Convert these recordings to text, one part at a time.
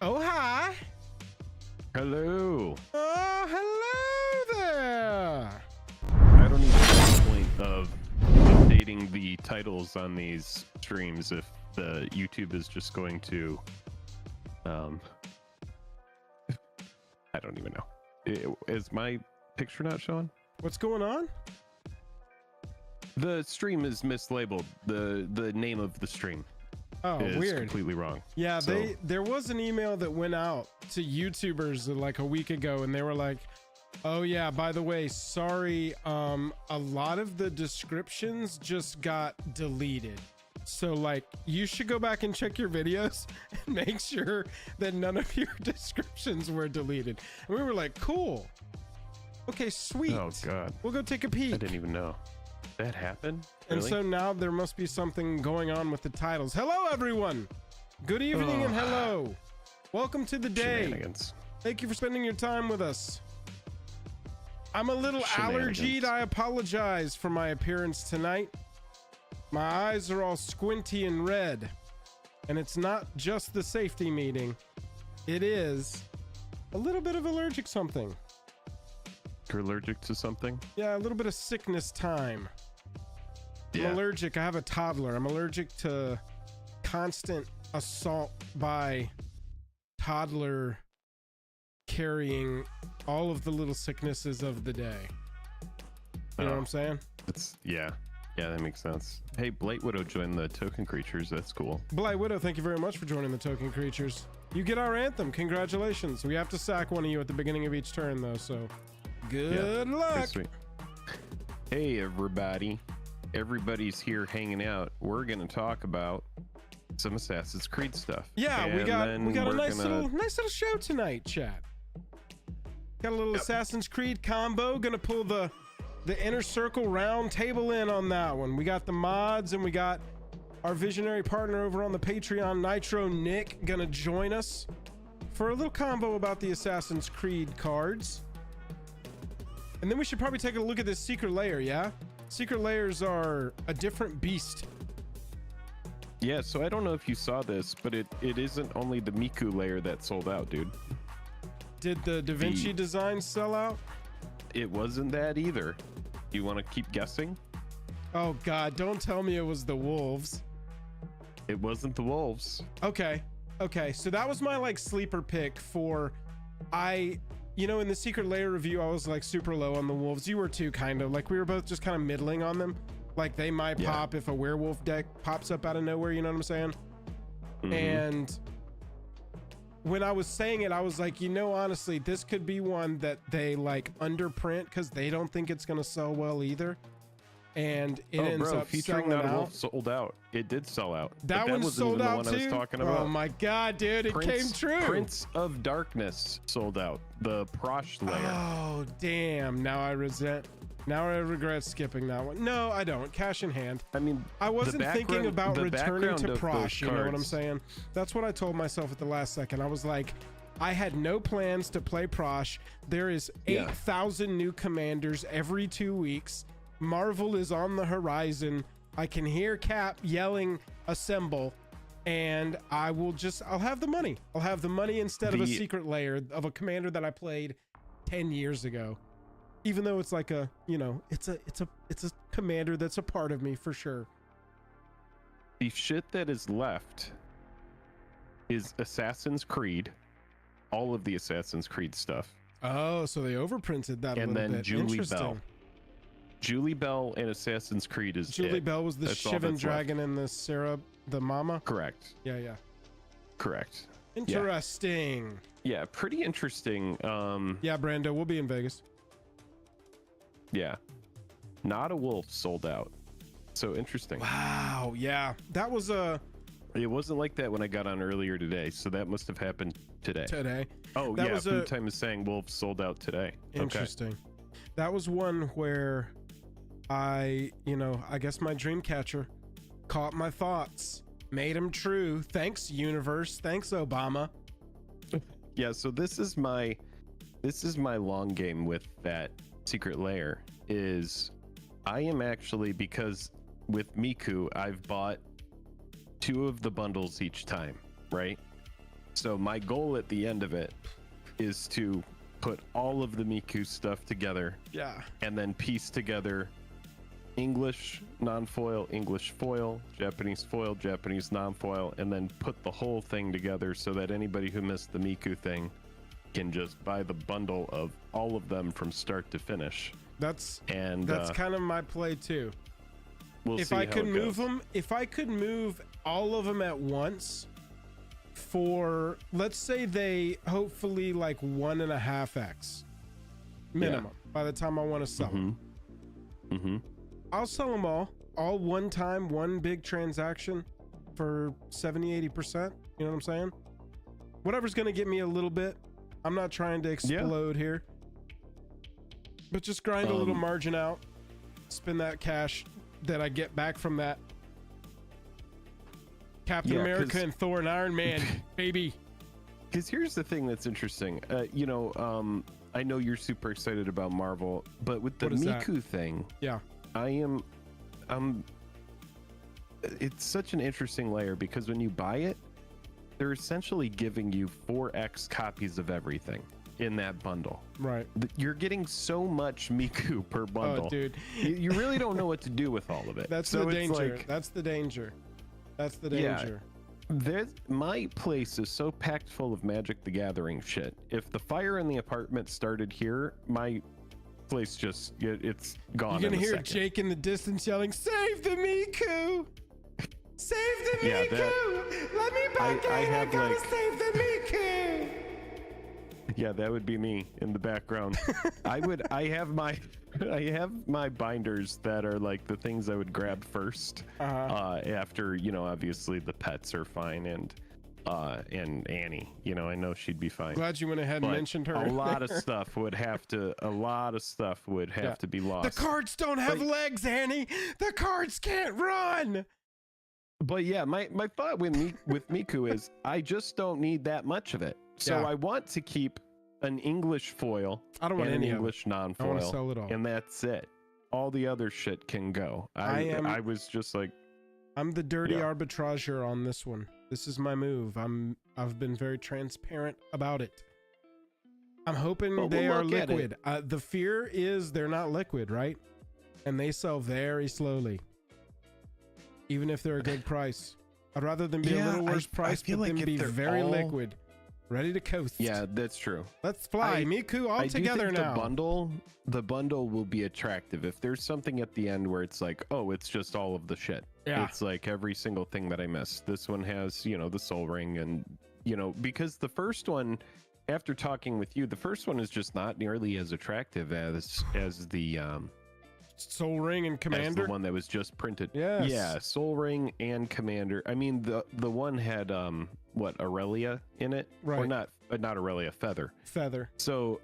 Oh, hi. Hello. Oh, hello there. I don't even see the point of updating the titles on these streams if the YouTube is just going to I don't even know. Is my picture not showing? What's going on? The stream is mislabeled. The name of the stream is weird. completely wrong. Yeah, So- there was an email that went out to YouTubers like a week ago, and they were like, "Oh yeah, by the way, sorry, a lot of the descriptions just got deleted. So like, you should go back and check your videos and make sure that none of your descriptions were deleted." And we were like, "Cool, okay, sweet. Oh god, We'll go take a peek." I didn't even know that happened. And Really? so now there must be something going on with the titles. Hello, everyone. Good evening and hello. Welcome to the day. Shenanigans. Thank you for spending your time with us. I'm a little Shenanigans. allergied. I apologize for my appearance tonight. My eyes are all squinty and red. And it's not just the safety meeting. It is a little bit of allergic something. You're allergic to something? Yeah, a little bit of sickness time. I'm allergic. I have a toddler. I'm allergic to constant assault by toddler carrying all of the little sicknesses of the day. You know what I'm saying? Yeah, that makes sense. Hey, Blight Widow joined the token creatures. That's cool. Blight Widow, thank you very much for joining the token creatures. You get our anthem. Congratulations. We have to sack one of you at the beginning of each turn though, so good luck. Pretty sweet. Hey, everybody. Everybody's here hanging out. We're gonna talk about some Assassin's Creed stuff. Yeah, we And got then a we're nice gonna- little show tonight, chat. Got a little Assassin's Creed combo. Gonna pull the inner circle round table in on that one. We got the mods and we got our visionary partner over on the Patreon, Nitro Nick, gonna join us for a little combo about the Assassin's Creed cards. And then we should probably take a look at this secret layer, yeah? Secret layers are a different beast. Yeah, so I don't know if you saw this, but it isn't only the Miku layer that sold out, dude. Did the Da Vinci design sell out? It wasn't that either. You want to keep guessing? Oh God, don't tell me it was the wolves. It wasn't the wolves. Okay, so that was my like sleeper pick for, you know, in the secret layer review, I was like super low on the wolves. You were too, kind of. Like we were both just kind of middling on them. Like they might pop if a werewolf deck pops up out of nowhere, you know what I'm saying? Mhm. And when I was saying it, I was like, you know, honestly, this could be one that they like underprint because they don't think it's gonna sell well either. And it ends up featuring selling that out. wolf sold out. It did sell out. That one wasn't sold even the out one I too. was talking about. Oh my God, dude, it came true. Prince of Darkness sold out. The Prosh layer. Oh damn! Now I regret skipping that one. No, I don't. Cash in hand. I mean, I wasn't thinking about the returning background to of Prosh. those You know what I'm cards- saying? That's what I told myself at the last second. I was like, I had no plans to play Prosh. There is 8,000 new commanders every 2 weeks. Marvel is on the horizon. I can hear Cap yelling, "Assemble." And I'll have the money. I'll have the money instead of a secret layer of a commander that I played 10 years ago. Even though it's like a, you know, it's a commander that's a part of me for sure. The shit that is left is Assassin's Creed, all of the Assassin's Creed stuff, Oh, so they overprinted that a and little then bit. Julie Interesting. Bell. Julie Bell and Assassin's Creed is Julie it. Bell was the That's all Shivan that's dragon and the Sarah, the mama. Correct. Yeah. Correct. Interesting. Yeah, pretty interesting. Yeah, Brando, we'll be in Vegas. Yeah. Not a Wolf sold out. So interesting. Wow. Yeah, that was It wasn't like that when I got on earlier today, so that must have happened today. today. Oh, That yeah, was Food Time is saying Wolf sold out today. Interesting. That was one where I guess my dream catcher caught my thoughts, made them true. Thanks, universe. Thanks, Obama. Yeah, so this is my long game with that secret layer is I am actually, because with Miku I've bought 2 of the bundles each time, right? So my goal at the end of it is to put all of the Miku stuff together. Yeah. And then piece together English non-foil, English foil, Japanese non-foil, and then put the whole thing together so that anybody who missed the Miku thing can just buy the bundle of all of them from start to finish. That's kind of my play too. If I could move them, if I could move all of them at once for, let's say they hopefully like 1.5x minimum by the time I want to sell them. I'll sell them all one time, one big transaction for 70-80%. You know what I'm saying? Whatever's going to get me a little bit. I'm not trying to explode here, but just grind a little margin out, spend that cash that I get back from that Captain America and Thor and Iron Man, baby. Because here's the thing that's interesting. I know you're super excited about Marvel, but with the Miku thing, it's such an interesting layer because when you buy it, they're essentially giving you 4x copies of everything in that bundle. Right. You're getting so much Miku per bundle. Oh, dude. You really don't know what to do with all of it. That's the danger. That's the danger. That's the danger. My place is so packed full of Magic the Gathering shit. If the fire in the apartment started here, my place just, it's gone. You're gonna hear Jake in the distance yelling, "Save the Miku! Save the Miku! Let me back in! I gotta save the Miku!" Yeah, that would be me in the background. I have my binders that are like the things I would grab first after, obviously the pets are fine and Annie, I know she'd be fine. Glad you went ahead and mentioned her. A lot of stuff would have to be lost. The cards don't have legs, Annie. The cards can't run. But yeah, my thought with Miku is I just don't need that much of it. So I want to keep an English foil I don't want and any an English non-foil. I want to sell it all. And that's it. All the other shit can go. I was just like, I'm the dirty arbitrager on this one. This is my move. I've been very transparent about it. I'm hoping they are liquid. The fear is they're not liquid, right? And they sell very slowly. Even if they're a good price. I'd rather them be a little worse price, but them be very liquid. Ready to coast. Yeah, that's true. Let's fly. Miku all together now. The bundle will be attractive. If there's something at the end where it's like, oh, it's just all of the shit. Yeah. It's like every single thing that I missed. This one has, the soul ring and, because the first one, after talking with you, the first one is just not nearly as attractive as the Soul Ring and Commander. As the one that was just printed. Yes. Yeah, Soul Ring and Commander. I mean, the one had Aurelia in it, right? Or not Aurelia, Feather. So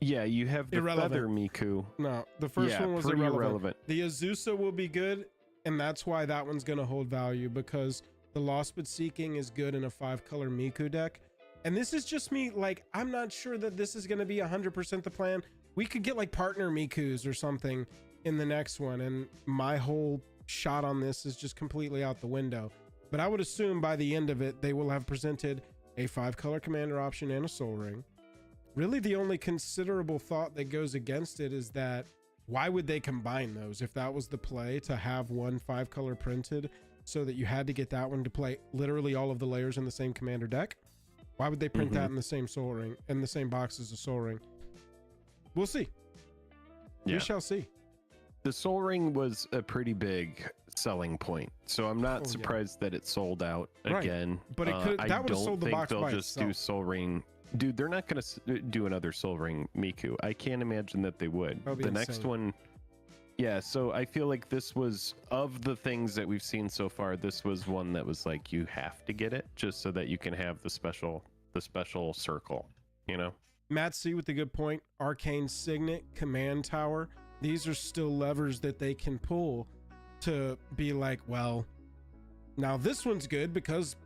yeah, you have the Feather Miku. No, the first one was irrelevant. The Azusa will be good, and that's why that one's gonna hold value, because the Lost But Seeking is good in a 5-color Miku deck. And this is just me, like, I'm not sure that this is gonna be 100% the plan. We could get like partner Mikus or something in the next one, and my whole shot on this is just completely out the window. But I would assume by the end of it, they will have presented a 5-color Commander option and a Soul Ring. Really, the only considerable thought that goes against it is that why would they combine those if that was the play, to have one 5-color printed so that you had to get that one to play literally all of the layers in the same Commander deck? Why would they print that in the same Soul Ring, in the same box as a Soul Ring? We'll see. We shall see. The Soul Ring was a pretty big selling point, so I'm not surprised that it sold out again. But it could. That would have sold the box by itself. I don't think they'll just do Soul Ring. Dude, they're not going to do another Soul Ring Miku. I can't imagine that they would. The next one, so I feel like this was, of the things that we've seen so far, this was one that was like, you have to get it just so that you can have the special circle, Matt C with a good point. Arcane Signet, Command Tower. These are still levers that they can pull to be like, well, now this one's good because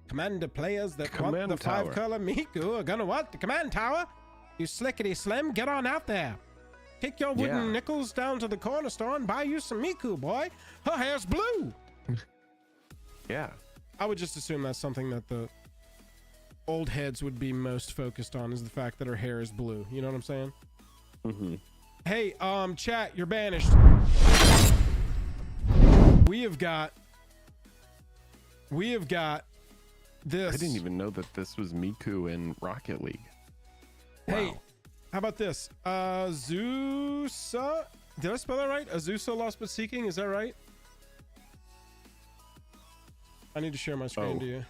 Commander players that want the 5-color Miku are gonna want the Command Tower. You slickety slim, get on out there. Kick your wooden nickels down to the corner store and buy you some Miku, boy. Her hair's blue. Yeah. I would just assume that's something that old heads would be most focused on is the fact that her hair is blue. You know what I'm saying? Mm-hmm. Hey, chat, you're banished. We have got this. I didn't even know that this was Miku in Rocket League. Hey, Wow. how about this? Azusa, did I spell that right? Azusa Lost But Seeking, is that right? I need to share my screen to you.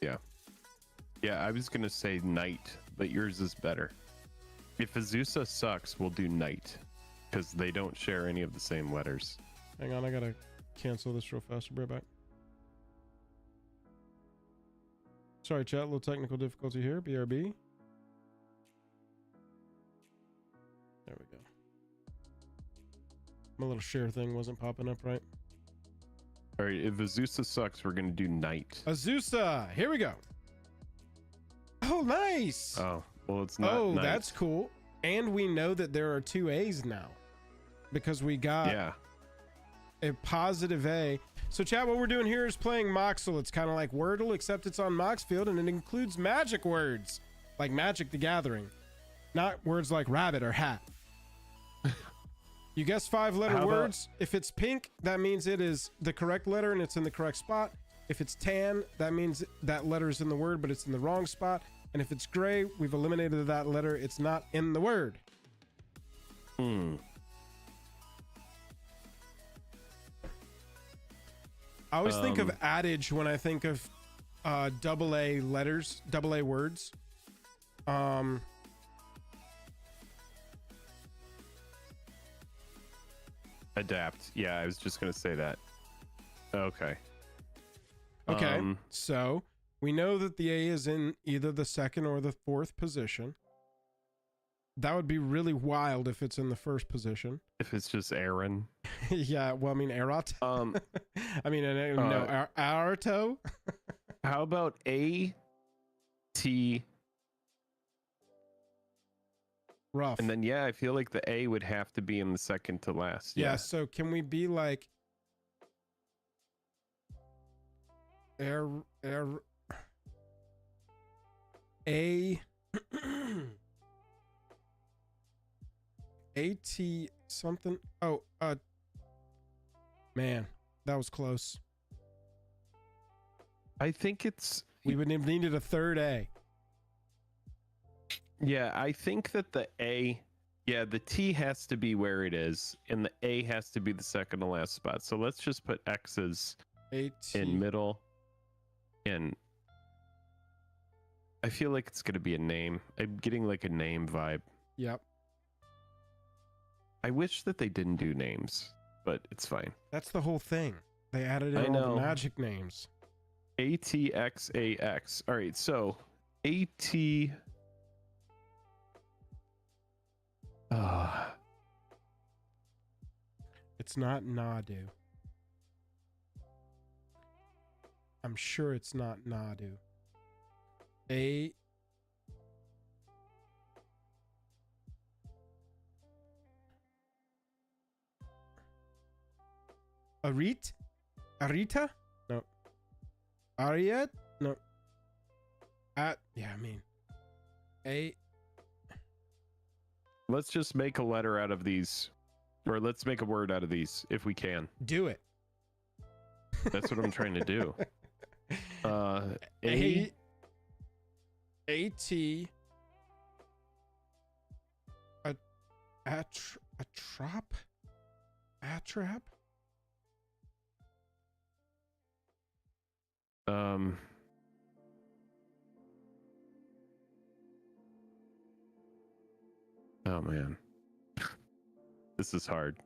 Yeah. Yeah, I was gonna say Knight, but yours is better. If Azusa sucks, we'll do Knight, because they don't share any of the same letters. Hang on, I gotta cancel this real fast. I'll be right back. Sorry, chat, a little technical difficulty here. BRB. There we go. My little share thing wasn't popping up right. All right, if Azusa sucks, we're gonna do Knight. Azusa, here we go. Oh, nice. Oh, well, it's not. Oh, Knight. that's cool. And we know that there are 2 A's now because we got a positive A. So chat, what we're doing here is playing Moxle. It's kind of like Wordle, except it's on Moxfield, and it includes magic words like Magic the Gathering, not words like rabbit or hat. You guess 5-letter words. If it's pink, that means it is the correct letter and it's in the correct spot. If it's tan, that means that letter is in the word, but it's in the wrong spot. And if it's gray, we've eliminated that letter. It's not in the word. Hmm. I always think of adage when I think of double A letters, double A words. Adapt. Yeah, I was just gonna say that. Okay. Okay, so we know that the A is in either the 2nd or the 4th position. That would be really wild if it's in the 1st position. If it's just Aaron. Yeah, well, I mean, Erot. I mean, no, Arato. How about A, T, rough? And then, yeah, I feel like the A would have to be in the 2nd to last. Yeah, so can we be like A AT something? Oh, man, that was close. I think it's... We would have needed a 3rd A. Yeah, I think that the A... Yeah, the T has to be where it is, and the A has to be the 2nd to last spot. So let's just put X's in middle. And I feel like it's going to be a name. I'm getting like a name vibe. Yep. I wish that they didn't do names, but it's fine. That's the whole thing. They added in all the magic names. ATXAX. All right, so AT... It's not Nadu. I'm sure it's not Nadu. Arita? No. Ariet? No. Yeah, I mean. Let's just make a letter out of these. Or let's make a word out of these, if we can. Do it. That's what I'm trying to do. Atrap? Oh man. This is hard.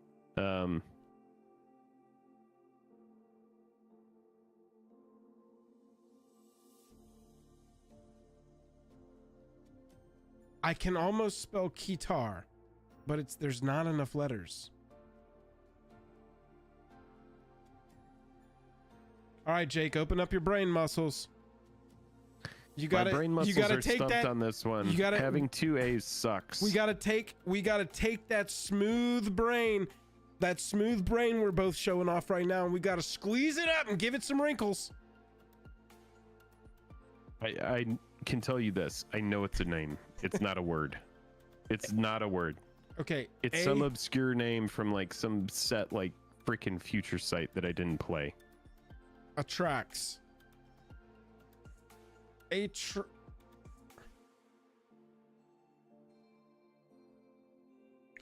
I can almost spell Kitar, but there's not enough letters. All right, Jake, open up your brain muscles. You gotta, my brain muscles you gotta are take stumped that on this one. You gotta, having 2 A's sucks. We gotta take that smooth brain we're both showing off right now, and we gotta squeeze it up and give it some wrinkles. can tell you this. I know it's a name. It's not a word. It's not a word. Okay. It's some obscure name from like some set like freaking future site that I didn't play. Attracts.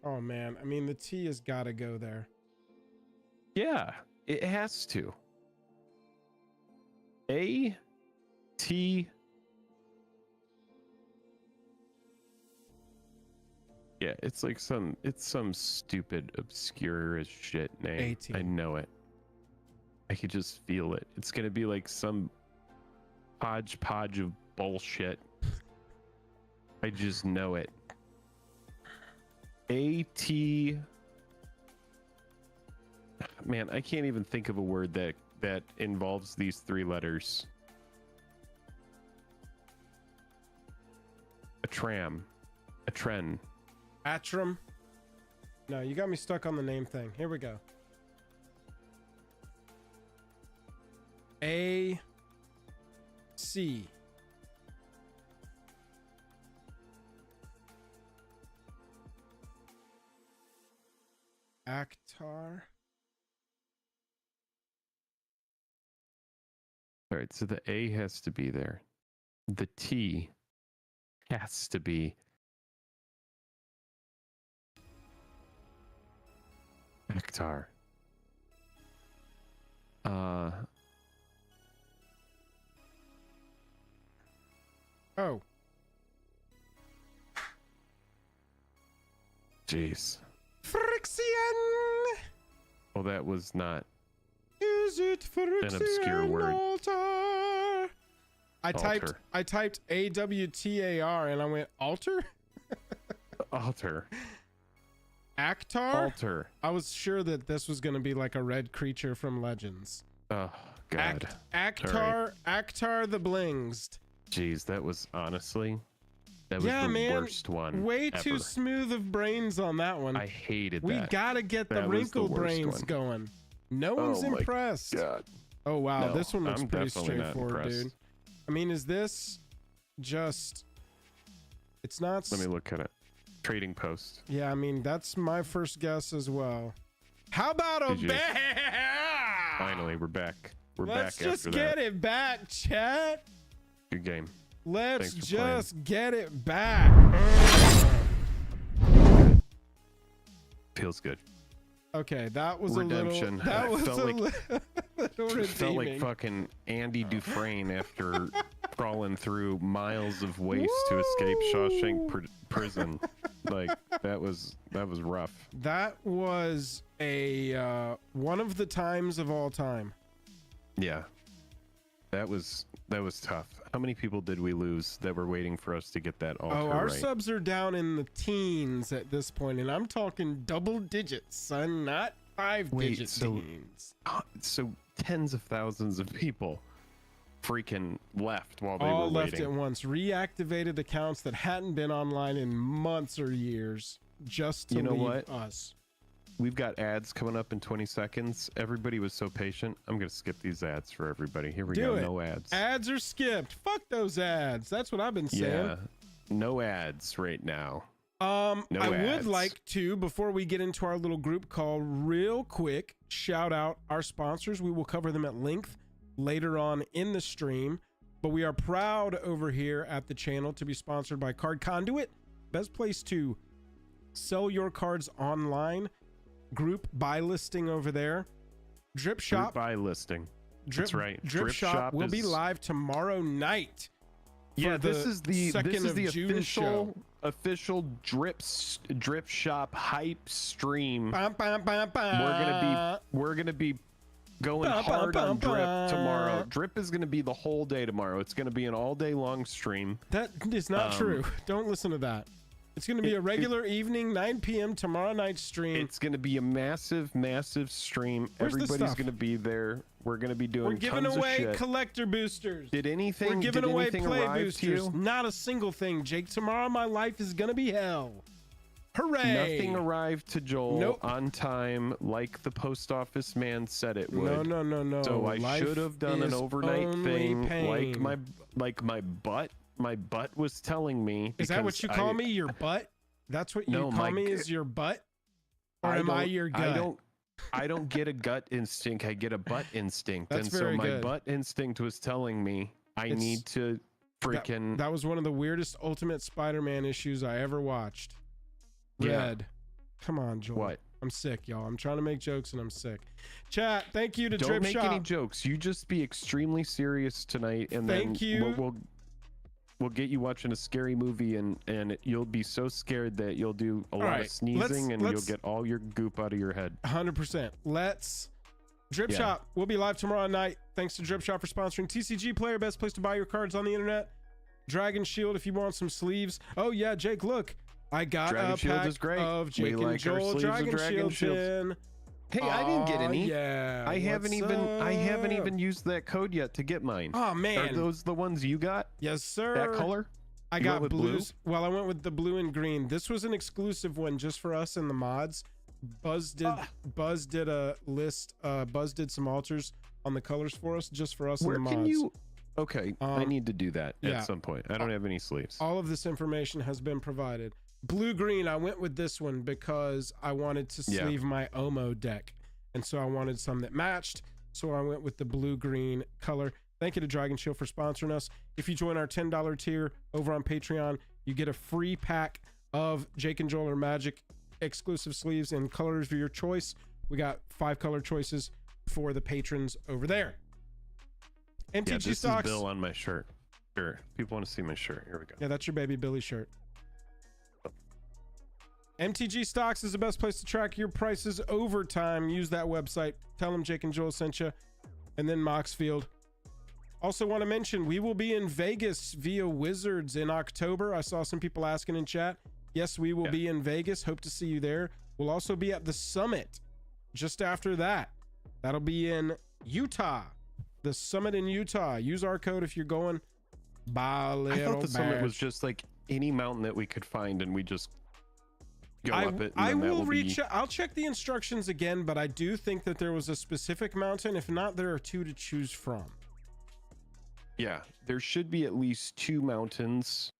Oh man, I mean the T has got to go there. Yeah, it has to. A T. Yeah, it's like some stupid obscure as shit name. A-T. I know it. I could just feel it. It's gonna be like some hodgepodge of bullshit. I just know it. A-T. Man, I can't even think of a word that involves these 3 letters. A tram. A tren. Atram. No, you got me stuck on the name thing. Here we go. A C. Actar. All right, so the A has to be there. The T has to be Hectar. Oh. Jeez. Frixian. Well, that was not. Is it Frixian? An obscure word. Altar? Altar. I typed AWTAR and I went altar? Altar. Actar? Altar. I was sure that this was going to be like a red creature from Legends. Oh God. Actar, right. Actar the Blinged. Jeez, that was honestly, that was the worst one. Way ever. too smooth of brains on that one. I hated that. We gotta get the wrinkle brains going. No one's impressed. God. Oh wow, No, this one looks I'm pretty definitely not straightforward, impressed. dude. I mean, is this just? It's not. Let me look at it. Trading post. Yeah, I mean that's my first guess as well. How about a bear? Finally, we're back. We're Let's back just after get that. it back, chat. Good game. Let's Thanks for just get it back. Feels good. Okay, that was Redemption. a little. That was felt a like, little redeeming. felt like fucking Andy Dufresne after crawling through miles of waste to escape Shawshank prison. Like that was rough. That was a one of the times of all time. Yeah, that was tough. How many people did we lose that were waiting for us to get that altar right? Oh, our subs are down in the teens at this point, and I'm talking double digits, son, not 5-digit teens. So tens of thousands of people freaking left while they all were left waiting. at once. Reactivated accounts that hadn't been online in months or years just to leave us. We've got ads coming up in 20 seconds. Everybody was so patient. I'm going to skip these ads for everybody. Here we go. No ads. Ads are skipped. Fuck those ads. That's what I've been saying. Yeah. No ads right now. I would like to, before we get into our little group call, real quick, shout out our sponsors. We will cover them at length later on in the stream, but we are proud over here at the channel to be sponsored by Card Conduit. Best place to sell your cards online. Group buy listing over there. Drip Shop. Group buy listing. That's right. Drip Shop will be live tomorrow night. Yeah, this is the official Drip Shop hype stream. We're gonna be going hard on Drip tomorrow. Drip is gonna be the whole day tomorrow. It's gonna be an all day long stream. That is not true. Don't listen to that. It's going to be a regular evening, 9 p.m. tomorrow night stream. It's going to be a massive, massive stream. Everybody's going to be there. We're going to be doing tons of shit. We're giving away collector boosters. Did anything? We're giving away play boosters. Not a single thing, Jake. Tomorrow my life is going to be hell. Hooray! Nothing arrived to Joel on time, like the post office man said it would. No. So I should have done an overnight thing, like my butt my butt was telling me. Is that what you call me? Your butt? That's what you call me? Is your butt? Or am I your gut? I don't get a gut instinct. I get a butt instinct. That's and very so my good. butt instinct was telling me I need to freaking. That was one of the weirdest Ultimate Spider-Man issues I ever watched. Red. Yeah. Come on, Joel. What? I'm sick, y'all. I'm trying to make jokes and I'm sick. Chat, thank you to Don't Drip make Shop. any jokes. You just be extremely serious tonight, and thank then you. We'll get you watching a scary movie, and you'll be so scared that you'll do a lot of sneezing, and you'll get all your goop out of your head. 100%. Let's Drip Shop. We'll be live tomorrow night. Thanks to Drip Shop for sponsoring TCG Player, best place to buy your cards on the internet. Dragon Shield if you want some sleeves. Oh yeah, Jake, look. I got Dragon a Shield pack is great. of Jake and Joel Dragon Shields in. Hey, I didn't get any. Yeah. I haven't even used that code yet to get mine. Oh man. Are those the ones you got? Yes, sir. That color? I got blues. Well, I went with the blue and green. This was an exclusive one just for us in the mods. Buzz did a list. Buzz did some alters on the colors for us just for us in the mods. Where can you? Okay, I need to do that at some point. I don't have any sleeves. All of this information has been provided. Blue green, I went with this one because I wanted to sleeve my Omo deck, and so I wanted some that matched, so I went with the blue green color. Thank you to Dragon Shield for sponsoring us. If you join our $10 tier over on Patreon, you get a free pack of Jake and Joel or Magic exclusive sleeves in colors of your choice. We got 5 color choices for the patrons over there. MTG this stocks. Is Bill on my shirt. Sure, people want to see my shirt. Here we go. Yeah, that's your baby Billy shirt. MTG Stocks is the best place to track your prices over time. Use that website. Tell them Jake and Joel sent you. And then Moxfield. Also want to mention, we will be in Vegas via Wizards in October. I saw some people asking in chat. Yes, we will be in Vegas. Hope to see you there. We'll also be at the Summit just after that. That'll be in Utah. The Summit in Utah. Use our code if you're going. I thought the Summit was just like any mountain that we could find, and we just go up it. I will reach. I'll check the instructions again, but I do think that there was a specific mountain. If not, there are 2 to choose from. Yeah, there should be at least 2 mountains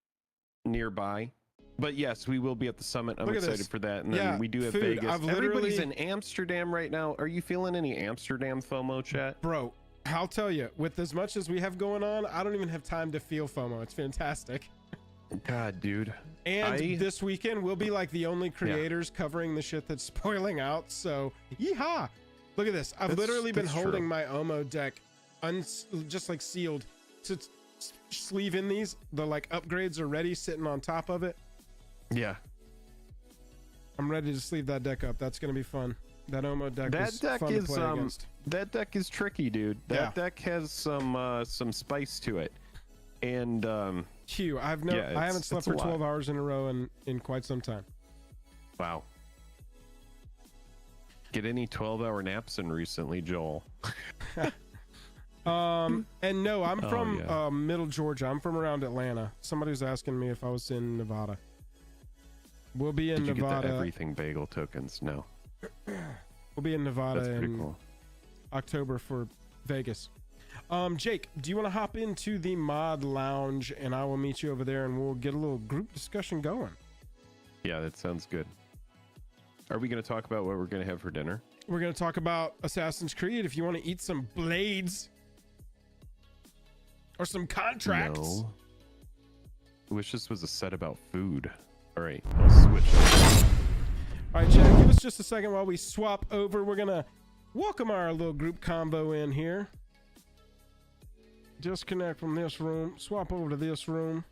nearby. But yes, we will be at the Summit. I'm excited for that. And then we do have Vegas. Everybody's in Amsterdam right now. Are you feeling any Amsterdam FOMO, chat? Bro, I'll tell you, with as much as we have going on, I don't even have time to feel FOMO. It's fantastic. God, dude. And this weekend, we'll be like the only creators covering the shit that's spoiling out. So, yeehaw. Look at this. I've literally been holding my Omo deck just like sealed to sleeve in these. The like upgrades are ready, sitting on top of it. Yeah. I'm ready to sleeve that deck up. That's going to be fun. That Omo deck is fun to play against. That deck is tricky, dude. That deck has some spice to it. And Q, I haven't slept for 12 hours in a row in quite some time. Wow. Get any 12-hour naps in recently, Joel? And no, I'm from Middle Georgia. I'm from around Atlanta. Somebody was asking me if I was in Nevada. We'll be in Nevada. Get the everything bagel tokens? No. We'll be in Nevada in October for Vegas. Jake, do you want to hop into the mod lounge and I will meet you over there and we'll get a little group discussion going? Yeah, that sounds good. Are we going to talk about what we're going to have for dinner? We're going to talk about Assassin's Creed. If you want to eat some blades or some contracts. No. I wish this was a set about food. All right, I'll switch. All right, Jack, give us just a second while we swap over. We're going to welcome our little group combo in here. Disconnect from this room, swap over to this room.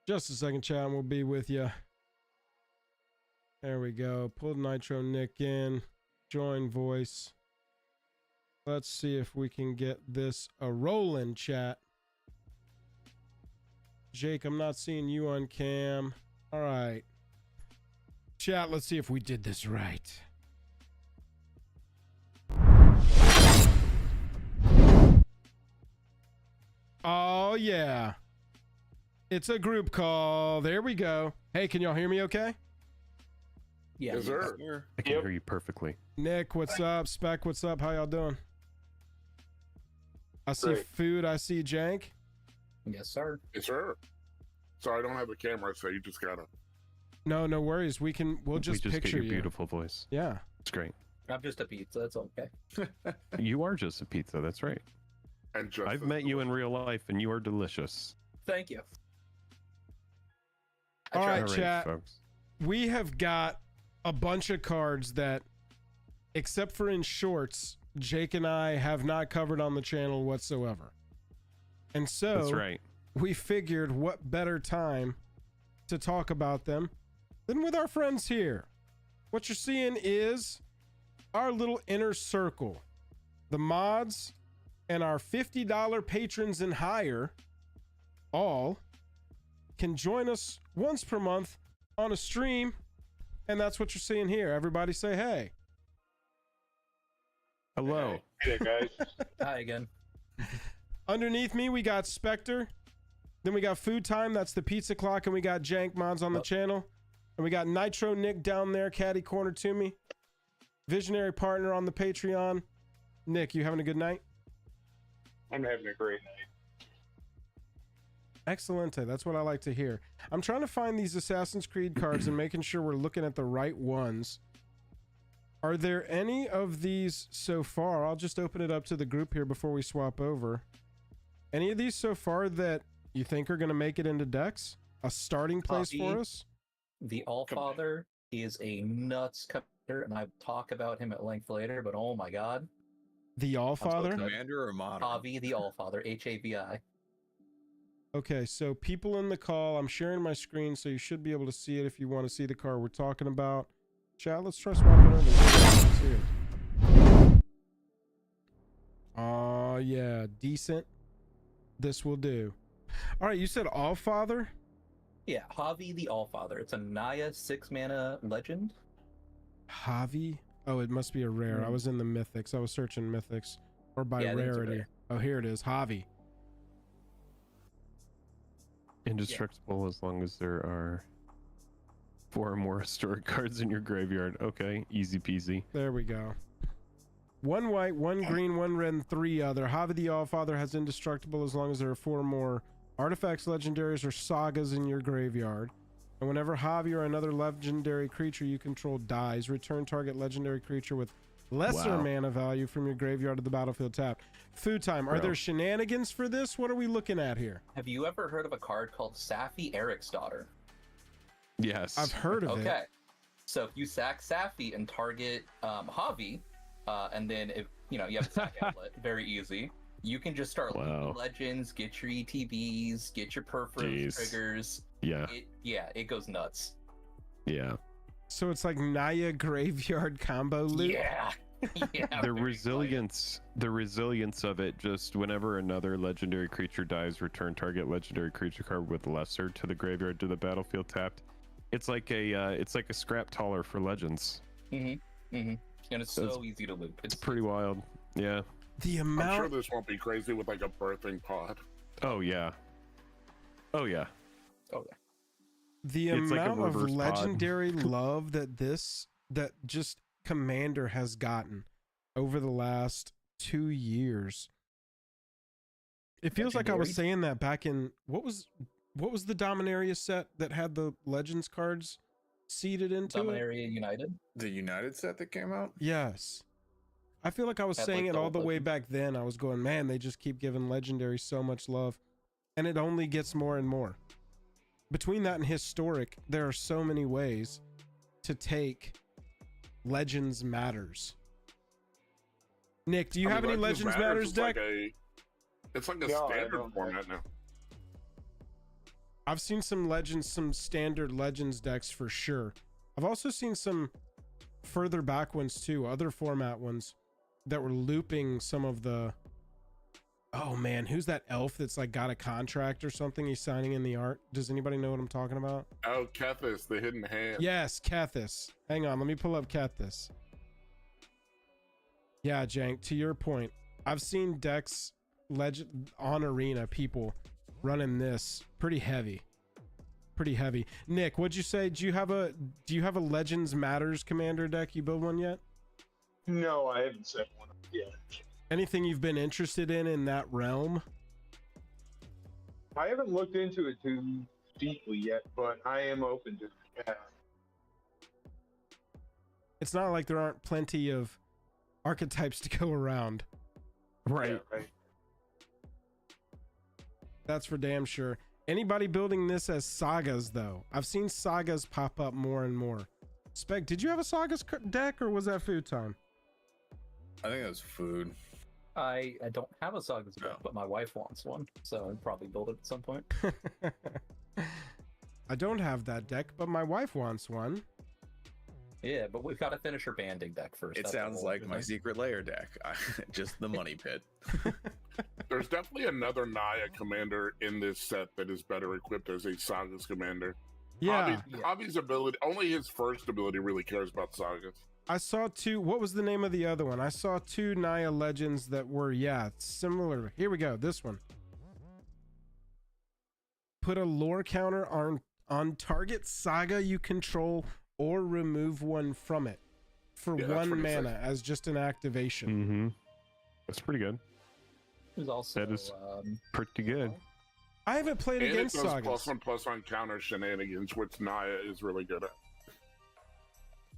Just a second, chat, and we'll be with you. There we go. Pull the Nitro Nick in. Join voice. Let's see if we can get this a rolling, chat. Jake, I'm not seeing you on cam. All right. Chat, let's see if we did this right. Oh, yeah. It's a group call. There we go. Hey, can y'all hear me okay? Yeah, Yes, sir. I can hear you perfectly. Nick, what's up? Spec, what's up? How y'all doing? I see Great. Food. I see Jank. Yes, sir. Yes, sir. Sorry, I don't have a camera, so you just gotta. No worries. We'll just we just picture get your you. beautiful voice. Yeah. It's great. I'm just a pizza. That's okay. You are just a pizza. That's right. And just I've met you in real life, and you are delicious. Thank you. All right, All right, chat. folks. We have got a bunch of cards that, except for in shorts, Jake and I have not covered on the channel whatsoever. And so That's right. we figured what better time to talk about them than with our friends here. What you're seeing is our little inner circle. The mods and our $50 patrons and higher all can join us once per month on a stream, and that's what you're seeing here. Everybody say hey. Hello. Hey guys. Hi again. Underneath me, we got Spectre. Then we got Food Time. That's the pizza clock. And we got Jank Mods on the channel. And we got Nitro Nick down there, caddy corner to me. Visionary partner on the Patreon. Nick, you having a good night? I'm having a great night. Excellente. That's what I like to hear. I'm trying to find these Assassin's Creed cards and making sure we're looking at the right ones. Are there any of these so far? I'll just open it up to the group here before we swap over. Any of these so far that you think are going to make it into decks? A starting place for us? The Allfather is a nuts commander, and I talk about him at length later, but oh my god. The Allfather? Commander or modern? Javi the Allfather, Havi. Okay, so people in the call, I'm sharing my screen, so you should be able to see it if you want to see the card we're talking about. Chat, let's try swapping over. Let's see it. Oh, yeah, decent. This will do. All right, you said Allfather? Yeah, Javi the Allfather. It's a Naya 6-mana legend. Javi? Oh, it must be a rare. I was in the mythics. I was searching mythics. Or by Yeah, I think it's a rarity. rare. Oh, here it is. Javi. Indestructible as long as there are 4 or more historic cards in your graveyard. Okay, easy peasy. There we go. 1 white, 1 green, 1 red, and 3 other. Javi the Allfather has indestructible as long as there are 4 more artifacts, legendaries, or sagas in your graveyard. And whenever Javi or another legendary creature you control dies, return target legendary creature with lesser mana value from your graveyard to the battlefield tapped. Food Time. Are there shenanigans for this? What are we looking at here? Have you ever heard of a card called Safi Eric's Daughter? Yes. I've heard of it. Okay. So if you sack Safi and target Javi, and then if you have a sack outlet, very easy. You can just start looking legends, get your ETBs, get your perforate triggers. Yeah. It goes nuts. Yeah. So it's like Naya graveyard combo loot? Yeah. Yeah. The resilience of it, just whenever another legendary creature dies, return target legendary creature card with lesser to the graveyard to the battlefield tapped. It's like a scrap taller for legends. And it's so easy to loop. It's pretty wild. Yeah. The amount. I'm sure this won't be crazy with like a birthing pod. Oh yeah. Oh yeah. Oh yeah. The It's like a amount of reverse pod. legendary love that just Commander has gotten over the last 2 years. It feels like I was saying that back in what was the Dominaria set that had the Legends cards seeded into Dominaria United. The United set that came out? Yes. I feel like I was Had, saying like, it the all the old way Legends. back then. I was going, man, they just keep giving Legendary so much love. And it only gets more and more. Between that and Historic, there are so many ways to take Legends Matters. Nick, do you have any Legends Matters deck? It's like a standard format now. I've seen some standard Legends decks for sure. I've also seen some further back ones too, other format ones that were looping some of the Oh man, who's that elf that's like got a contract or something he's signing in the art? Does anybody know what I'm talking about? Oh, Kethis, the hidden hand. Yes, Kethis. Hang on, let me pull up Kethis. Yeah, Jank, to your point, I've seen decks on Arena people running this pretty heavy. Pretty heavy. Nick, what'd you say? Do you have a Legends Matters Commander deck? You build one yet? No, I haven't set one up yet. Anything you've been interested in that realm? I haven't looked into it too deeply yet, but I am open to it. It's not like there aren't plenty of archetypes to go around. Right. Yeah, right. That's for damn sure. Anybody building this as sagas though? I've seen sagas pop up more and more. Spec, did you have a sagas deck or was that food time? I think that was food. I don't have a Sagas deck, No. but my wife wants one, so I'd probably build it at some point. I don't have that deck, but my wife wants one. Yeah, but we've got to finish her banding deck first. It That's the sounds goal, like isn't my it? secret Lair deck. Just the money pit. There's definitely another Naya commander in this set that is better equipped as a Sagas commander. Yeah, Javi's ability, only his first ability really cares about Sagas. I saw two. What was the name of the other one? I saw two Naya Legends that were, similar. Here we go. This one. Put a lore counter on target saga you control or remove one from it for Yeah, that's one pretty mana sick. as just an activation. Mm-hmm. That's pretty good. There's also That is pretty good. I haven't played And it against does sagas. +1/+1 counter shenanigans, which Naya is really good at.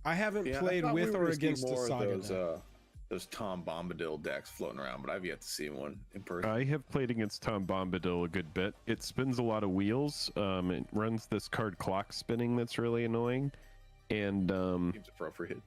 I haven't Yeah, I played thought we with were or gonna see against a more of saga. those Tom Bombadil decks floating around, but I've yet to see one in person. I have played against Tom Bombadil a good bit. It spins a lot of wheels. It runs this card clock spinning that's really annoying, and Seems appropriate.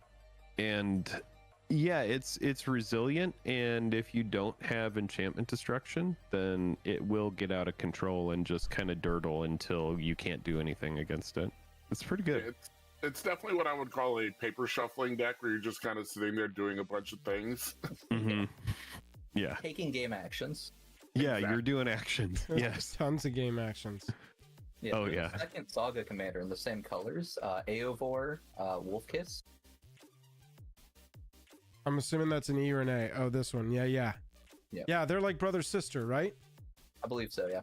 yeah, it's resilient. And if you don't have enchantment destruction, then it will get out of control and just kind of dirtle until you can't do anything against it. It's pretty good. It's definitely what I would call a paper shuffling deck, where you're just kind of sitting there doing a bunch of things. Mm-hmm. Yeah, taking game actions. yeah, you're doing actions. Yes. Tons of game actions. Yeah, Oh, there's a yeah. second Saga commander in the same colors. Aeovor, Wolfkiss. I'm assuming that's an E or an A. Oh, this one. Yeah. Yep. Yeah, they're like brother sister, right? I believe so, yeah.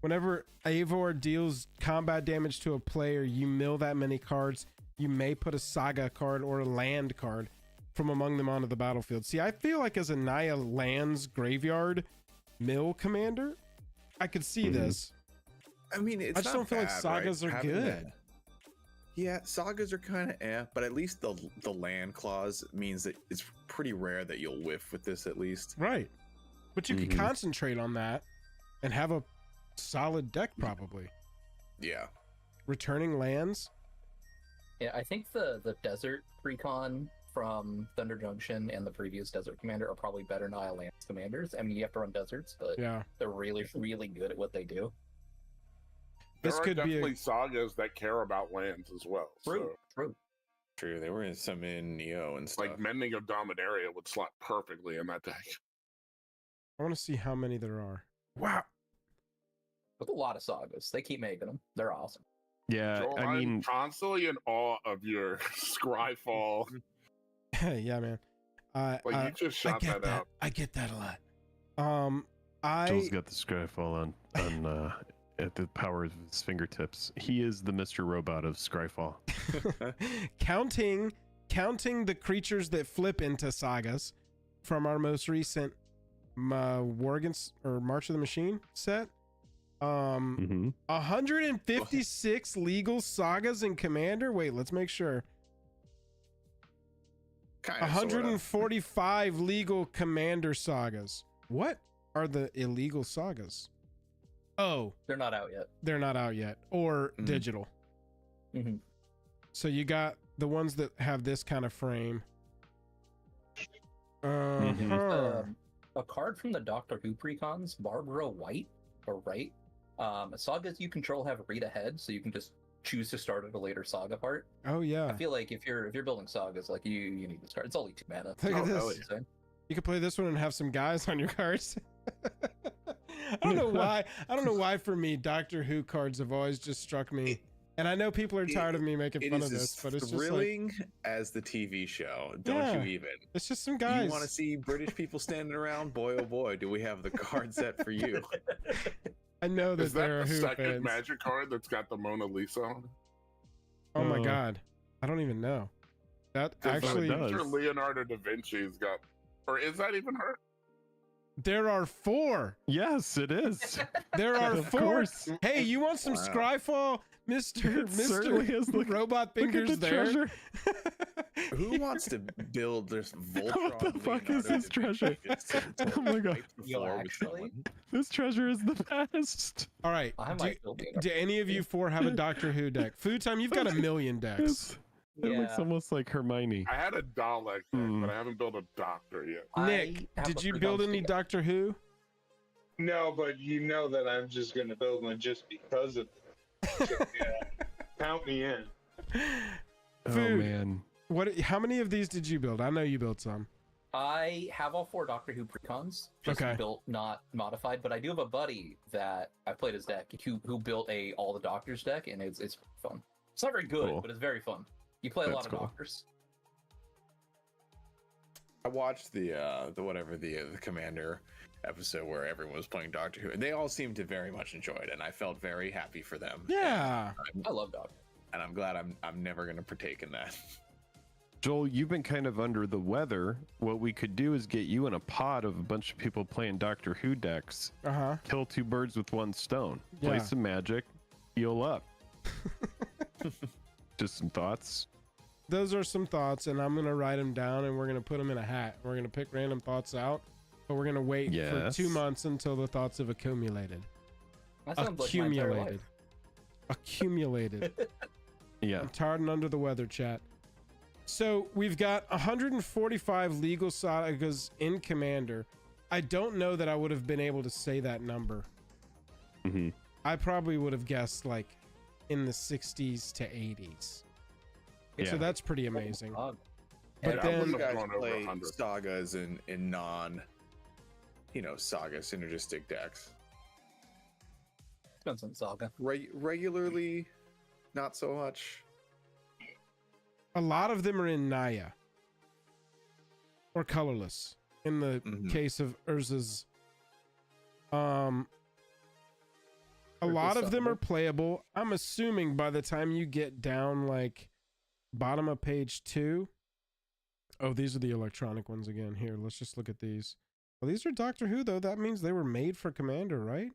Whenever Eivor deals combat damage to a player, you mill that many cards. You may put a saga card or a land card from among them onto the battlefield. See, I feel like as a Naya lands graveyard mill commander, I could see this. I mean, it's I just not don't feel like bad, sagas right? are Having good. that- Yeah, sagas are kind of but at least the land clause means that it's pretty rare that you'll whiff with this at least. Right. But you could Mhm. concentrate on that and have a solid deck probably. Yeah. Returning lands. Yeah, I think the Desert Precon from Thunder Junction and the previous Desert Commander are probably better Nile Lands commanders. I mean, you have to run deserts, but Yeah. they're really, really good at what they do. This There are could be definitely sagas that care about lands as well. True, So, true. True. They were in some in Neo and stuff. like Mending of Dominaria would slot perfectly in that deck. I want to see how many there are. Wow. With a lot of sagas. They keep making them. They're awesome. Yeah, Joel, I mean, I'm constantly in awe of your Scryfall. Yeah, man. Like you just I shot get that out. I get that a lot. Joel's got the Scryfall on at the power of his fingertips. He is the Mr. Robot of Scryfall. counting the creatures that flip into sagas from our most recent Worgens or March of the Machine set. Mm-hmm. 156 legal sagas in Commander. Wait, let's make sure. Kinda, sorta. 145 legal Commander sagas. What are the illegal sagas? Oh, They're not out yet. they're not out yet, or Mhm. digital. Mm-hmm. So you got the ones that have this kind of frame. Mhm. A card from the Doctor Who precons, Barbara White, or Wright. Sagas you control have read ahead, so you can just choose to start at a later saga part. Oh I yeah, feel like if you're building sagas, like you need to start. It's only 2 mana. Look at Oh, this. hell yeah. you could play this one and have some guys on your cards. I don't know why. I don't know why for me, Doctor Who cards have always just struck me. And I know people are tired of me making fun of this, but it's thrilling just like, as the TV show. Don't you even? It's just some guys. You want to see British people standing around? Boy, oh boy, do we have the card set for you. I know that Is there that are the Who second fans. Magic card that's got the Mona Lisa on it? Oh my God. I don't even know. That actually... I'm sure Leonardo da Vinci's got... Or is that even her? There are 4. Yes, it is. There are Of 4. course. Hey, you want some Scryfall, Mr. certainly is. Robot Fingers Look at the there? treasure. Who wants to build this Voltron? What the fuck is Leonardo this da Vinci treasure? just to Oh my God. wipe the Yo, floor with actually? someone? This treasure is the best. All right. I might build it. Do any of you 4 have a Doctor Who deck? Food Time, you've got a million decks. It looks almost like Hermione. I had a Dalek deck, but I haven't built a Doctor yet. Nick, did you build any Doctor Who? No, but you know that I'm just gonna build one just because of it. So, yeah, count me in. Oh Food. man. How many of these did you build? I know you built some. I have all 4 Doctor Who precons, just Okay. built, not modified. But I do have a buddy that I played his deck who built a all the Doctors deck, and it's fun. It's not very good, Cool. but it's very fun. You play a lot of Doctors. I watched the Commander episode where everyone was playing Doctor Who, and they all seemed to very much enjoy it, and I felt very happy for them. Yeah. I love Doctor. And I'm glad I'm never going to partake in that. Joel, you've been kind of under the weather. What we could do is get you in a pod of a bunch of people playing Doctor Who decks. Uh-huh. Kill 2 birds with 1 stone. Play Yeah. some Magic. Heal up. Just some thoughts. Those are some thoughts, and I'm going to write them down, and we're going to put them in a hat. We're going to pick random thoughts out, but we're going to wait for 2 months until the thoughts have accumulated. That sounds like my entire life. Accumulated. Yeah. I'm tired and under the weather, chat. So we've got 145 legal sagas in Commander. I don't know that I would have been able to say that number. Mm-hmm. I probably would have guessed like in the 60s to 80s. Yeah. So that's pretty amazing. But But And then you guys Going over play 100. sagas in non, saga synergistic decks depends on Saga. regularly. Not so much. a lot of them are in Naya or colorless in the case of Urza's. A lot of them are playable. I'm assuming by the time you get down like bottom of page 2. Oh, these are the electronic ones again. Here, let's just look at these. Well, these are Doctor Who though. That means they were made for Commander, right?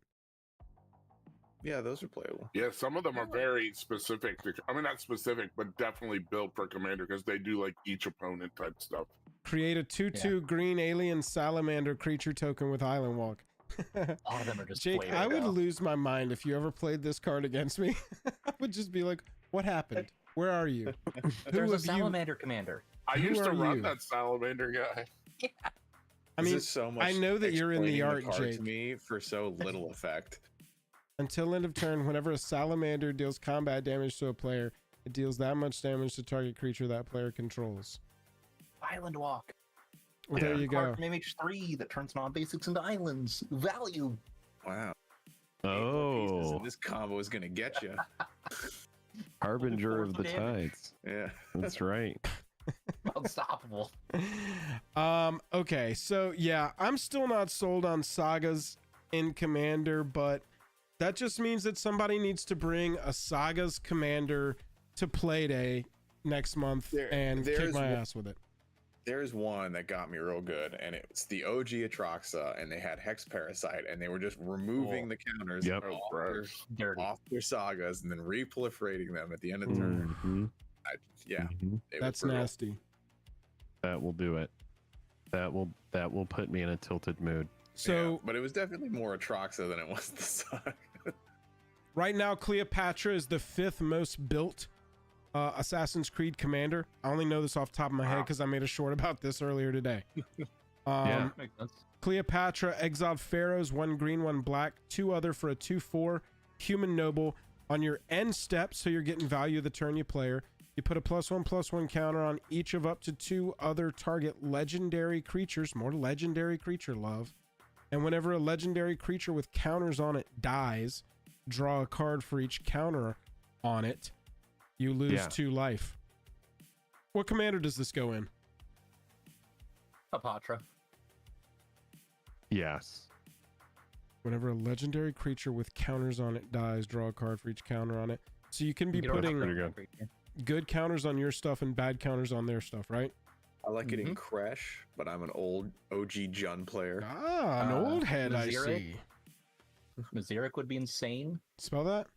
Yeah, those are playable. Yeah, some of them are very specific. I mean, not specific, but definitely built for Commander because they do like each opponent type stuff. Create a 2/2 green alien salamander creature token with Island Walk. A lot of them are just Jake, flavor I would though. lose my mind if you ever played this card against me. I would just be like, what happened? Where are you? There's a of you? Salamander commander. I Who used to are run you? that Salamander guy. I This mean, is so much I know that you're in the explaining art, card Jake. to me for so little effect. Until end of turn, whenever a salamander deals combat damage to a player, it deals that much damage to target creature that player controls. Island Walk. Well, there you go. Card from MH3 that turns non-basics into islands. Value. Wow. Oh, This combo is gonna get you. Harbinger of the damage. Tides. Yeah. That's right. Unstoppable. Okay, so yeah, I'm still not sold on sagas in Commander, but that just means that somebody needs to bring a sagas Commander to play day next month and kick my ass with it. There's one that got me real good, and it's the OG Atraxa, and they had Hex Parasite, and they were just removing the counters Yep. Dirty. off their sagas and then reproliferating them at the end of the turn. Mhm. Yeah, Mhm. they were That's brutal. nasty. That will do it. That will put me in a tilted mood. So Yeah, but it was definitely more Atraxa than it was the saga. right now, Cleopatra is the 5th most built Assassin's Creed commander. I only know this off the top of my head because I made a short about this earlier today. Yeah. Makes sense. Cleopatra, exiled pharaohs, 1 green, 1 black, 2 other for a 2/4 human noble. On your end step, so you're getting value the turn you player, you put a +1/+1 counter on each of up to 2 other target legendary creatures. More legendary creature love. And whenever a legendary creature with counters on it dies, draw a card for each counter on it. You lose 2 life. What commander does this go in? Apatra. Yes. Whenever a legendary creature with counters on it dies, draw a card for each counter on it. So you can be putting good counters on your stuff and bad counters on their stuff, right? I like it in Crash, but I'm an old OG Jun player. Ah, an old head, I see. Maziric would be insane. Spell that?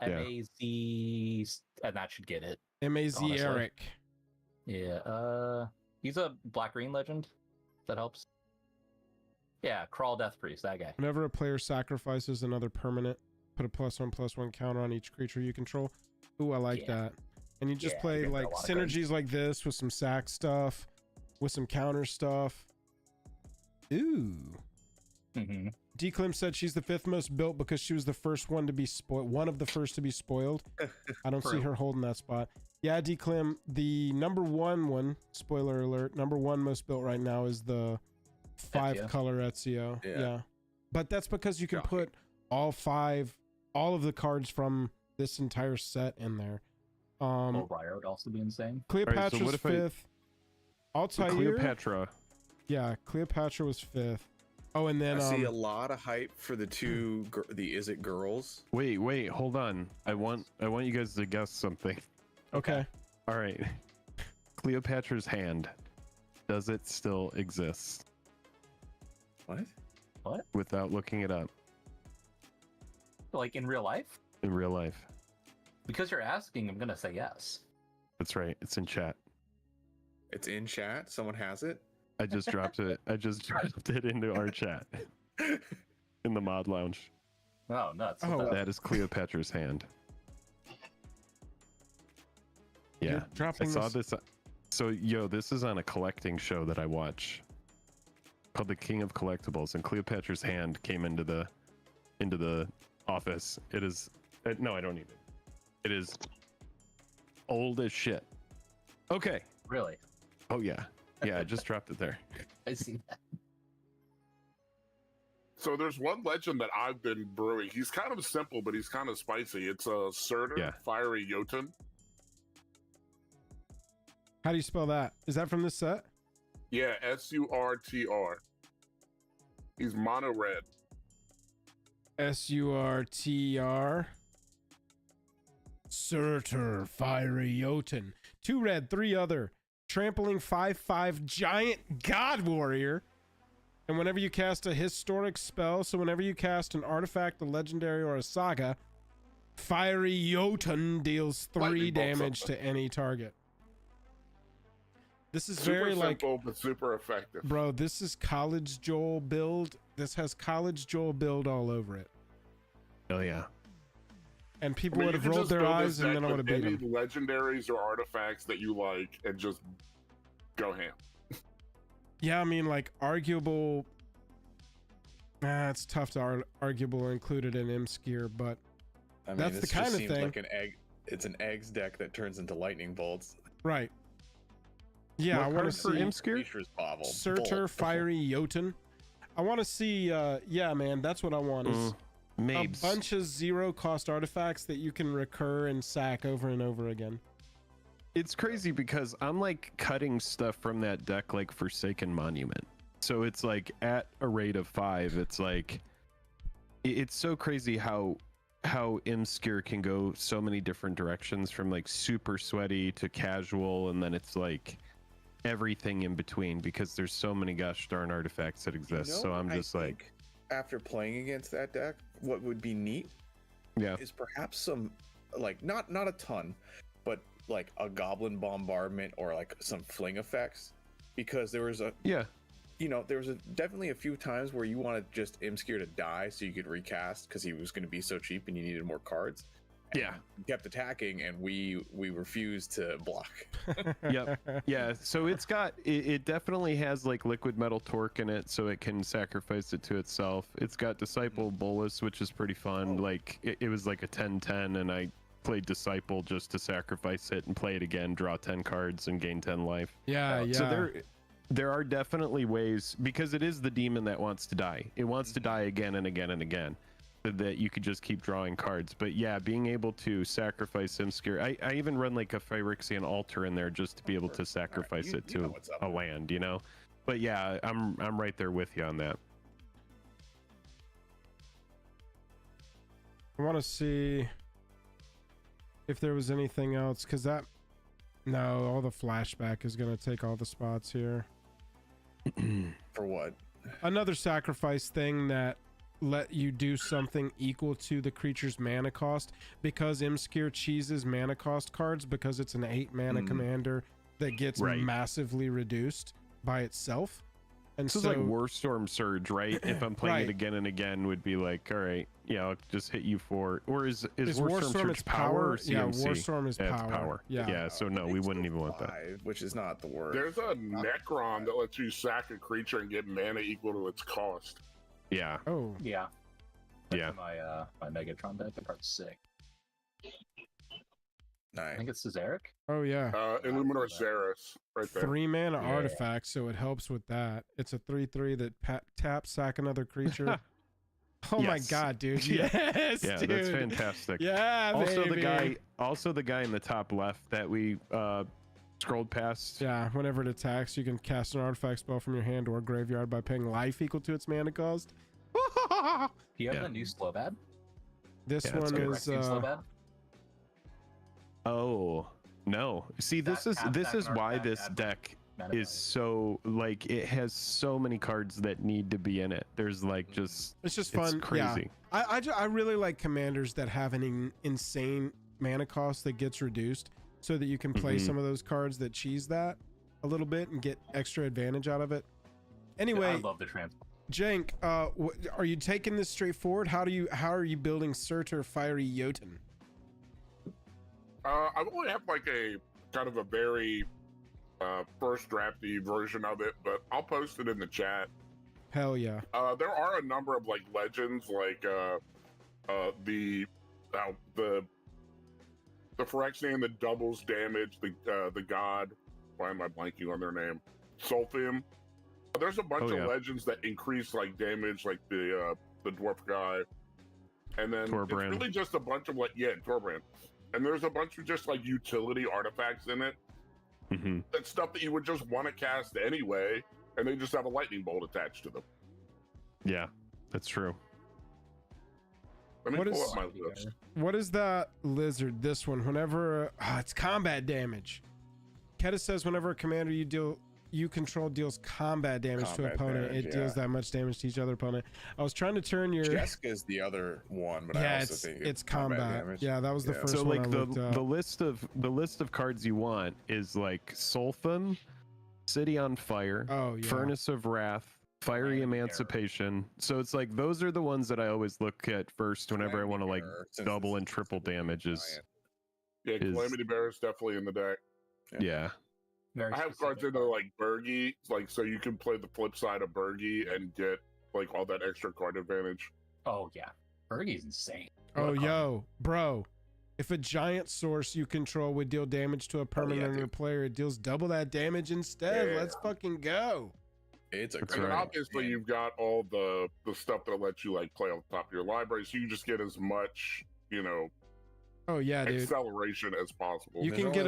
M-A-Z, and that should get it. M-A-Z Eric. Yeah, he's a black-green legend. That helps. Yeah, Crawl Death Priest, that guy. Whenever a player sacrifices another permanent, put a +1/+1 counter on each creature you control. Ooh, I like that. And you just play like synergies like this with some sack stuff, with some counter stuff. Ooh. Declim said she's the 5th most built because she was the first one to be spoiled. One of the first to be spoiled. I don't see her holding that spot. Yeah, Declim, the #1 one, spoiler alert, #1 most built right now is the 5 color Ezio. Yeah. But that's because you can put all of the cards from this entire set in there. Raya would also be insane. Cleopatra's right, so 5th. Altair. Cleopatra. Yeah, Cleopatra was 5th. Oh, and then I see a lot of hype for the the Is It Girls. Wait, hold on. I want you guys to guess something. Okay. All right. Cleopatra's hand. Does it still exist? What? Without looking it up. Like in real life? In real life. Because you're asking, I'm gonna say yes. That's right. It's in chat. It's in chat. Someone has it. I just dropped it. I just dropped it into our chat in the mod lounge. Oh, nuts. Oh, that is Cleopatra's hand. Yeah, I saw this. So, this is on a collecting show that I watch called The King of Collectibles, and Cleopatra's hand came into the office. It is no, I don't need it. It is old as shit. Okay. Really? Oh yeah. Yeah, I just dropped it there. I see that. So there's one legend that I've been brewing. He's kind of simple, but he's kind of spicy. It's a Surtur, Fiery Jotun. How do you spell that? Is that from this set? Yeah, S-U-R-T-R. He's mono red. S-U-R-T-R. Surtur, Fiery Jotun. 2 red, 3 other. Trampling 5/5 giant god warrior. And whenever you cast a historic spell, so whenever you cast an artifact, a legendary, or a saga, Fiery Jotun deals 3 damage to any target. This is super very simple, but super effective. Bro, this is College Joel build. This has College Joel build all over it. Oh yeah. And people would have rolled their eyes and then I would have beat them. Legendaries or artifacts that you like and just go ham. Yeah, I mean, like, arguable... it's tough to arguable included in Imskir, but I mean, that's the kind of thing. Like an egg. It's an eggs deck that turns into lightning bolts. Right. Yeah, I want to see Imskir? Surtur, Fiery Jotun. I want to see, yeah, man, that's what I want is a bunch of 0-cost artifacts that you can recur and sack over and over again. It's crazy because I'm like cutting stuff from that deck like Forsaken Monument. So it's like at a rate of 5, it's like it's so crazy how Imskir can go so many different directions, from like super sweaty to casual, and then it's like everything in between because there's so many gosh darn artifacts that exist. So I'm just like, after playing against that deck, what would be neat is perhaps some, like, not a ton, but like a goblin bombardment or like some fling effects, because there was definitely a few times where you wanted just Imskir to die so you could recast because he was going to be so cheap and you needed more cards. And he kept attacking and we refused to block. Yeah, so it definitely has like liquid metal torque in it, so it can sacrifice it to itself. It's got Disciple Bolus, which is pretty fun. Like it was like a 10/10 and I played Disciple just to sacrifice it and play it again, draw 10 cards and gain 10 life. Yeah. So there are definitely ways, because it is the demon that wants to die. It wants to die again and again and again, so that you could just keep drawing cards. But yeah, being able to sacrifice Imskir, I even run like a Phyrexian altar in there just to be able to sacrifice it to a land, you know. But yeah, I'm right there with you on that. I want to see if there was anything else, because no, all the flashback is going to take all the spots here. For what? Another sacrifice thing that let you do something equal to the creature's mana cost, because Imskir cheeses mana cost cards because it's an 8 mana commander that gets massively reduced by itself. And this is like Warstorm Surge, right? If I'm playing it again and again, would be like, all right, yeah, I'll just hit you for, or is Warstorm Surge power or CMC? Yeah, Warstorm is power. power. Yeah, so no, we wouldn't even want that. Which is not the word. There's a Necron that lets you sack a creature and get mana equal to its cost. Yeah. Oh. Yeah. Yeah. My Megatron deck, the card's sick. Nice. I think it's Cesaric. Oh yeah. Illuminor Xeris, right there. 3 mana artifact, so it helps with that. It's a 3/3 that taps, sack another creature. Oh my god, dude! Yes, yeah, dude. That's fantastic. Yeah, baby. Also the guy in the top left that we scrolled past. Yeah, whenever it attacks, you can cast an artifact spell from your hand or graveyard by paying life equal to its mana cost. Do you have the new Slowbad? This one is. Slowbad? Oh no! See, this is why this deck is so, like, it has so many cards that need to be in it. There's like just it's just fun. It's crazy. Yeah. I really like commanders that have an insane mana cost that gets reduced, so that you can play some of those cards that cheese that a little bit and get extra advantage out of it. Anyway, I love the transform. Jank, are you taking this straightforward? How are you building Surtur Fiery Jotun? I only have like a kind of a very first drafty version of it, but I'll post it in the chat. Hell yeah. There are a number of like legends, like the Phyrexian that doubles damage, the god. Why am I blanking on their name? Sulfium. There's a bunch of legends that increase like damage, like the dwarf guy, and then Torbrand. It's really just a bunch of Torbrand. And there's a bunch of just like utility artifacts in it. That's stuff that you would just want to cast anyway, and they just have a lightning bolt attached to them. Yeah, that's true. Let me pull up my list. What is that lizard? This one. Whenever it's combat damage. Keta says whenever a commander you control deals combat damage to an opponent, it deals that much damage to each other opponent. I was trying to turn your Jessica's the other one, but I also think it's combat damage. Yeah, that was the first so one. So like the list of cards you want is like Sulfum, City on Fire, Furnace of Wrath, Fiery Emancipation. So it's like those are the ones that I always look at first whenever I want to like double and triple damages. Yeah, Calamity Bear is definitely in the deck. Yeah. I have cards in there like Burgi, like so you can play the flip side of Burgi and get like all that extra card advantage. Oh yeah, Burgi's insane. Oh bro, if a giant source you control would deal damage to a permanent on your player, it deals double that damage instead. Let's fucking go. It's a and obviously you've got all the stuff that lets you like play on top of your library, so you just get as much, acceleration as possible. You can get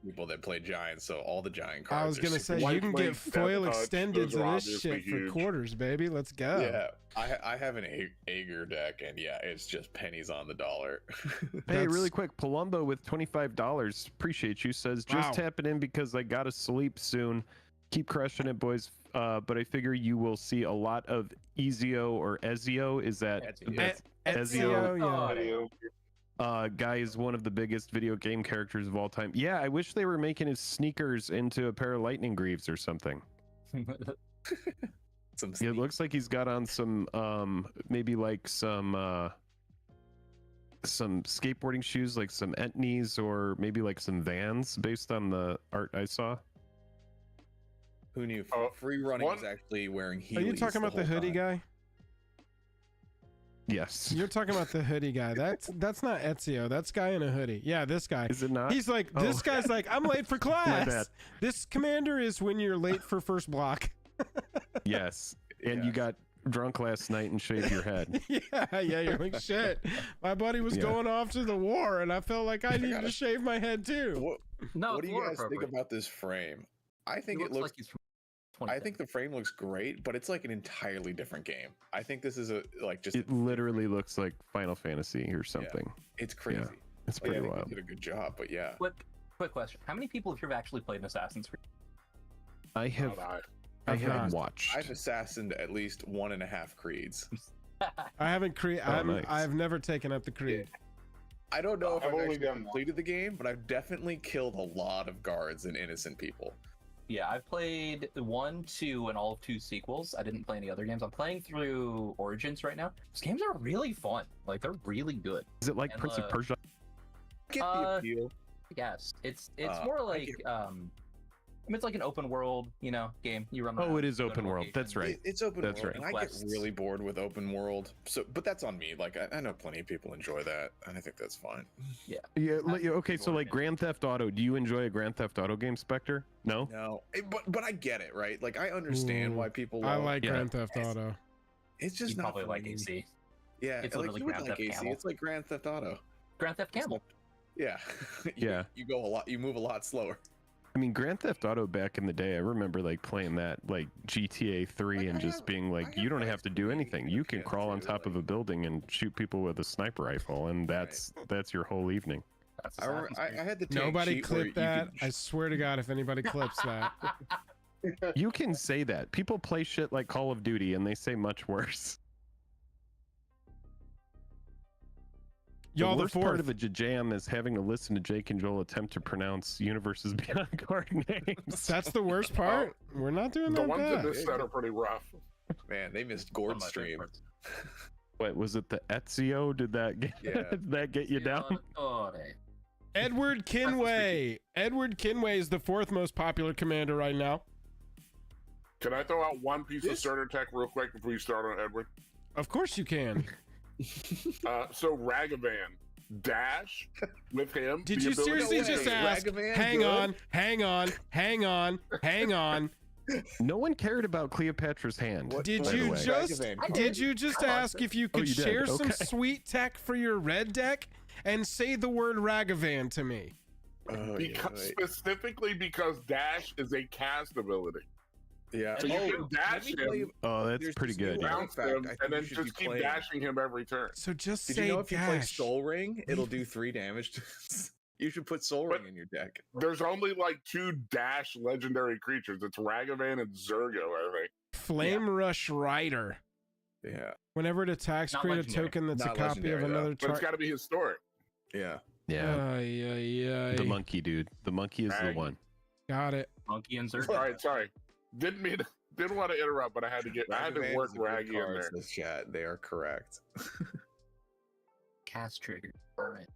people that play giants, so all the giant cards. I was gonna say you can get foil extended to this shit for quarters, baby. Let's go. Yeah, I have an Aegir deck, and it's just pennies on the dollar. Hey, really quick, Palumbo with $25. Appreciate you. Says just tapping in because I gotta sleep soon. Keep crushing it, boys. But I figure you will see a lot of Ezio or Ezio. Is that Ezio? Guy is one of the biggest video game characters of all time. Yeah, I wish they were making his sneakers into a pair of lightning greaves or something. It looks like he's got on some maybe like some skateboarding shoes, like some Etnies or maybe like some Vans based on the art I saw. Who knew Free Running was actually wearing Heelys? Are you talking about the hoodie guy? Yes. You're talking about the hoodie guy. That's not Ezio. That's guy in a hoodie. Yeah, this guy. Is it not? He's like, this guy's like, I'm late for My bad. class. This commander is when you're late for first block. Yes. And you got drunk last night and shaved your head. Yeah, you're like, shit. My buddy was going off to the war, and I felt like I needed to shave my head too. What do you guys think about this frame? I think it looks like he's from I think the frame looks great, but it's like an entirely different game. I think this is it literally looks like Final Fantasy or something. Yeah, it's crazy. Yeah, it's pretty wild. They did a good job, but yeah. Quick question: how many people have actually played Assassin's Creed? I have watched. I've assassined at least 1.5 creeds. I haven't I've never taken up the creed. I don't know if I've actually completed the game, but I've definitely killed a lot of guards and innocent people. Yeah, I've played 1, 2, and all of 2 sequels. I didn't play any other games. I'm playing through Origins right now. These games are really fun. Like, they're really good. Is it like Prince of Persia? Get the appeal. Yes, it's more like it's like an open world, game. You run around. Oh, it is open world. That's right. It's open world. Right. And I get really bored with open world. But that's on me. Like I know plenty of people enjoy that, and I think that's fine. Yeah. Yeah. Okay. So like Grand Theft Auto. Do you enjoy a Grand Theft Auto game, Spectre? No. No. But I get it, right? Like I understand why people. I like Grand Theft Auto. It's just you not probably like AC. Yeah. It's like literally you would Grand like Theft AC. Camel. It's like Grand Theft Auto. Grand Theft Camel. Yeah. You go a lot. You move a lot slower. I mean, Grand Theft Auto back in the day, I remember like playing that like GTA 3 and just being like, you don't have to do anything. You can crawl on top of a building and shoot people with a sniper rifle, and that's your whole evening. I had the nobody clip that. I swear to God, if anybody clips that. You can say that. People play shit like Call of Duty and they say much worse. Y'all, the worst part of a JAJAM is having to listen to Jake and Joel attempt to pronounce Universes Beyond card names. That's the worst part. We're not doing that. The ones in this set are pretty rough. Man, they missed Gord's stream. What was it? The Ezio? Did that get you down? Edward Kinway. Edward Kinway is the 4th most popular commander right now. Can I throw out one piece of starter tech real quick before you start on Edward? Of course you can. So Ragavan, Dash with him. Did you seriously just ask? Hang on. No one cared about Cleopatra's hand. Did you just ask if you could share some sweet tech for your red deck and say the word Ragavan to me? Specifically because Dash is a cast ability. Yeah. So you can dash him. Oh, that's pretty good. Bounce him, and then just keep dashing him every turn. So just Did say you know if you play dash. Soul Ring, it'll do 3 damage to You should put Soul Ring in your deck. There's only like 2 dash legendary creatures. It's Ragavan and Zergo, I think. Flame Rush Rider. Yeah. Whenever it attacks, Not create legendary. a token that's Not a copy of legendary, another But it's target. got to be historic. Yeah. Yeah. The monkey, dude. The monkey is the one. Got it. Monkey and Zerg. All right, sorry. Didn't want to interrupt, but I had to work Raggy in there. This chat, they are correct. Cast trigger. All right.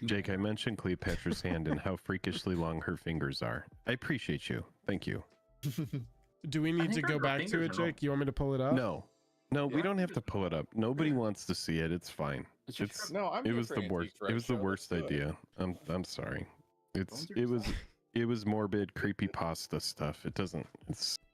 Jake, I mentioned Cleopatra's hand and how freakishly long her fingers are. I appreciate you. Thank you. Do we need to go back to it, Jake? You want me to pull it up? No, we don't have to pull it up. Nobody wants to see it. It's fine. It was the worst. It was the worst idea. I'm sorry. It was morbid, creepy pasta stuff. It doesn't.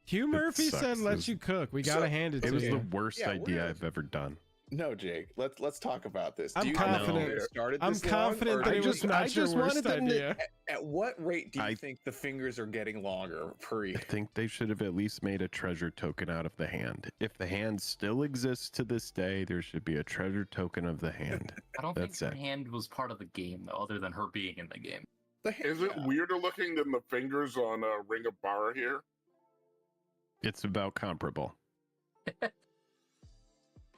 Hugh Murphy said, "Let you cook." We gotta hand it to you. It was the worst idea I've ever done. No, Jake. Let's talk about this. I'm confident. I'm confident that it was not your worst idea. At what rate do you think the fingers are getting longer per year? I think they should have at least made a treasure token out of the hand. If the hand still exists to this day, there should be a treasure token of the hand. I don't think her hand was part of the game, though, other than her being in the game. Is it weirder looking than the fingers on Ring of Power here? It's about comparable.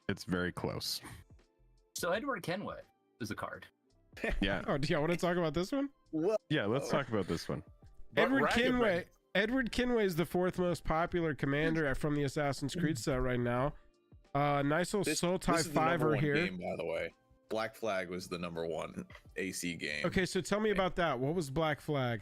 It's very close. So Edward Kenway is a card. Yeah. Oh, do y'all want to talk about this one? Yeah, let's talk about this one. Edward Kenway. Edward Kenway is the 4th most popular commander from the Assassin's Creed set right now. Nice little Soul Tie 5er here. Game, by the way, Black Flag was the #1 AC game. Okay, so tell me about that. What was Black Flag?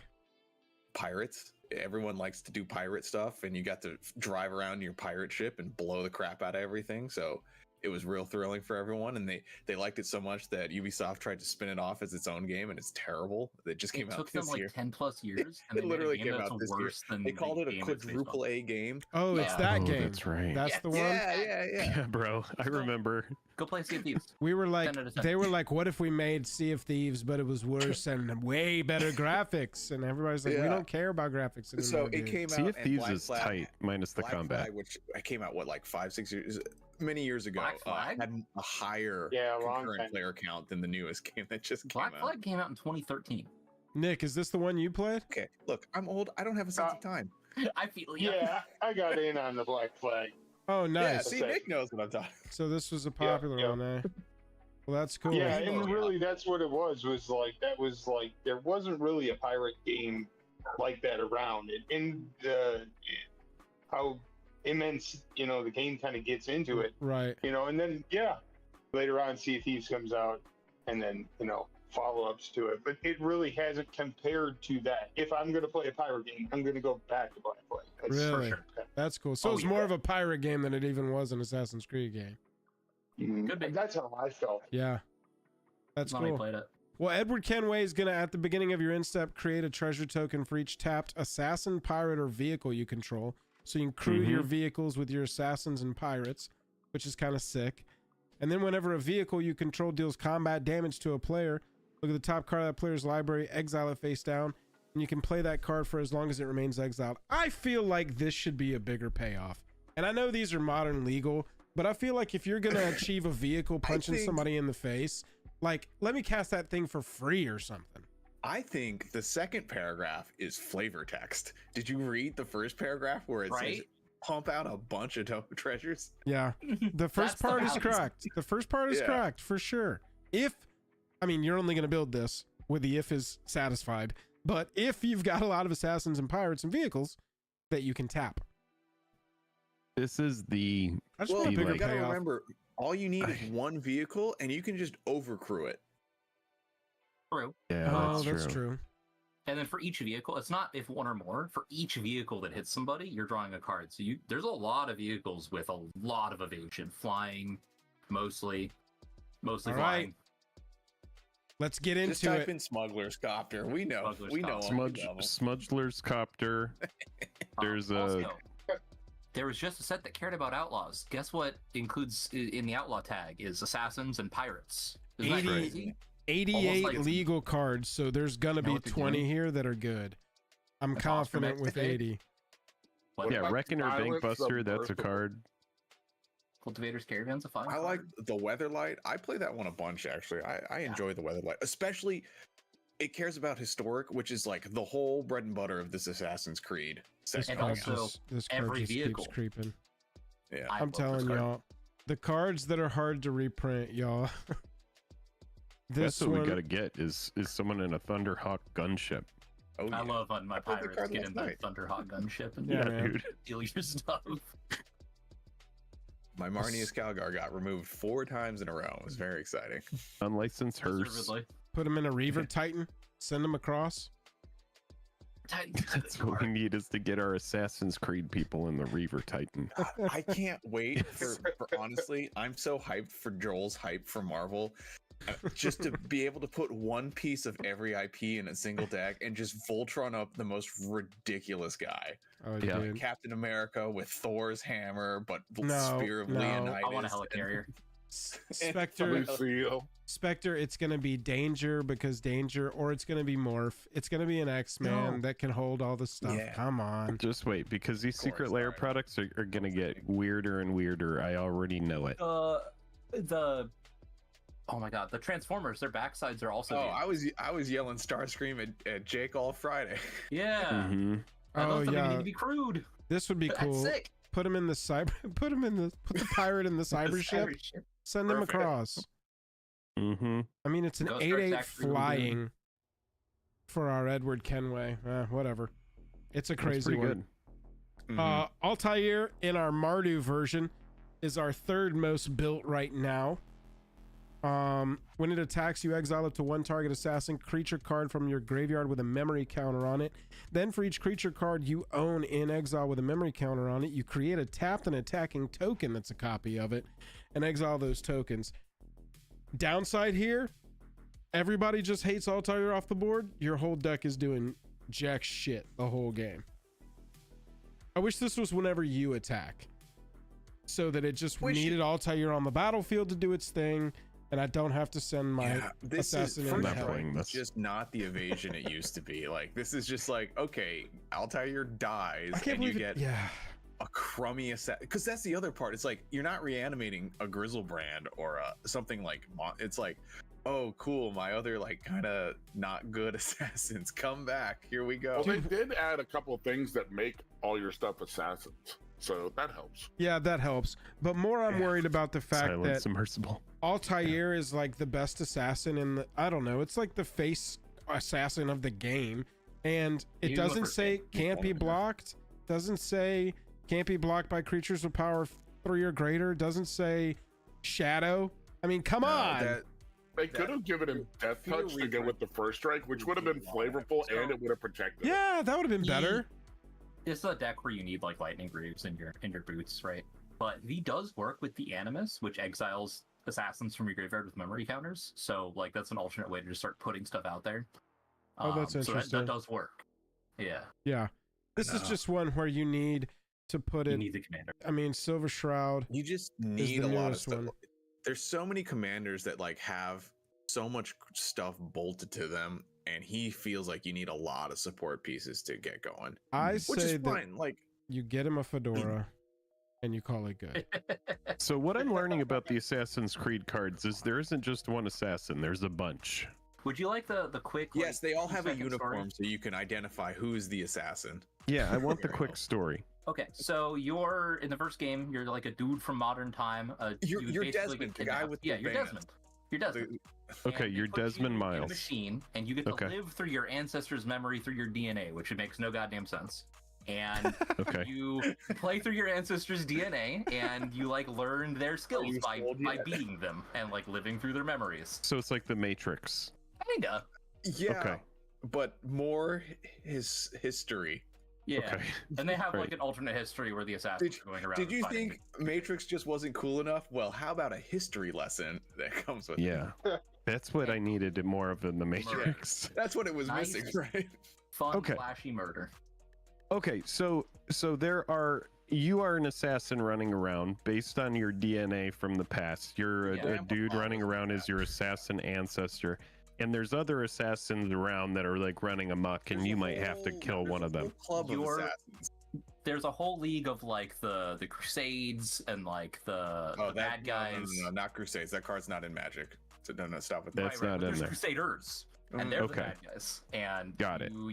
Pirates. Everyone likes to do pirate stuff, and you got to drive around your pirate ship and blow the crap out of everything. So it was real thrilling for everyone, and they liked it so much that Ubisoft tried to spin it off as its own game, and it's terrible. It just came out this year. It took them like 10+ years, and it literally came out this year. They called it a quadruple A game. Oh, it's that game. That's right. That's the one. Yeah, bro. I remember. Go play Sea of Thieves. We were like, they were like, what if we made Sea of Thieves, but it was worse and way better graphics? And everybody's like, we don't care about graphics anymore. So it came out. Sea of Thieves is tight, minus the combat. Flag, which came out, what, like 5-6 years, many years ago, had a higher concurrent player count than the newest game that just came out. Black Flag came out in 2013. Nick, is this the one you played? Okay, look, I'm old. I don't have a sense of time. I feel you. Yeah, I got in on the Black Flag. Oh, nice. Yeah, see, Nick knows what I'm talking. So this was a popular one, eh? Well, that's cool. Yeah, and really, that's what it was like, that was like, there wasn't really a pirate game like that around. And how immense, the game kind of gets into it. Right. And then, later on, Sea of Thieves comes out, and then, follow-ups to it. But it really hasn't compared to that. If I'm going to play a pirate game, I'm going to go back to Black Flag. That's really? for sure. That's cool. So it's more of a pirate game than it even was an Assassin's Creed game. Mm-hmm. That's how I felt. Yeah. That's cool. Played it. Well, Edward Kenway is going to, at the beginning of your in-step, create a treasure token for each tapped assassin, pirate, or vehicle you control. So you can crew your vehicles with your assassins and pirates, which is kind of sick. And then whenever a vehicle you control deals combat damage to a player, look at the top card of that player's library, exile it face down, and you can play that card for as long as it remains exiled. I feel like this should be a bigger payoff. And I know these are modern legal, but I feel like if you're going to achieve a vehicle punching somebody in the face, like, let me cast that thing for free or something. I think the second paragraph is flavor text. Did you read the first paragraph where it says pump out a bunch of treasures? Yeah. The first part is correct. The first part is correct for sure. You're only going to build this with the if is satisfied, but if you've got a lot of assassins and pirates and vehicles that you can tap. This is the... I just want a bigger you gotta payoff. Remember, all you need is one vehicle, and you can just overcrew it. True. Yeah, that's true. And then for each vehicle, it's not if one or more. For each vehicle that hits somebody, you're drawing a card. So there's a lot of vehicles with a lot of evasion, flying, mostly flying. Right. Let's get into Just type in Smuggler's Copter. We know. Smuggler's Copter. There's also, there was just a set that cared about outlaws. Guess what includes in the outlaw tag is assassins and pirates. Isn't that crazy? 88 legal cards, so there's gonna be 20 here that are good. I'm confident with 80. Reckoner Bankbuster, that's a card. Cultivator's Caravan's a fine I like the Weatherlight. I play that one a bunch, actually. I enjoy the Weatherlight. Especially, it cares about historic, which is like the whole bread and butter of this Assassin's Creed. And also, this card every just vehicle. keeps creeping. Yeah, I'm telling y'all, the cards that are hard to reprint, y'all. That's what we gotta get is someone in a Thunderhawk gunship. Oh, yeah. I love on my pirates get in the Thunderhawk gunship and dude. steal your stuff. My Marnius Calgar got removed 4 times in a row. It was very exciting. Unlicensed hearse. Put him in a Reaver Titan. Send him across. That's what we need is to get our Assassin's Creed people in the Reaver Titan. I can't wait for honestly, I'm so hyped for Joel's hype for Marvel. Just to be able to put one piece of every IP in a single deck and just Voltron up the most ridiculous guy. Oh, yeah. Like Captain America with Thor's hammer, but the Spear of Leonidas. I want a helicarrier. Spectre, it's going to be Danger because Danger, or it's going to be Morph. It's going to be an X-Man that can hold all the stuff. Yeah. Come on. Just wait, because these Secret Lair products are going to get weirder and weirder. I already know it. Oh my god, the Transformers, their backsides are also. I was yelling Starscream at Jake all Friday. Yeah. Mm-hmm. They need to be crude. This would be cool. Sick. Put him in the cyber. Put the pirate in the cyber ship. Send him across. Mm-hmm. I mean, it's an 8/8 flying for our Edward Kenway. Whatever. It's a crazy one. Good. Altair in our Mardu version is our third most built right now. When it attacks, you exile up to one target assassin creature card from your graveyard with a memory counter on it. Then for each creature card you own in exile with a memory counter on it, you create a tapped and attacking token that's a copy of it and exile those tokens. Downside here, everybody just hates Altair off the board. Your whole deck is doing jack shit the whole game. I wish this was whenever you attack, so that it just needed Altair on the battlefield to do its thing, and I don't have to send my assassin in hell. It's just not the evasion it used to be. Like, this is just like, okay, Altair dies and you get a crummy assassin. Because that's the other part. It's like, you're not reanimating a Grizzlebrand or something like, it's like, oh, cool, my other, like, kind of not good assassins come back. Here we go. Well, they did add a couple of things that make all your stuff assassins. So that helps. Yeah, that helps. But more I'm worried about the fact that submersible. Altair is like the best assassin in the, I don't know, it's like the face assassin of the game. And it doesn't say can't be blocked. Doesn't say can't be blocked by creatures with power 3 or greater. Doesn't say shadow. I mean, come on. They could have given him Death Touch to go with the first strike, which would have been flavorful and it would have protected him. Yeah, that would have been better. It's a deck where you need like Lightning Greaves in your boots, right? But V does work with the Animus, which exiles assassins from your graveyard with memory counters. So like that's an alternate way to just start putting stuff out there. Oh, that's interesting. So that does work. Yeah. Yeah. This is just one where you need to put it. You need the commander. I mean, Silver Shroud. You just need a lot of stuff. There's so many commanders that like have so much stuff bolted to them, and he feels like you need a lot of support pieces to get going. I say which is that fine. Like, you get him a fedora and you call it good. So what I'm learning about the Assassin's Creed cards is there isn't just one assassin, there's a bunch. Would you like the quick? Yes, they all have a uniform so you can identify who's the assassin. Yeah, I want the quick story. Okay, so you're in the first game. You're like a dude from modern time. You're Desmond, the guy with the you're Desmond. You're Desmond. Okay, you're Desmond Miles. In a machine, and you get to live through your ancestors' memory through your DNA, which makes no goddamn sense. And you play through your ancestors' DNA, and you like learn their skills by beating them and like living through their memories. So it's like the Matrix. Kinda. Yeah. But more his history. Yeah, and they have like an alternate history where the assassins are going around. Did you think Matrix just wasn't cool enough? Well, how about a history lesson that comes with it? That's what I needed more of in the Matrix. That's what it was missing, right? Fun, flashy murder. Okay, so you are an assassin running around based on your DNA from the past. You're a dude running around as your assassin ancestor. And there's other assassins around that are like running amok, and you might have to kill one of them. There's a whole league of like the Crusades and like the bad guys. No, not Crusades. That card's not in Magic. So no, stop with that. That's not in there. Crusaders, and they're the bad guys. And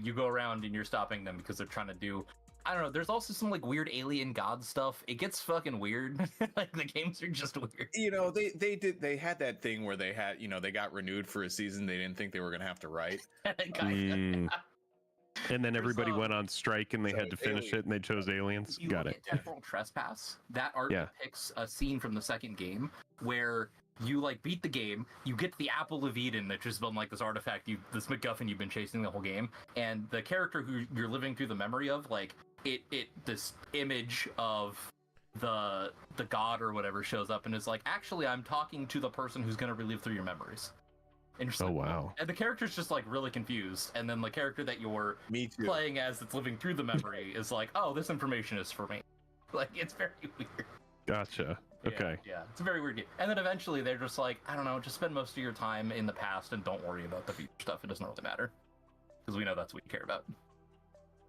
you go around and you're stopping them because they're trying to do. I don't know. There's also some like weird alien god stuff. It gets fucking weird. Like the games are just weird. You know, they had that thing where they had, they got renewed for a season they didn't think they were gonna have to write. And then everybody went on strike and they had to finish it and they chose aliens. Got it. Temporal Trespass. That art depicts a scene from the second game where you like beat the game, you get the Apple of Eden that's just been like this artifact, this MacGuffin you've been chasing the whole game, and the character who you're living through the memory of, like this image of the god or whatever shows up and is like, actually I'm talking to the person who's gonna relive through your memories. And you're just like, wow. And the character's just like really confused, and then the character that you're playing as that's living through the memory is like, oh, this information is for me. Like, it's very weird. Gotcha. Okay. Yeah, it's a very weird game. And then eventually they're just like, I don't know, just spend most of your time in the past and don't worry about the future stuff. It doesn't really matter. Because we know that's what you care about.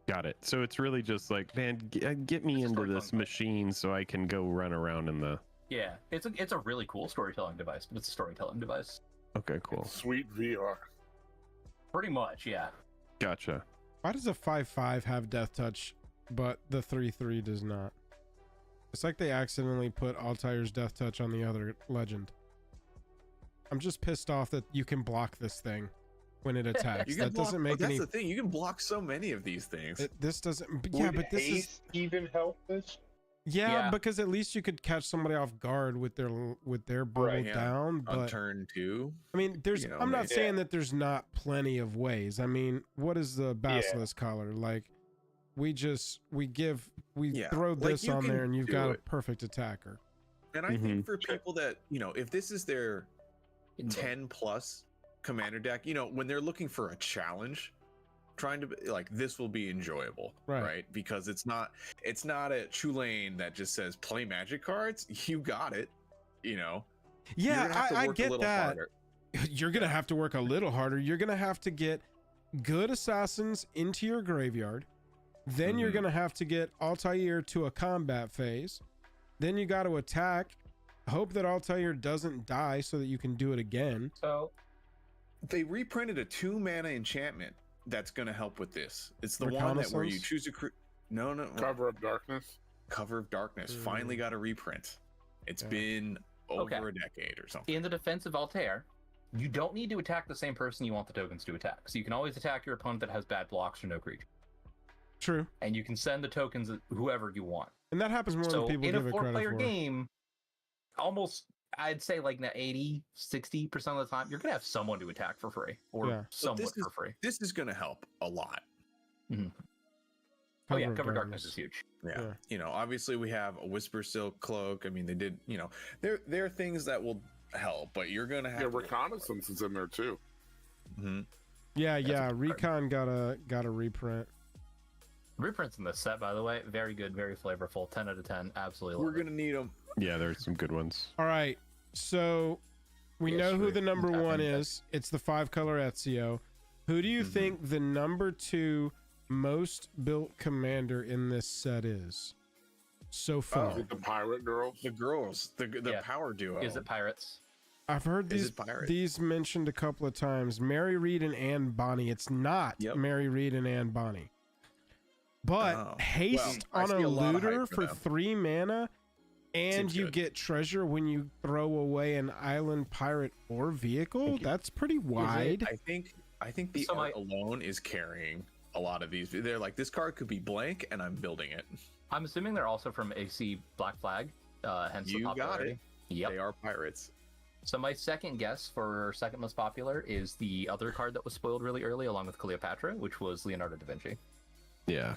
Got it. So it's really just like, man, get me into this machine so I can go run around in the... Yeah, it's a really cool storytelling device, but it's a storytelling device. Okay, cool. Sweet VR. Pretty much, yeah. Gotcha. Why does a 5/5 have Death Touch, but the 3/3 does not? It's like they accidentally put Altair's Death Touch on the other legend. I'm just pissed off that you can block this thing when it attacks. That doesn't make any... That's the thing. You can block so many of these things. This doesn't... Would but this is... even help this? Yeah, because at least you could catch somebody off guard with their bubble down. But on turn 2. I mean, I'm not saying that there's not plenty of ways. I mean, what is the Basilisk Collar? Like, we throw this on there and you've got a perfect attacker. And I think for people that, if this is their 10 plus commander deck, when they're looking for a challenge, trying to this will be enjoyable, right? Because it's not a Tulane that just says play magic cards. You got it, Yeah, I get that. Harder. You're gonna have to work a little harder. You're gonna have to get good assassins into your graveyard. Then you're gonna have to get Altair to a combat phase. Then you got to attack. Hope that Altair doesn't die so that you can do it again. So they reprinted a 2-mana enchantment that's going to help with this. It's the one that where you choose a Cover of Darkness. Cover of Darkness finally got a reprint. It's been over a decade or something. In the defense of Altair, you don't need to attack the same person you want the tokens to attack. So you can always attack your opponent that has bad blocks or no creature. True. And you can send the tokens whoever you want. And that happens more than people give it credit for. In a 4-player game, almost, I'd say 80, 60% of the time, you're going to have someone to attack for free or somewhat for free. This is going to help a lot. Mm-hmm. Cover Darkness is huge. Yeah. Obviously we have a Whisper Silk Cloak. I mean, they did, there are things that will help, but you're going to have... Yeah, Reconnaissance is in there too. Mm-hmm. Yeah. Recon got a reprint. Reprints in this set, by the way, very good, very flavorful. 10 out of 10. Absolutely. We're going to need them. Yeah, there's some good ones. All right. So we know who the number 1 is. It's the 5-color Ezio. Who do you think the number 2 most built commander in this set is so far? Is it the Pirate Girls? The girls. The power duo. Is it Pirates? I've heard these mentioned a couple of times. Mary Reed and Anne Bonny. It's not Mary Reed and Anne Bonny. But haste on a looter for 3 mana, and you get treasure when you throw away an island pirate or vehicle. That's pretty wide. I think the art alone is carrying a lot of these. They're like, this card could be blank, and I'm building it. I'm assuming they're also from AC Black Flag. Hence the popularity. Got it. Yep. They are pirates. So my second guess for second most popular is the other card that was spoiled really early, along with Cleopatra, which was Leonardo da Vinci. Yeah.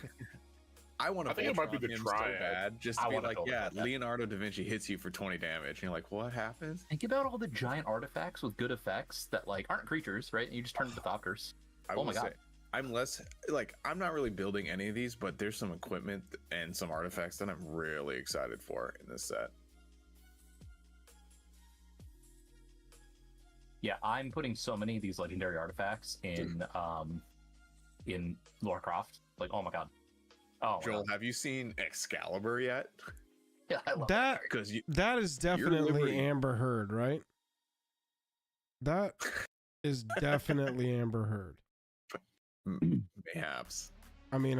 I think it might be the Triad. So bad, just to be like, Leonardo da Vinci hits you for 20 damage. And you're like, what happens? Think about all the giant artifacts with good effects that aren't creatures, right? And you just turn into Thopters. Oh my god. I'm not really building any of these, but there's some equipment and some artifacts that I'm really excited for in this set. Yeah, I'm putting so many of these legendary artifacts in Lorecroft. Oh my god. Oh, Joel, have you seen Excalibur yet? Yeah, I love that. Because that is definitely Amber Heard, right? That is definitely Amber Heard. Perhaps. I mean,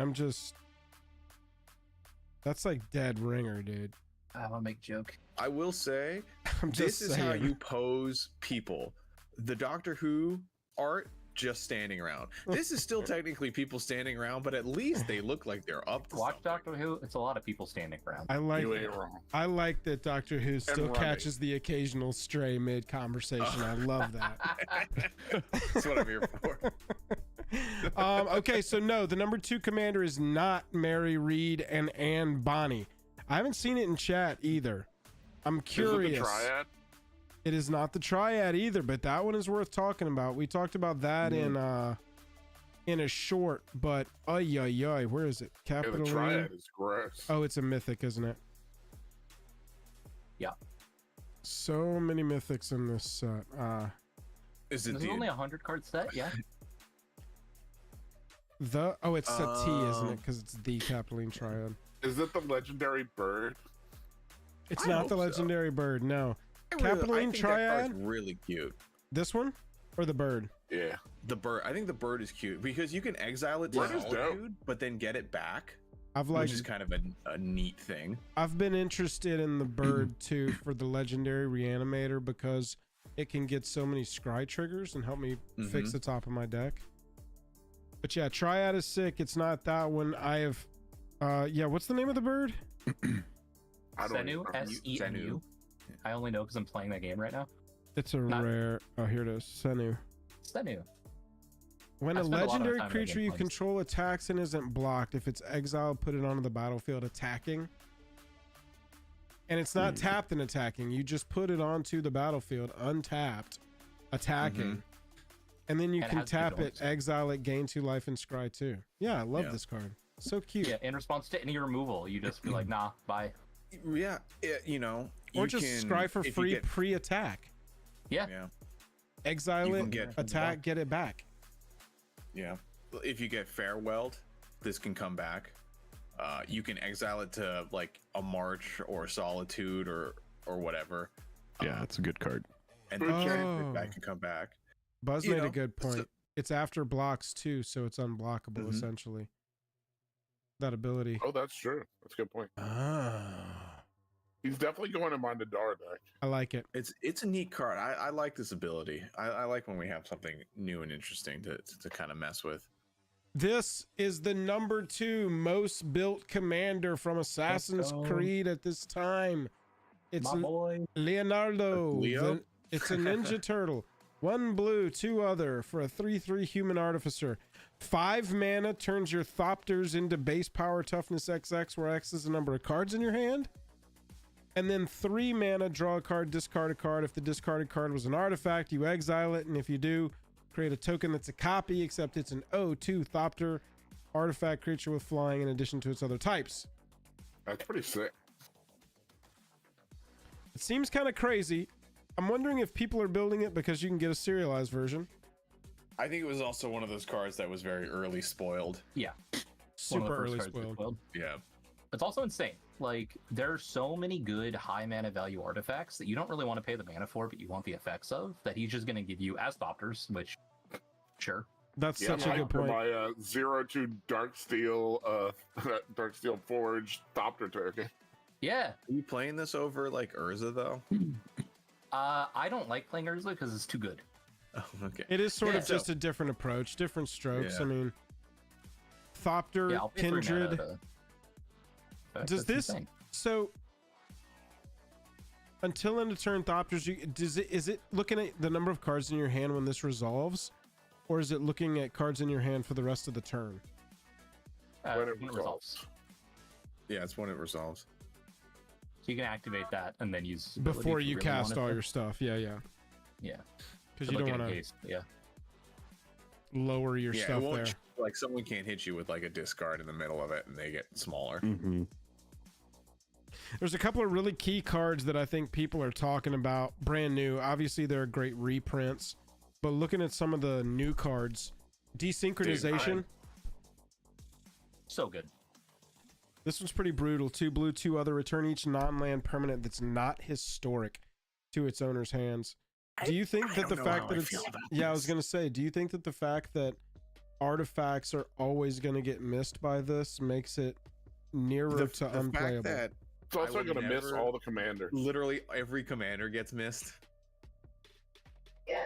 that's like dead ringer, dude. I want to make a joke. I will say, this is how you pose people. The Doctor Who art, just standing around. This is still technically people standing around, but at least they look like they're up to Watch something. Doctor Who, it's a lot of people standing around. I like that Doctor Who still catches the occasional stray mid-conversation. I love that. That's what I'm here for. Okay, so no, the number 2 commander is not Mary Reed and Anne Bonny. I haven't seen it in chat either. I'm curious. Is it the Triad? It is not the Triad either, but that one is worth talking about. We talked about that in a short, but where is it? Capital. The Triad is gross. Oh, it's a mythic, isn't it? Yeah. So many mythics in this set. Is it only 100 card set? Yeah. It's a T, isn't it? Because it's the Capitoline Triad. Is it the legendary bird? It's not the legendary bird. No. Capitoline Triad. That really cute. This one or the bird? Yeah, the bird. I think the bird is cute because you can exile it to solitude, but then get it back. Which is kind of a neat thing. I've been interested in the bird too for the legendary reanimator because it can get so many scry triggers and help me fix the top of my deck. But yeah, Triad is sick. It's not that one. I have what's the name of the bird? Senu, S-E-N-U. I only know because I'm playing that game right now. It's a rare. Oh, here it is. Senu. When a legendary creature you control attacks and isn't blocked, if it's exiled, put it onto the battlefield attacking. And it's not tapped and attacking. You just put it onto the battlefield untapped, attacking. And then you can tap it, exile it, gain 2 life, and scry 2. Yeah, I love this card. So cute. Yeah, in response to any removal, you just be like, nah, bye. Yeah, you know. Or just scry for free pre-attack. Yeah. Exile it, attack, get it back. Yeah. If you get farewelled, this can come back. You can exile it to like a March or Solitude or whatever. Yeah, that's a good card. And then that can come back. Buzz made a good point. It's after blocks too, so it's unblockable essentially. That ability. Oh, that's true. That's a good point. He's definitely going to mind the Dar deck. I like it. It's a neat card. I like this ability. I like when we have something new and interesting to kind of mess with. This is the number 2 most built commander from Assassin's Creed at this time. It's my boy Leonardo. Leo? It's a Ninja Turtle. 1 blue, 2 other for a 3/3 human artificer. 5 mana turns your Thopters into base power toughness XX, where X is the number of cards in your hand. And then 3 mana, draw a card, discard a card. If the discarded card was an artifact, you exile it. And if you do, create a token that's a copy, except it's an 0/2 Thopter artifact creature with flying in addition to its other types. That's pretty sick. It seems kind of crazy. I'm wondering if people are building it because you can get a serialized version. I think it was also one of those cards that was very early spoiled. Yeah. Super early spoiled. Yeah. It's also insane. Like, there are so many good high mana value artifacts that you don't really want to pay the mana for, but you want the effects of, that he's just going to give you as Thopters, which, sure. That's such a good point. My 0/2 Darksteel Forge Thopter token. Yeah. Are you playing this over like Urza though? I don't like playing Urza because it's too good. Oh, okay. It is sort of just a different approach, different strokes. I mean, Thopter, Kindred. Does this insane. So until end of turn Thopters, is it looking at the number of cards in your hand when this resolves, or is it looking at cards in your hand for the rest of the turn? When it resolves. Yeah, it's when it resolves. So you can activate that and then use before you really cast all your stuff. Yeah. Because you don't want to lower your stuff there. Like someone can't hit you with like a discard in the middle of it and they get smaller. There's a couple of really key cards that I think people are talking about brand new. Obviously they're great reprints, but looking at some of the new cards, desynchronization. So good. This one's pretty brutal. 2 blue, 2 other. Return each non-land permanent that's not historic to its owner's hands. Do you think that the fact that it's... Yeah, I was going to say, do you think that the fact that artifacts are always going to get missed by this makes it nearer to unplayable? Fact that it's also going to miss all the commanders. Literally every commander gets missed.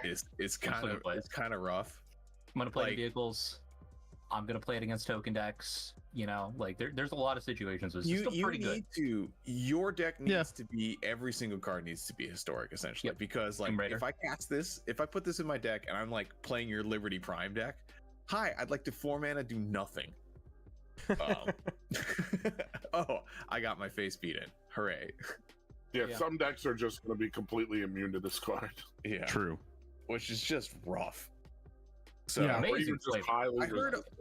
It's kind of rough. I'm going to play vehicles. I'm going to play it against token decks. You know, like there's a lot of situations where it's still pretty good. Your deck needs to be, every single card needs to be historic, essentially. Because like if I cast this, if I put this in my deck and I'm like playing your Liberty Prime deck, hi, I'd like to 4 mana do nothing. Oh, I got my face beaten. Hooray. Yeah, some decks are just going to be completely immune to this card. Yeah. True. Which is just rough. So yeah,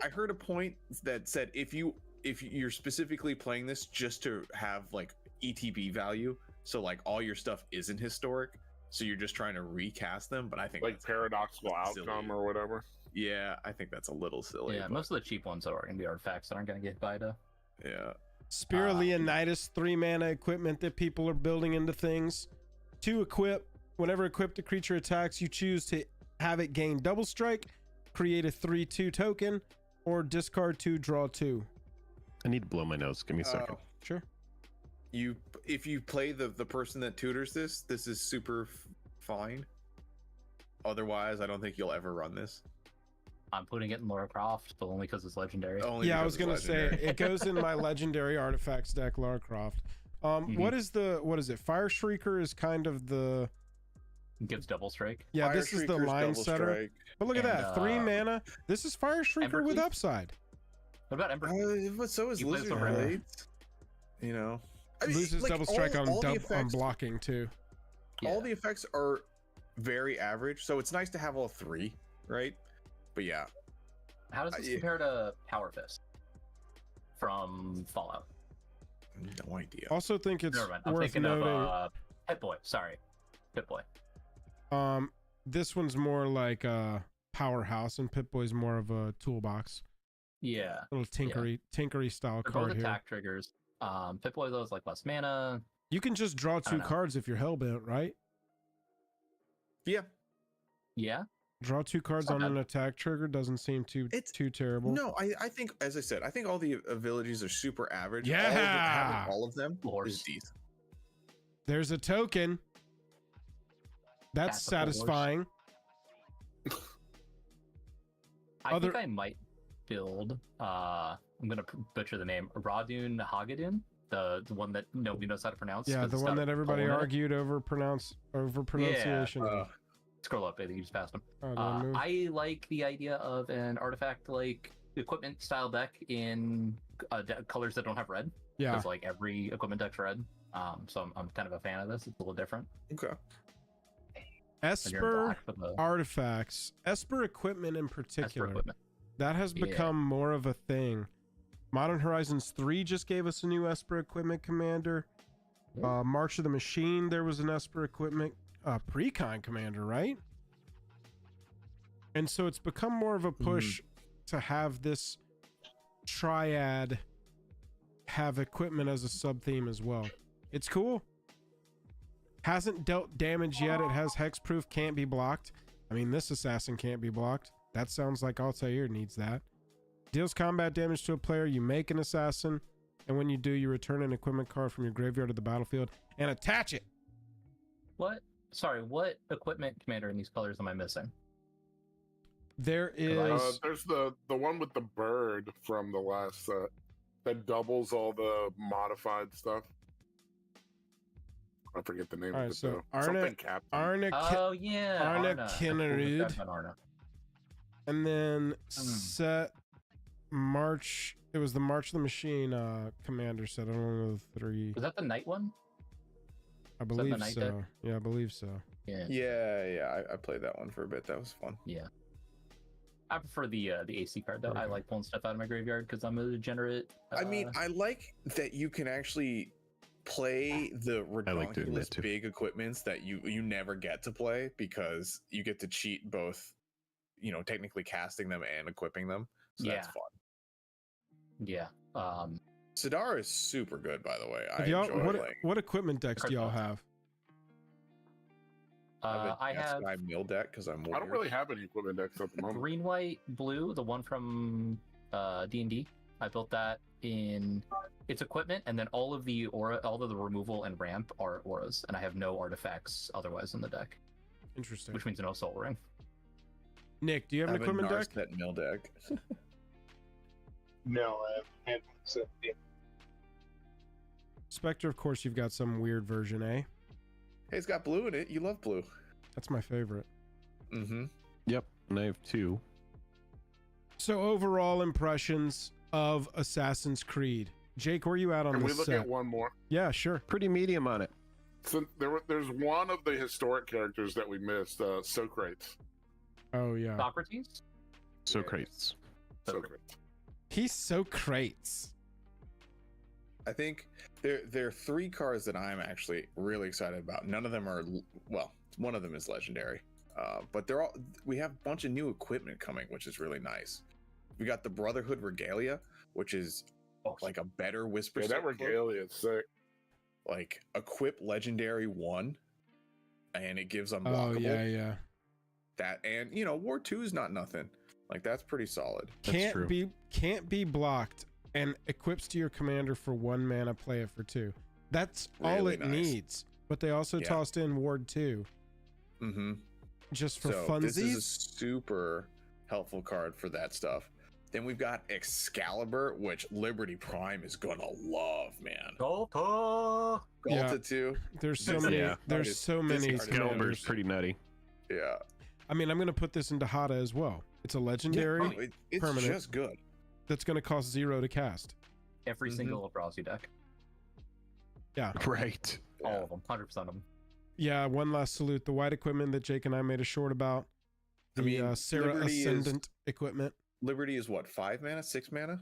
I heard a point that said if you're specifically playing this just to have like ETB value, so like all your stuff isn't historic, so you're just trying to recast them, but I think like paradoxical outcome or whatever. Yeah, I think that's a little silly. Yeah, most of the cheap ones are going to be artifacts that aren't going to get by to. Yeah. Spear of Leonidas, 3 mana equipment that people are building into things. 2 equip. Whenever equipped a creature attacks, you choose to have it gain double strike, create a 3/2 token, or discard 2, draw 2. I need to blow my nose. Give me a second. Sure. If you play the person that tutors this is super fine. Otherwise, I don't think you'll ever run this. I'm putting it in Lara Croft, but only because it's legendary. I was gonna say it goes in my legendary artifacts deck, Lara Croft. What is it? Fire Shrieker is kind of the gives double strike. Yeah, Fire this is the Shrieker's line double setter. strike. But look at that, 3 mana. This is Fire Shrieker with Embercleave? upside. What about Ember? But so is You play Lizard Silver Blades. You know, Loses like, double strike all the on effects, blocking too. All the effects are very average, so it's nice to have all 3, right? But yeah. How does this compare to Power Fist from Fallout? No idea. Also think it's Never mind. I'm worth thinking noting. of Pip-Boy. Sorry, Pip-Boy. This one's more like a powerhouse, and Pip-Boy's more of a toolbox. Yeah. Little tinkery style They're card both here. attack triggers. Pip-Boy though is like less mana. You can just draw 2 know. cards if you're hellbent, right? Yeah. Yeah. Draw 2 cards on an attack trigger doesn't seem too terrible. No, I think, as I said, I think all the abilities are super average. Yeah. Having all of them is decent. There's a token. That's satisfying. I think I might build. I'm gonna butcher the name. Radun Hagadun, the one that nobody knows how to pronounce. Yeah, the one that everybody argued over pronunciation. Yeah. Scroll up. I think you just passed him. Oh, I like the idea of an artifact like equipment style deck in colors that don't have red. Yeah, because like every equipment deck's red. So I'm kind of a fan of this. It's a little different. Okay. Esper artifacts, Esper equipment in particular, that has become more of a thing. Modern Horizons 3 just gave us a new Esper equipment commander. March of the Machine, there was an Esper equipment precon commander, right? And so it's become more of a push to have this triad have equipment as a sub theme as well. It's cool. Hasn't dealt damage yet. It has hexproof, can't be blocked. I mean, this assassin can't be blocked. That sounds like Altair needs that. Deals combat damage to a player, you make an assassin, and when you do, you return an equipment card from your graveyard to the battlefield and attach it. What? Sorry, what equipment commander in these colors am I missing? There is... there's the one with the bird from the last set that doubles all the modified stuff. I forget the name of it, so though. Something Captain. Arna Kinnerud. And then set March. It was the March of the Machine commander set. I don't know the 3. Was that the night one? I believe so. Deck? Yeah, I believe so. Yeah. I played that one for a bit. That was fun. Yeah. I prefer the AC card though. Okay. I like pulling stuff out of my graveyard because I'm a degenerate. I mean, I like that you can actually play the ridiculous big equipments that you never get to play because you get to cheat both, you know, technically casting them and equipping them. So that's fun. Yeah. Sidara is super good, by the way. What equipment decks do y'all have? I have my mill deck because I'm. I don't really have any equipment decks at the moment. Green, white, blue, the one from D&D. I built that in its equipment, and then all of the removal and ramp are auras, and I have no artifacts otherwise in the deck. Interesting. Which means no Soul Ring. Nick, do you have an equipment deck? That mill deck. No, I haven't had one. So yeah. Spectre, of course, you've got some weird version, eh? Hey, it's got blue in it. You love blue. That's my favorite. Mm-hmm. Yep, and I have 2. So overall impressions of Assassin's Creed. Jake, where are you at on this set? Can we look at one more? Yeah, sure. Pretty medium on it. So there's one of the historic characters that we missed, Socrates. Oh, yeah. Socrates? Socrates. He's Socrates. I think there are 3 cards that I'm actually really excited about. None of them are, well, one of them is legendary. But we have a bunch of new equipment coming, which is really nice. We got the Brotherhood Regalia, which is like a better Whisper. Yeah, that Regalia is sick. Like equip legendary 1, and it gives unblockable. Oh yeah. That, and you know, War 2 is not nothing. Like that's pretty solid. Can't be blocked, and equips to your commander for 1 mana, play it for 2. That's really all it needs. But they also tossed in Ward 2. Mm-hmm. Just for funsies. This is a super helpful card for that stuff. Then we've got Excalibur, which Liberty Prime is gonna love, man. Galta! Galta too. There's so many. There's so many. Excalibur's pretty nutty. Yeah. I mean, I'm gonna put this into Hada as well. It's a legendary it's permanent. just good. That's gonna cost 0 to cast. Every single Eldrazi deck. Yeah. Right. All of them. 100% of them. Yeah. One last salute. The white equipment that Jake and I made a short about. The Sarah Liberty Ascendant equipment. Liberty is what, 5 mana, 6 mana?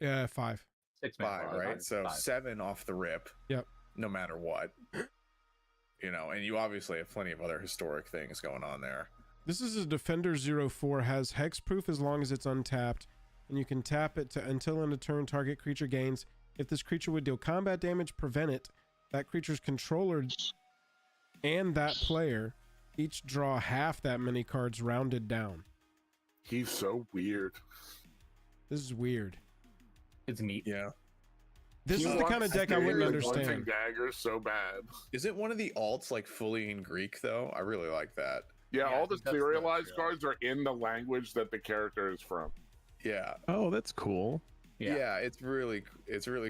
Yeah, 5. 6 5, right? So 5. 7 off the rip. Yep. No matter what. You know, and you obviously have plenty of other historic things going on there. This is a Defender 04, has hexproof as long as it's untapped, and you can tap it to until end of turn target creature gains. If this creature would deal combat damage, prevent it. That creature's controller and that player each draw half that many cards rounded down. He's so weird. This is weird. It's neat. Yeah. This is the kind of deck I wouldn't understand. Daggers so bad. Isn't one of the alts like fully in Greek though? I really like that. Yeah, all the that's serialized cards are in the language that the character is from. Yeah. Oh, that's cool. Yeah, it's really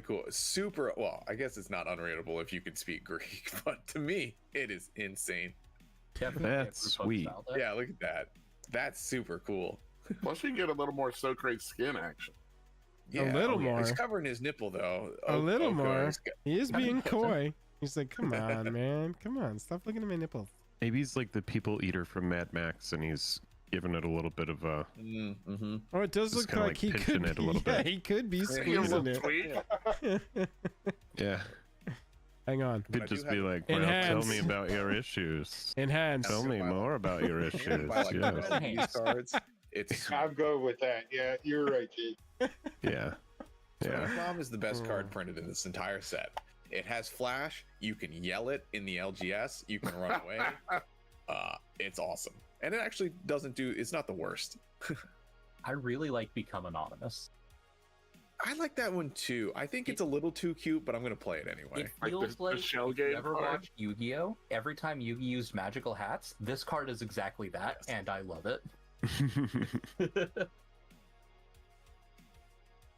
cool. Super. Well, I guess it's not unreadable if you can speak Greek, but to me, it is insane. That's sweet. Yeah, look at that. That's super cool. Plus, you get a little more Socrates skin action. Yeah, a little more. He's covering his nipple though. A little more. He's He is being coy. He's like, come on, man. Come on. Stop looking at my nipples. Maybe he's like the people eater from Mad Max, and he's giving it a little bit of a. Mm-hmm. Oh, it does Just look kinda like he pinching could it a be. little Yeah, bit. he could be Give a squeezing little tweak. it. Yeah. Hang on. Could just be like, well, Enhance. tell me about your issues. Enhance. Tell me more about your issues. Like Yes. these cards. It's I'm good with that. Yeah, you're right, Jake. Yeah. Yeah. Bomb is the best card printed in this entire set. It has flash. You can yell it in the LGS. You can run away. It's awesome, and it actually doesn't do. It's not the worst. I really like Become Anonymous. I like that one too. I think it's a little too cute, but I'm gonna play it anyway. It Like feels the like shell if you game ever card? watched Yu-Gi-Oh, every time Yu-Gi used magical hats, this card is exactly that, and I love it.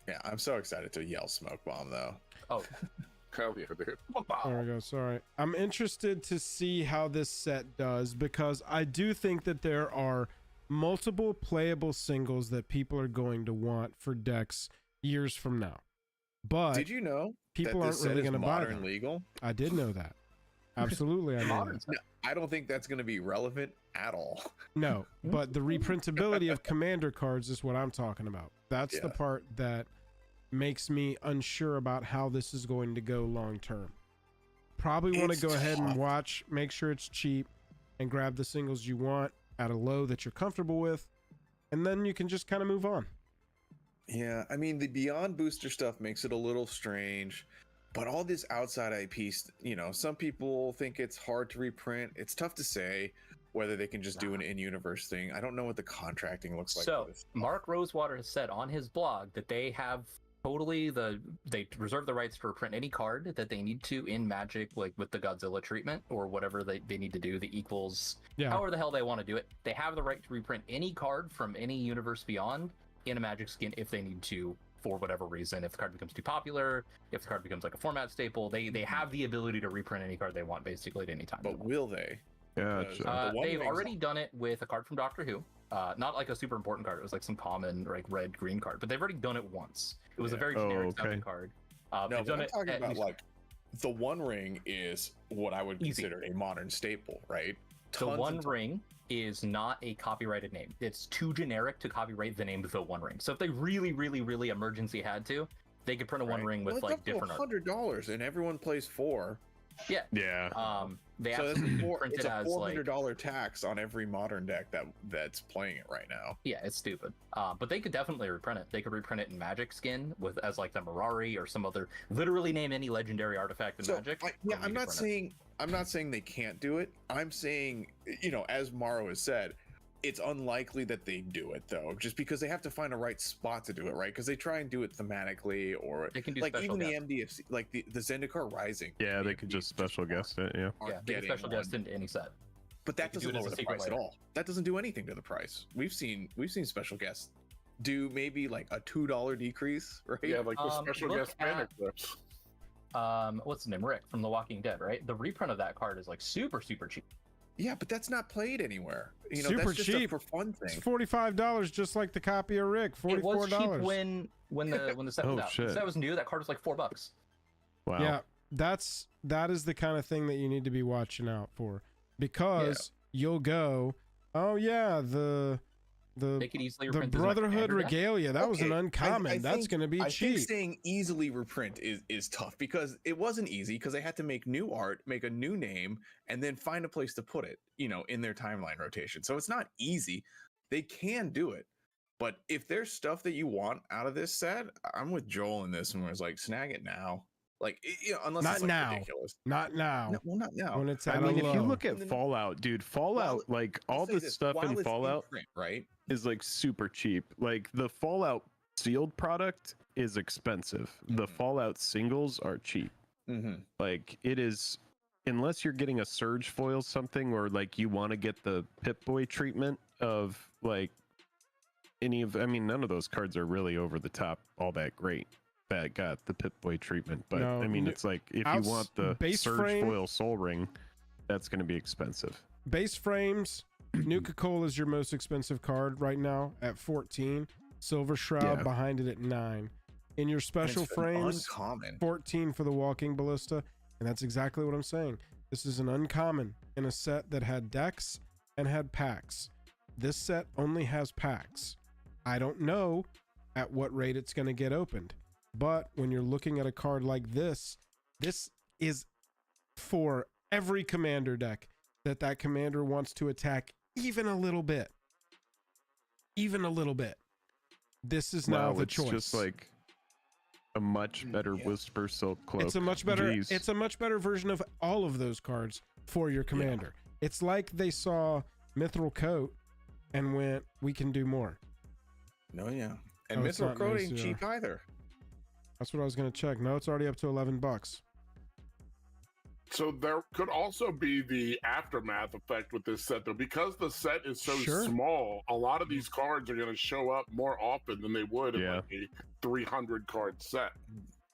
Yeah, I'm so excited to yell smoke bomb though. Oh, Hell yeah, dude. There we go. Sorry. I'm interested to see how this set does because I do think that there are multiple playable singles that people are going to want for decks years from now. But Did you know people that aren't this set really is going to buy modern them. legal? I did know that. Absolutely, I know modern. that. I don't think that's gonna be relevant at all. No, but the reprintability of commander cards is what I'm talking about. That's the Yeah. part that makes me unsure about how this is going to go long term. Probably want to It's go ahead and tough. watch, make sure it's cheap, and grab the singles you want at a low that you're comfortable with, and then you can just kind of move on. Yeah, I mean the Beyond booster stuff makes it a little strange, but all this outside IP, you know, some people think it's hard to reprint. It's tough to say whether they can just do an in-universe thing. I don't know what the contracting looks like. So for this. Mark Rosewater has said on his blog that they have they reserve the rights to reprint any card that they need to in Magic, like with the Godzilla treatment or whatever they need to do, the equals, Yeah. however the hell they want to do it. They have the right to reprint any card from any universe beyond in a Magic skin if they need to, for whatever reason. If the card becomes too popular, if the card becomes like a format staple, they have the ability to reprint any card they want basically at any time. But will they? Gotcha. The One They've Wings- already done it with a card from Doctor Who. Not like a super important card. It was like some common, like red-green card. But they've already done it once. It was a very generic sounding card. No, they've but done I'm it talking at about least- like the One Ring is what I would Easy. consider a modern staple, right? The Tons One and Ring is not a copyrighted name. It's too generic to copyright the name The One Ring. So if they really, really, really emergency had to, they could print a One right? Ring with Well, it's like up to different art. $100, and everyone plays 4. Yeah. Yeah. They So actually print it's it a as like $400 tax on every modern deck that's playing it right now. yeah, it's stupid. But they could definitely reprint it. They could reprint it in Magic skin with as like the Mirari or some other. Literally name any legendary artifact in Magic. Yeah, and I'm you not could print it. saying they can't do it. I'm saying, you know, as Morrow has said, it's unlikely that they do it though, just because they have to find a right spot to do it, right? Because they try and do it thematically, or They can do like special even guest. the MDFC, like the Zendikar Rising. Yeah, the they could MDFC just special guest it. Yeah. Yeah, they can special guest into any set. But that They could do doesn't it as lower a the secret price at layer. all. That doesn't do anything to the price. We've seen special guests do maybe like a $2 decrease, right? Yeah, like the special guest mana clips. What's his name? Rick from The Walking Dead, right? The reprint of that card is like super cheap. Yeah, but that's not played anywhere. You know, Super that's just cheap. a for fun thing. It's $45, just like the copy of Rick. $44. It was cheap when the set was out. Shit. The set was new. That card was like $4. Wow. Yeah, that is the kind of thing that you need to be watching out for, because you'll go, oh yeah, the They could easily reprint this Brotherhood commander deck. Regalia, that was an uncommon. That's going to be I cheap. think saying easily reprint is tough, because it wasn't easy, because they had to make new art, make a new name, and then find a place to put it, you know, in their timeline rotation. So it's not easy. They can do it. But if there's stuff that you want out of this set, I'm with Joel in this one, where it's like, snag it now. Like, you know, unless Not it's like now. ridiculous. Not now. No, well, not now. When it's I at mean, a if you low. look at Fallout, dude, Fallout, like all the stuff in Fallout print, right? is like super cheap. Like the Fallout sealed product is expensive. The Fallout singles are cheap. Like it is, unless you're getting a Surge foil something, or like you want to get the Pip-Boy treatment of like any of, I mean, none of those cards are really over the top all that great. That got the Pip-Boy treatment, but No, I mean, it's like if you want the base Surge frame, foil Soul Ring, that's going to be expensive. Base frames, Nuka-Cola is your most expensive card right now at 14. Silver Shroud behind it at 9. In your special frames, uncommon 14 for the Walking Ballista, and that's exactly what I'm saying. This is an uncommon in a set that had decks and had packs. This set only has packs. I don't know at what rate it's going to get opened. But when you're looking at a card like this, this is for every commander deck that commander wants to attack even a little bit. Even a little bit. This is now the choice. It's just like a much better Whisper Silk Cloak. It's a much better It's a much better version of all of those cards for your commander. It's like they saw Mithril Coat and went, we can do more. No, yeah. And Mithril Coat ain't cheap either. That's what I was going to check. No, it's already up to $11. So there could also be the aftermath effect with this set, though, because the set is so small. A lot of these cards are going to show up more often than they would in like a 300 card set.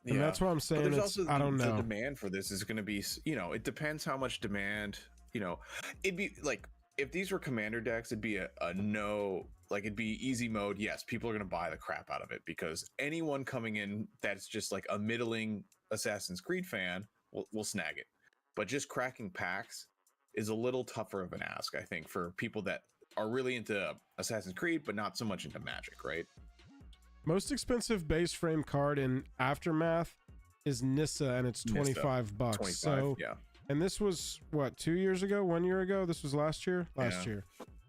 And that's what I'm saying. There's also I don't know. The demand for this is going to be, you know, it depends how much demand. You know, it'd be like if these were commander decks, it'd be a no. Like it'd be easy mode. Yes, people are going to buy the crap out of it, because anyone coming in that's just like a middling Assassin's Creed fan will snag it. But just cracking packs is a little tougher of an ask, I think, for people that are really into Assassin's Creed, but not so much into Magic, right? Most expensive base frame card in Aftermath is Nissa, and it's $25. 25, so, and this was what, 2 years ago, 1 year ago? This was last year.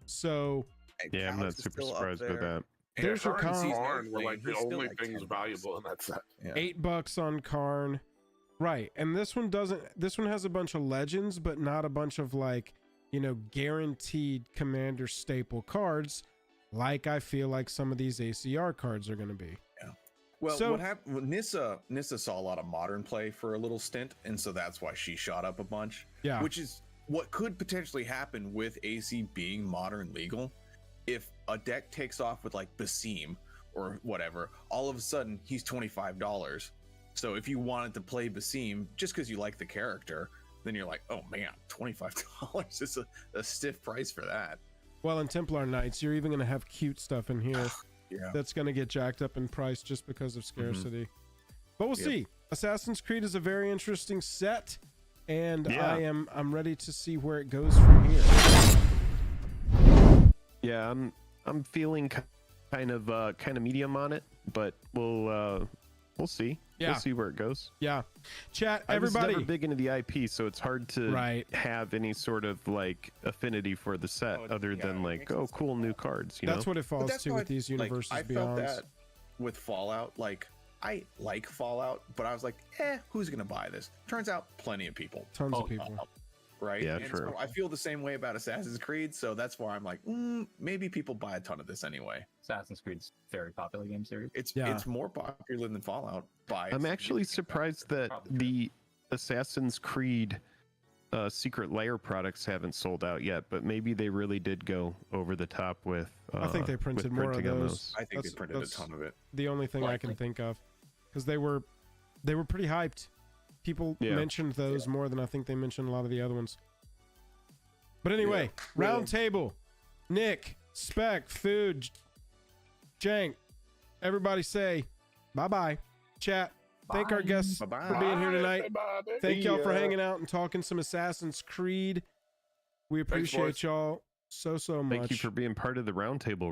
So, I'm not super surprised by that. There's your Karn were like the only things valuable in that set. $8 on Karn. Right. And this one doesn't, this one has a bunch of legends, but not a bunch of like, you know, guaranteed commander staple cards, like I feel like some of these ACR cards are going to be. Yeah. Well, so, what happened? Well, Nissa saw a lot of modern play for a little stint, and so that's why she shot up a bunch. Yeah. Which is what could potentially happen with AC being modern legal. If a deck takes off with like Basim or whatever, all of a sudden he's $25. So if you wanted to play Basim just because you like the character, then you're like, oh man, $25 is a stiff price for that. Well, in Templar Knights, you're even going to have cute stuff in here that's going to get jacked up in price just because of scarcity. But we'll see. Assassin's Creed is a very interesting set, and I'm ready to see where it goes from here. Yeah, I'm feeling kind of medium on it, but we'll see. Yeah. We'll see where it goes. Yeah. Chat, everybody. I was never big into the IP, so it's hard to have any sort of like affinity for the set other than like, oh, cool new cards. You that's know? What it falls to with these Universes I Beyond. felt that with Fallout. Like, I like Fallout, but I was like, who's going to buy this? Turns out plenty of people. Tons of people. Right? Yeah, and true. So I feel the same way about Assassin's Creed, so that's why I'm like, maybe people buy a ton of this anyway. Assassin's Creed's very popular game series. It's more popular than Fallout. I'm actually surprised that the Assassin's Creed Secret Lair products haven't sold out yet, but maybe they really did go over the top with I think they printed more of those. I think they printed a ton of it. The only thing I can think of, because they were pretty hyped. People mentioned those more than I think they mentioned a lot of the other ones. But anyway, Roundtable, Nick, Spec, Food, Jank, everybody say bye-bye. Chat, thank our guests for being here tonight. Thank y'all for hanging out and talking some Assassin's Creed. We appreciate y'all so much. Thank you for being part of the Roundtable.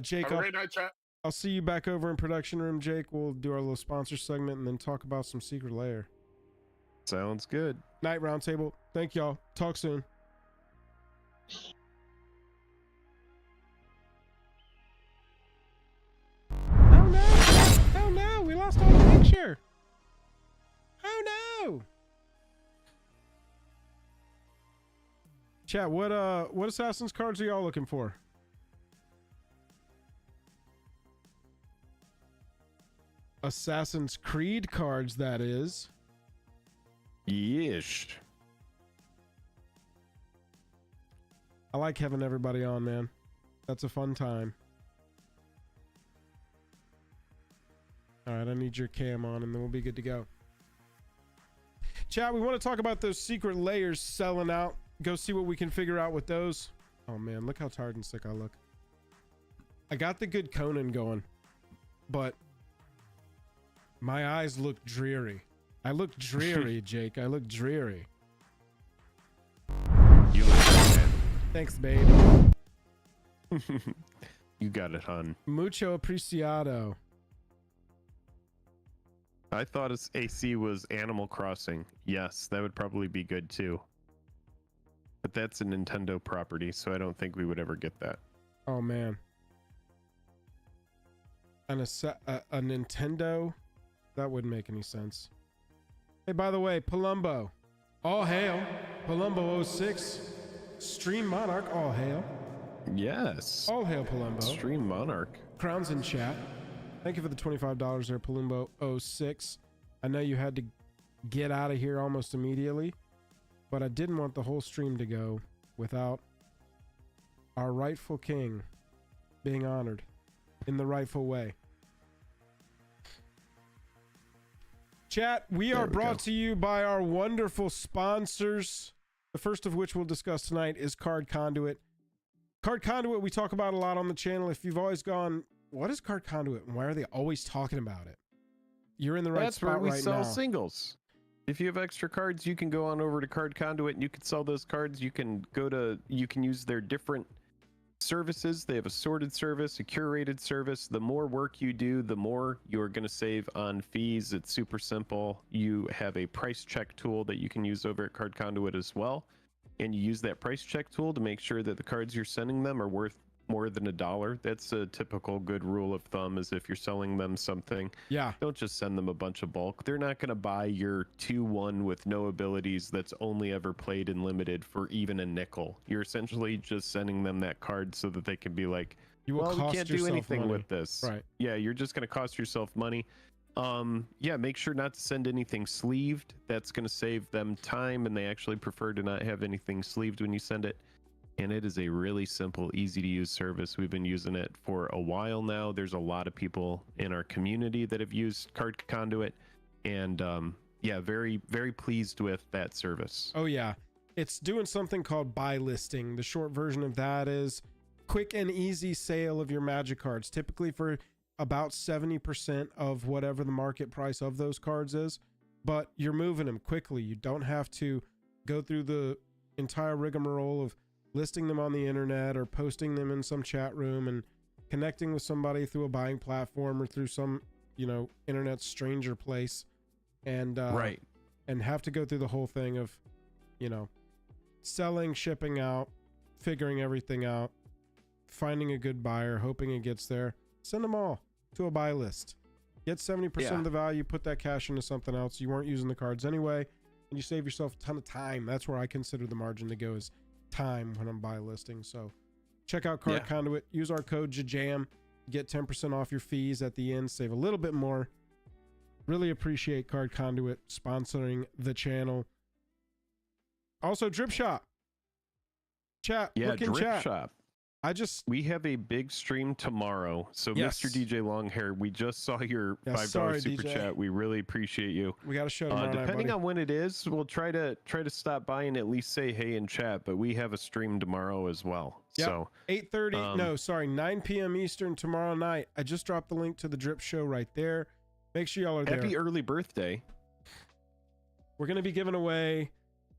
Jake, have a great night, chat. I'll see you back over in production room, Jake. We'll do our little sponsor segment and then talk about some Secret Lair. Sounds good. Night, Roundtable. Thank y'all. Talk soon. Oh no, we lost all the picture. Oh no. Chat, what Assassin's cards are y'all looking for? Assassin's Creed cards, that is. Yeesh. I like having everybody on, man. That's a fun time. All right, I need your cam on, and then we'll be good to go. Chat, we want to talk about those secret layers selling out. Go see what we can figure out with those. Oh, man, look how tired and sick I look. I got the good Conan going, but my eyes look dreary. I look dreary, Jake. I look dreary. You look good, man. Thanks, babe. You got it, hon. Mucho apreciado. I thought AC was Animal Crossing. Yes, that would probably be good too. But that's a Nintendo property, so I don't think we would ever get that. Oh man. And a Nintendo? That wouldn't make any sense. Hey, by the way, Palumbo. All hail. Palumbo 06. Stream Monarch, all hail. Yes. All hail, Palumbo. Stream Monarch. Crowns in chat. Thank you for the $25 there, Palumbo 06. I know you had to get out of here almost immediately, but I didn't want the whole stream to go without our rightful king being honored in the rightful way. Chat, we are brought to you by our wonderful sponsors. The first of which we'll discuss tonight is Card Conduit. Card Conduit we talk about a lot on the channel. If you've always gone, what is Card Conduit and why are they always talking about it? You're in the right spot right now. That's where we sell singles. If you have extra cards, you can go on over to Card Conduit and you can sell those cards. You can use their different services. They have a sorted service, a curated service. The more work you do, the more you're going to save on fees. It's super simple. You have a price check tool that you can use over at Card Conduit as well. And you use that price check tool to make sure that the cards you're sending them are worth more than $1. That's a typical good rule of thumb, is if you're selling them something, don't just send them a bunch of bulk. They're not going to buy your 2/1 with no abilities that's only ever played in limited for even a nickel. You're essentially just sending them that card so that they can be like, we can't do anything with this. Right. Yeah, you're just going to cost yourself money. Make sure not to send anything sleeved. That's going to save them time, and they actually prefer to not have anything sleeved when you send it. And it is a really simple, easy to use service. We've been using it for a while now. There's a lot of people in our community that have used Card Conduit, and very, very pleased with that service. Oh yeah, it's doing something called buy listing. The short version of that is quick and easy sale of your Magic cards, typically for about 70% of whatever the market price of those cards is, but you're moving them quickly. You don't have to go through the entire rigmarole of listing them on the internet or posting them in some chat room and connecting with somebody through a buying platform or through some, internet stranger place, and and have to go through the whole thing of, selling, shipping out, figuring everything out, finding a good buyer, hoping it gets there. Send them all to a buy list. Get 70% of the value, put that cash into something else. You weren't using the cards anyway, and you save yourself a ton of time. That's where I consider the margin to go, is time when I'm buy listing. So check out Card Conduit, use our code JAJAM, get 10% off your fees at the end, save a little bit more. Really appreciate Card Conduit sponsoring the channel. Also, Drip Shop. Chat. Yeah, look in Drip chat. Shop. We have a big stream tomorrow. So Yes. Mr. DJ Longhair, we just saw your $5 super DJ. chat. We really appreciate you. We got a show tomorrow night, depending buddy. on when it is, we'll try to stop by and at least say hey in chat, but we have a stream tomorrow as well. Yep. So 8:30, 9 p.m. Eastern tomorrow night. I just dropped the link to the Drip Show right there. Make sure y'all are there. Happy early birthday. We're going to be giving away.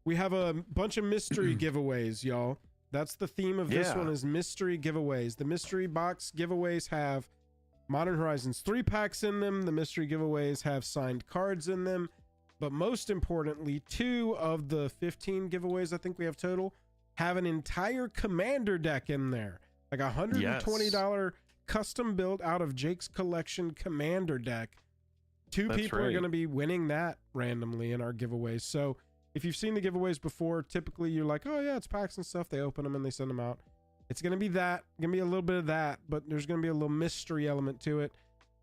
We have a bunch of mystery giveaways, y'all. That's the theme of this one is mystery giveaways. The mystery box giveaways have Modern Horizons 3 packs in them. The mystery giveaways have signed cards in them. But most importantly, 2 of the 15 giveaways I think we have total have an entire commander deck in there. Like a $120 custom built out of Jake's collection commander deck. 2 people are going to be winning that randomly in our giveaways. So if you've seen the giveaways before, typically you're like, oh yeah, it's packs and stuff. They open them and they send them out. It's going to be that. Going to be a little bit of that, but there's going to be a little mystery element to it.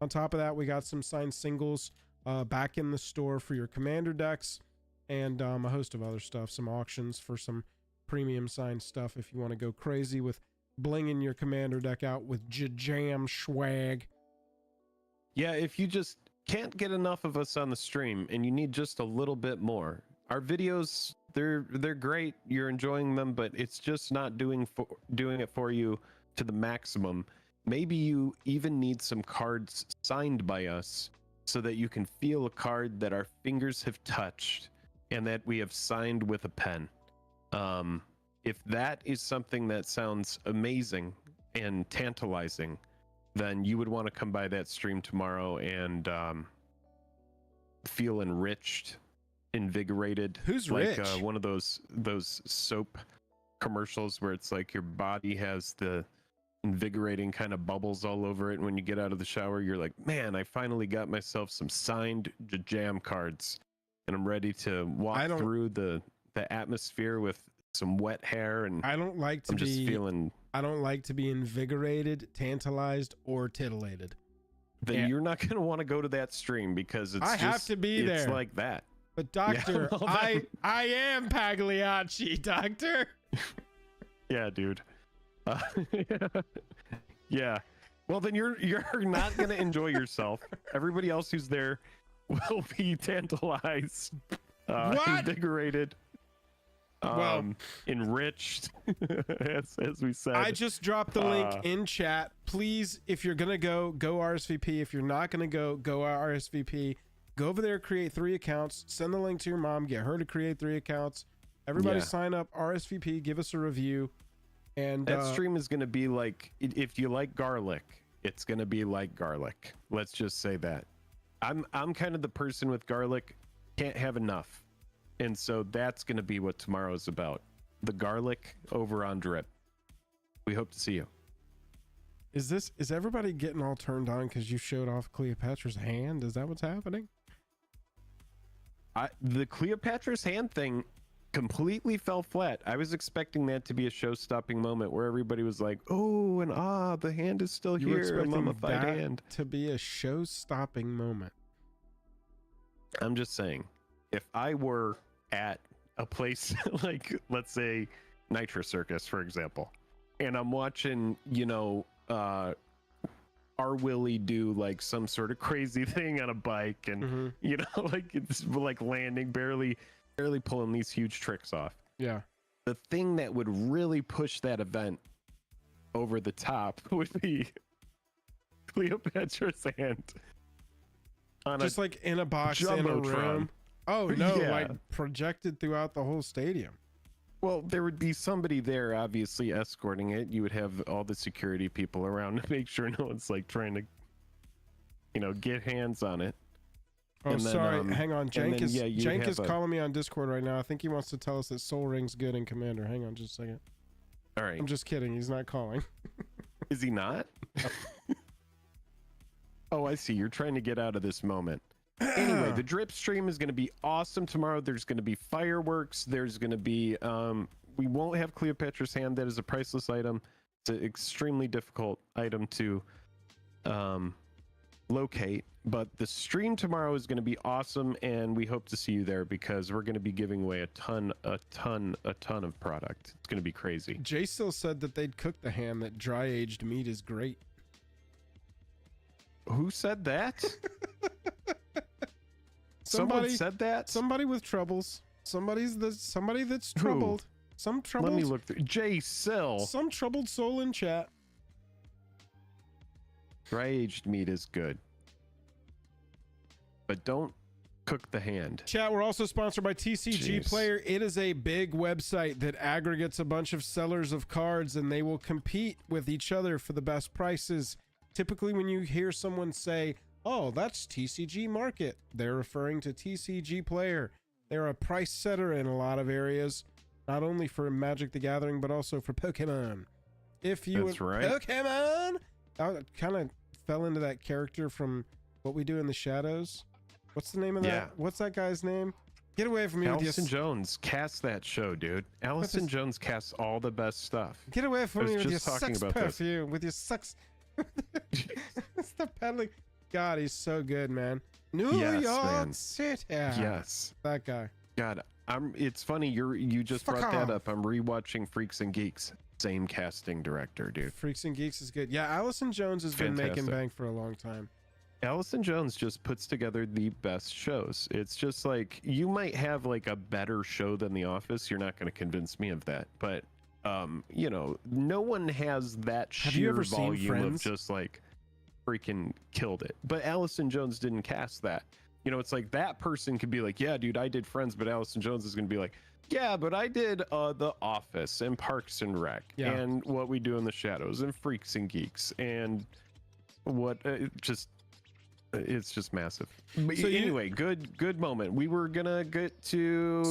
On top of that, we got some signed singles back in the store for your commander decks and a host of other stuff. Some auctions for some premium signed stuff if you want to go crazy with blinging your commander deck out with JAJAM swag. Yeah, if you just can't get enough of us on the stream and you need just a little bit more, our videos, they're great. You're enjoying them, but it's just not doing it for you to the maximum. Maybe you even need some cards signed by us so that you can feel a card that our fingers have touched and that we have signed with a pen. If that is something that sounds amazing and tantalizing, then you would want to come by that stream tomorrow and feel enriched, invigorated. Who's like rich? One of those soap commercials where it's like your body has the invigorating kind of bubbles all over it, and when you get out of the shower you're like, man, I finally got myself some signed JAJAM cards and I'm ready to walk through the atmosphere with some wet hair, and I don't like to be invigorated, tantalized, or titillated. Then you're not going to want to go to that stream because I have to be there. It's like that. But doctor, I am Pagliacci, doctor. Yeah, dude. Yeah. Well, then you're not going to enjoy yourself. Everybody else who's there will be tantalized, invigorated, enriched, as we said. I just dropped the link in chat. Please, if you're gonna go RSVP. If you're not gonna go RSVP. Go over there, create 3 accounts, send the link to your mom, get her to create 3 accounts. Everybody sign up, RSVP, give us a review. And that stream is going to be like, if you like garlic, it's going to be like garlic. Let's just say that. I'm kind of the person with garlic, can't have enough. And so that's going to be what tomorrow's about. The garlic over on Drip. We hope to see you. Is everybody getting all turned on because you showed off Cleopatra's hand? Is that what's happening? The Cleopatra's hand thing completely fell flat. I was expecting that to be a show-stopping moment where everybody was like, "Oh, and the hand is still you here." Were expecting mummified that hand to be a show-stopping moment. I'm just saying, if I were at a place like, let's say, Nitro Circus, for example, and I'm watching, our Willie do like some sort of crazy thing on a bike, and like it's like landing, barely pulling these huge tricks off. Yeah. The thing that would really push that event over the top would be Cleopatra's hand. Just like in a box in a room. Oh no, like projected throughout the whole stadium. Well, there would be somebody there obviously escorting it. You would have all the security people around to make sure no one's like trying to, get hands on it. Oh, and sorry. Then, hang on. Jank is calling me on Discord right now. I think he wants to tell us that Soul Ring's good in Commander. Hang on just a second. All right. I'm just kidding. He's not calling. Is he not? Oh, I see. You're trying to get out of this moment. Anyway, the Drip stream is going to be awesome tomorrow. There's going to be fireworks. There's going to be we won't have Cleopatra's hand. That is a priceless item. It's an extremely difficult item to locate, but the stream tomorrow is going to be awesome, and we hope to see you there because we're going to be giving away a ton of product. It's going to be crazy. Jay still said that they'd cook the ham, that dry aged meat is great. Who said that? Someone said that? Somebody with troubles. Somebody that's troubled. Who? Some troubled. Let me look through. Jay Sill. Some troubled soul in chat. Dry aged meat is good, but don't cook the hand. Chat, we're also sponsored by TCG Player. It is a big website that aggregates a bunch of sellers of cards, and they will compete with each other for the best prices. Typically, when you hear someone say, "Oh, that's TCG Market," they're referring to TCG Player. They're a price setter in a lot of areas, not only for Magic the Gathering, but also for Pokemon. If you That's right. Pokemon, I kind of fell into that character from What We Do in the Shadows. What's the name of that? Yeah. What's that guy's name? Get away from me Allison with your... Jones cast that show, dude. Allison Jones casts all the best stuff. Get away from me with your sex about perfume, with your sex... Stop peddling. God, he's so good, man. New York City. Yes. That guy. God, it's funny you just brought that up. I'm rewatching Freaks and Geeks. Same casting director, dude. Freaks and Geeks is good. Yeah, Allison Jones has been making bank for a long time. Allison Jones just puts together the best shows. It's just like, you might have like a better show than The Office. You're not going to convince me of that. But, you know, no one has that sheer volume of just like freaking killed it. But Allison Jones didn't cast that. You know, it's like that person could be like, yeah, dude, I did Friends, but Allison Jones is going to be like, yeah, but I did The Office and Parks and Rec and What We Do in the Shadows and Freaks and Geeks and what it's just massive. But so anyway, good moment. We were gonna get to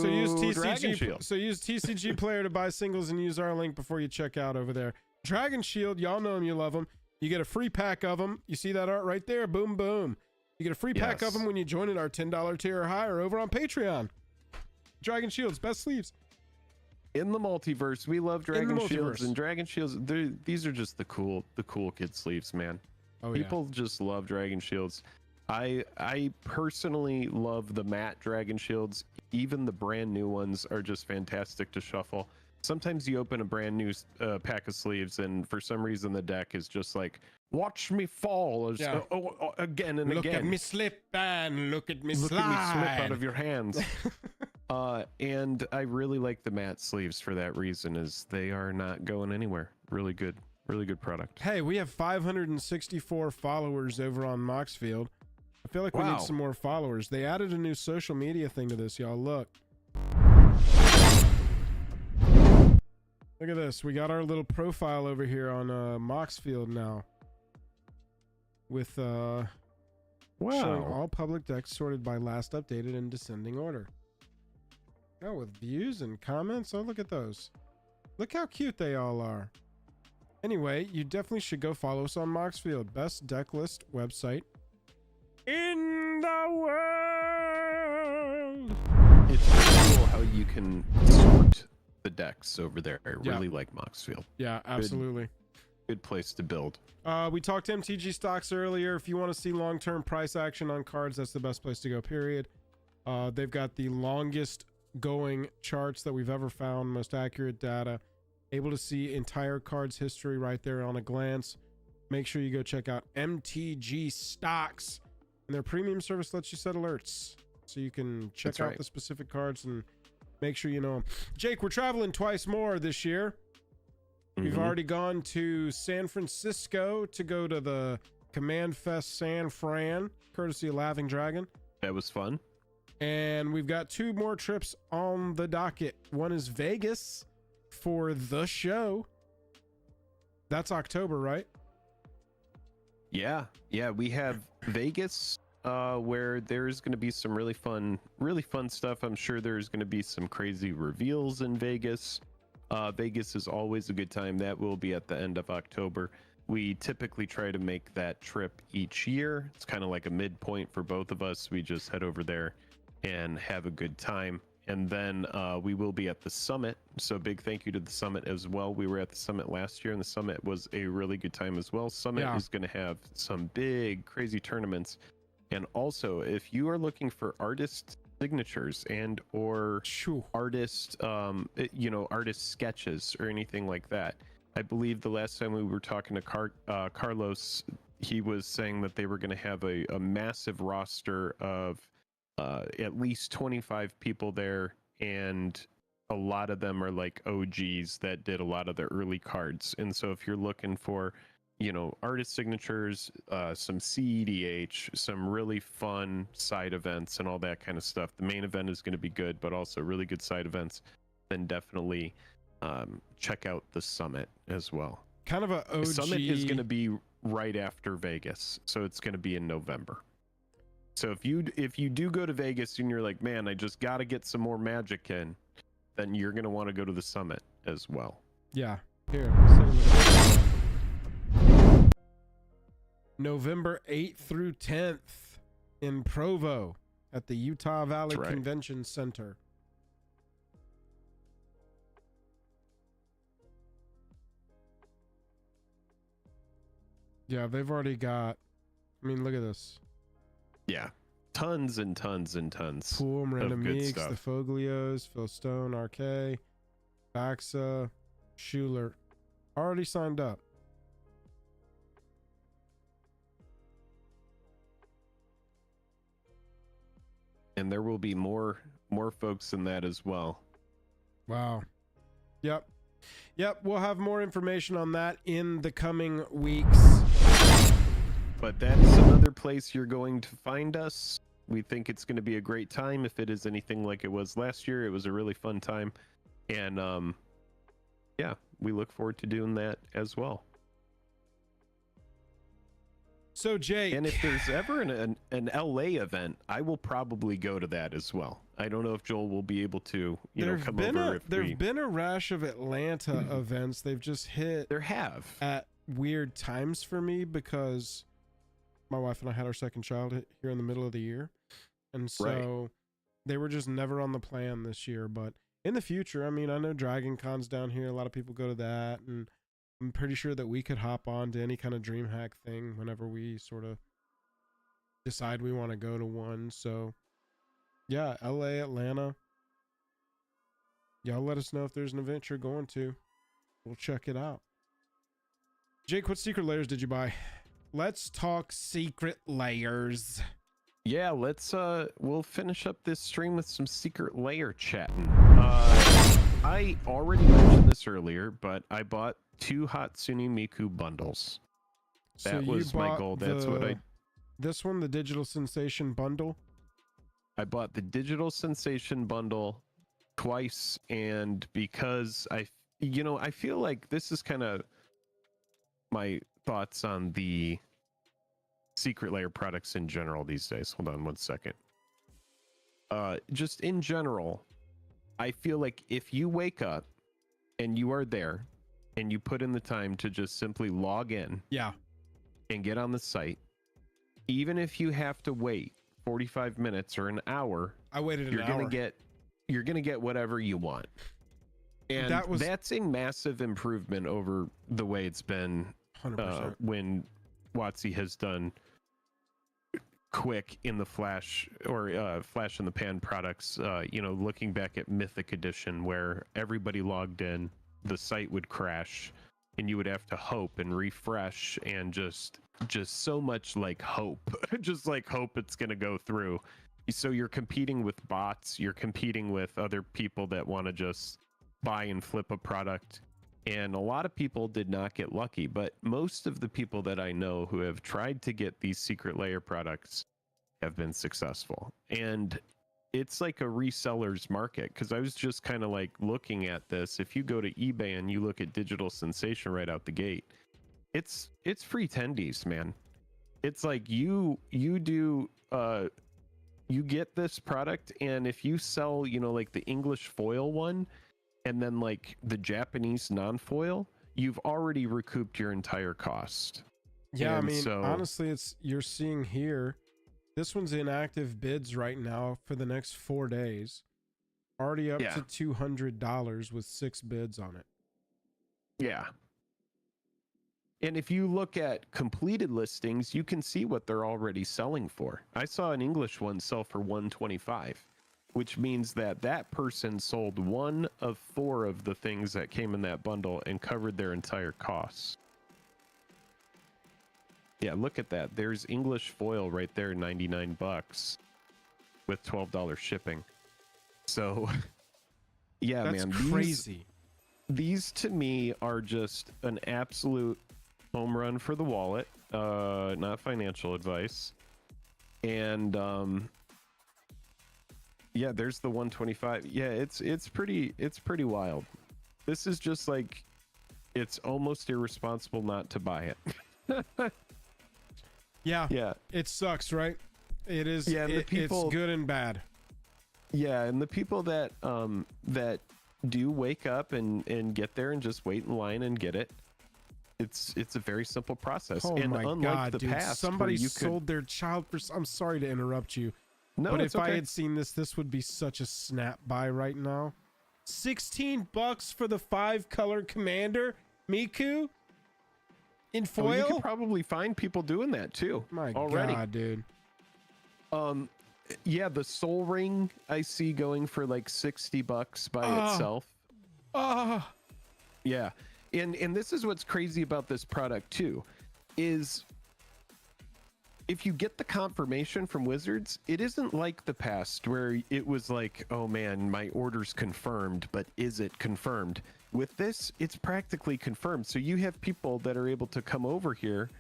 Dragon Shield. So use TCG Player to buy singles and use our link before you check out over there. Dragon Shield, y'all know them, you love them. You get a free pack of them. You see that art right there? Boom, boom. You get a free pack of them when you join at our $10 tier or higher over on Patreon. Dragon Shields, best sleeves. In the multiverse, we love Dragon Shields, and Dragon Shields, these are just the cool kid sleeves, man. People just love Dragon Shields. I personally love the matte Dragon Shields. Even the brand new ones are just fantastic to shuffle. Sometimes you open a brand new pack of sleeves, and for some reason the deck is just like, watch me fall again and again. Look at me slip and look at me slide. Look at me slip out of your hands. And I really like the matte sleeves for that reason, is they are not going anywhere. Really good product. Hey, we have 564 followers over on Moxfield. I feel like we need some more followers. They added a new social media thing to this, y'all. Look at this. We got our little profile over here on Moxfield now, with showing all public decks sorted by last updated in descending order. Oh, with views and comments. Oh, look at those. Look how cute they all are. Anyway, you definitely should go follow us on Moxfield, best deck list website in the world. It's cool how you can sort the decks over there. I really like Moxfield. Yeah, absolutely. Good place to build. We talked to MTG stocks earlier. If you want to see long-term price action on cards, that's the best place to go, period. They've got the longest going charts that we've ever found, most accurate data, able to see entire cards history right there on a glance. Make sure you go check out MTG stocks, and their premium service lets you set alerts so you can check out the specific cards and make sure you know them. Jake, we're traveling twice more this year. We've already gone to San Francisco to go to the Command Fest San Fran, courtesy of Laughing Dragon. That was fun. And we've got 2 more trips on the docket. One is Vegas for the show. That's October, right? Yeah, we have Vegas, where there's going to be some really fun stuff. I'm sure there's going to be some crazy reveals in Vegas. Vegas is always a good time. That will be at the end of October. We typically try to make that trip each year. It's kind of like a midpoint for both of us. We just head over there and have a good time. And then we will be at the summit. So big thank you to the summit as well. We were at the summit last year, and the summit was a really good time as well. Summit is going to have some big, crazy tournaments. And also, if you are looking for artist signatures and or artist, artist sketches or anything like that, I believe the last time we were talking to Carlos, he was saying that they were going to have a massive roster of at least 25 people there, and a lot of them are like OGs that did a lot of the early cards. And so if you're looking for, artist signatures, some CEDH, some really fun side events and all that kind of stuff, the main event is going to be good, but also really good side events, then definitely check out the summit as well. Kind of a OG. The summit is going to be right after Vegas, so it's going to be in November. So if you do go to Vegas and you're like, man, I just got to get some more Magic in, then you're going to want to go to the summit as well. Yeah. Here. November 8th through 10th in Provo at the Utah Valley Convention Center. Yeah, they've already got, look at this. Yeah, tons and tons and tons Pool, Miranda of good Meeks, stuff. the Foglios, Phil Stone, RK, Baxa, Schuler. Already signed up. And there will be more folks in that as well. Wow. Yep. We'll have more information on that in the coming weeks. But that's another place you're going to find us. We think it's going to be a great time. If it is anything like it was last year, it was a really fun time. And we look forward to doing that as well. So Jake, and if there's ever an LA event, I will probably go to that as well. I don't know if Joel will be able to, come over. There've been a rash of Atlanta events. They've just hit. There have at weird times for me because my wife and I had our second child here in the middle of the year, and so they were just never on the plan this year. But in the future, I know Dragon Con's down here. A lot of people go to that, and I'm pretty sure that we could hop on to any kind of DreamHack thing whenever we sort of decide we want to go to one. So yeah, LA, Atlanta. Y'all let us know if there's an event you're going to. We'll check it out. Jake, what secret layers did you buy? Let's talk secret layers. Yeah, we'll finish up this stream with some secret layer chatting. I already mentioned this earlier, but I bought 2 Hatsune Miku bundles. That was my goal. That's what I... This one, the Digital Sensation bundle? I bought the Digital Sensation bundle twice, and because I feel like this is kind of my thoughts on the secret layer products in general these days. Hold on one second. Just in general, I feel like if you wake up and you are there and you put in the time to just simply log in and get on the site, even if you have to wait 45 minutes or an hour, I waited an hour. You're gonna get whatever you want. And that's a massive improvement over the way it's been 100%. When WotC has done quick in the flash or flash in the pan products. Looking back at Mythic Edition, where everybody logged in, the site would crash, and you would have to hope and refresh, and just so much like hope, just like hope it's gonna go through. So you're competing with bots, you're competing with other people that want to just buy and flip a product. And a lot of people did not get lucky, but most of the people that I know who have tried to get these secret layer products have been successful. And it's like a reseller's market, because I was just kind of like looking at this. If you go to eBay and you look at Digital Sensation right out the gate, it's free tendies, man. It's like you get this product, and if you sell, like the English foil one, and then like the Japanese non-foil, you've already recouped your entire cost. Yeah, and honestly, you're seeing here, this one's in active bids right now for the next 4 days. Already up to $200 with 6 bids on it. Yeah. And if you look at completed listings, you can see what they're already selling for. I saw an English one sell for $125, which means that that person sold 1 of 4 of the things that came in that bundle and covered their entire costs. Yeah, look at that. There's English foil right there, $99 with $12 shipping. So, yeah, that's man, crazy. These to me are just an absolute home run for the wallet, not financial advice. And yeah, there's the 125. Yeah, it's pretty wild. This is just like, it's almost irresponsible not to buy it. Yeah, it sucks, right? It is. Yeah, it's good and bad. Yeah, and the people that that do wake up and get there and just wait in line and get it, it's a very simple process. Oh and my unlike God, the dude! past, Somebody sold their child for. I'm sorry to interrupt you, no, but it's if okay. I had seen this would be such a snap buy right now. $16 for the 5-color commander Miku in foil. Oh, you could probably find people doing that too. My already. God, dude. Yeah, the Soul Ring I see going for like $60 by itself. Yeah. And this is what's crazy about this product too, is if you get the confirmation from Wizards, it isn't like the past where it was like, oh man, my order's confirmed, but is it confirmed? With this, it's practically confirmed. So you have people that are able to come over here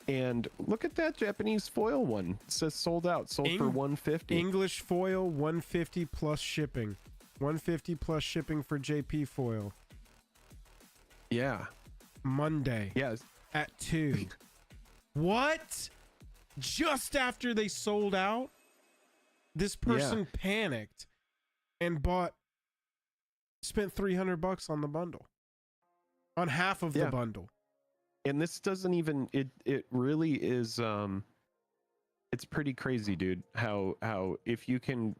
and look at that Japanese foil one. It says sold out, sold for $150. English foil, $150 plus shipping. $150 plus shipping for JP foil. Yeah. Monday. Yes. At 2. What? Just after they sold out, this person panicked and spent $300 on the bundle. On half of the bundle. And this doesn't even, it really is, it's pretty crazy, dude, how if you can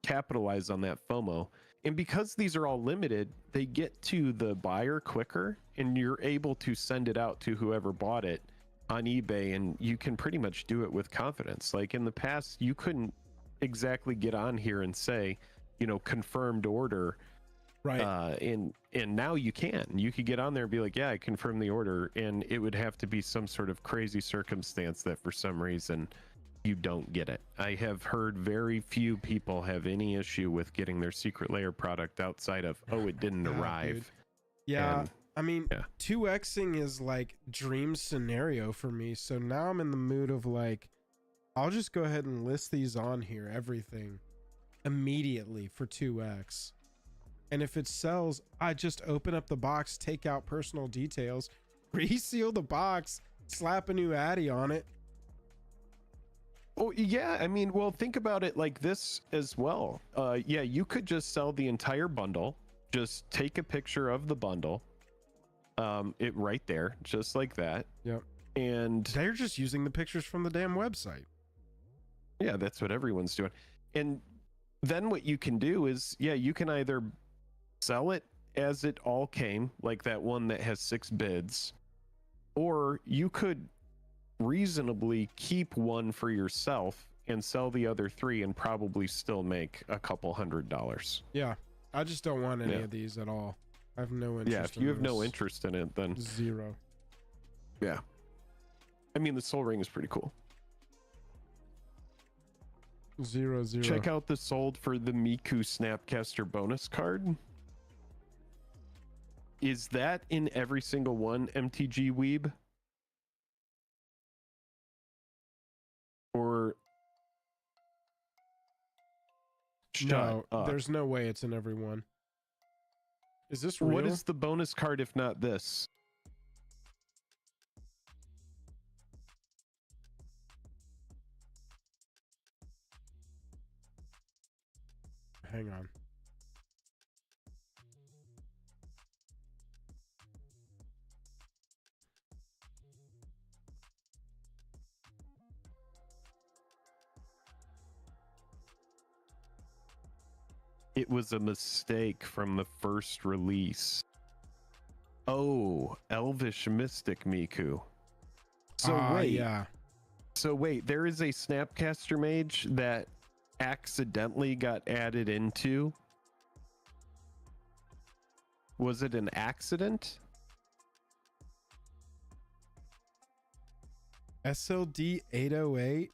capitalize on that FOMO, and because these are all limited, they get to the buyer quicker and you're able to send it out to whoever bought it on eBay, and you can pretty much do it with confidence. Like in the past, you couldn't exactly get on here and say, confirmed order. Right. And now you could get on there and be like, yeah, I confirm the order, and it would have to be some sort of crazy circumstance that for some reason you don't get it. I have heard very few people have any issue with getting their Secret Lair product outside of, it didn't arrive. Dude. Yeah. And, I mean, 2xing is like dream scenario for me. So now I'm in the mood of like, I'll just go ahead and list these on here, everything immediately for 2x. And if it sells, I just open up the box, take out personal details, reseal the box, slap a new Addy on it. Oh, yeah. I mean, well, think about it like this as well. Yeah, you could just sell the entire bundle. Just take a picture of the bundle. It right there, just like that. Yep. And they're just using the pictures from the damn website. Yeah, that's what everyone's doing. And then what you can do is, you can either sell it as it all came, like that one that has 6 bids, or you could reasonably keep one for yourself and sell the other 3 and probably still make a couple $100. Yeah, I just don't want any of these at all. I have no interest. Yeah, if you have no interest in it, then 0. Yeah, I mean, the Soul Ring is pretty cool. 0. Check out the sold for the Miku Snapcaster bonus card. Is that in every single one, MTG Weeb? Or no, there's no way it's in every one. Is this real? What is the bonus card if not this? Hang on. It was a mistake from the first release. Oh, Elvish Mystic Miku. So wait. Yeah. So wait, there is a Snapcaster Mage that accidentally got added into. Was it an accident? SLD 808.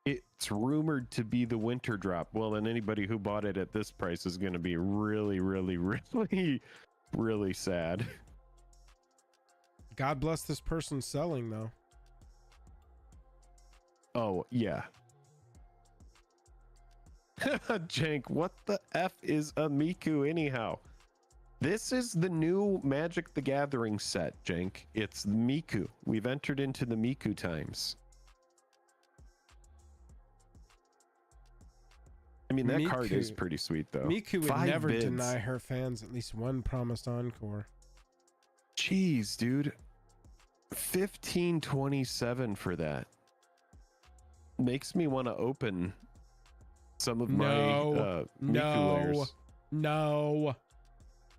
It's rumored to be the winter drop. Well, then anybody who bought it at this price is going to be really, really, really, really sad. God bless this person selling, though. Oh, yeah. Jank, what the F is a Miku anyhow? This is the new Magic the Gathering set, Jank. It's Miku. We've entered into the Miku times. I mean, that Miku, card is pretty sweet, though. Miku would 5 never bids. deny her fans at least one promised encore. Jeez, dude. 1527 for that. Makes me want to open some of my Miku Lairs. No.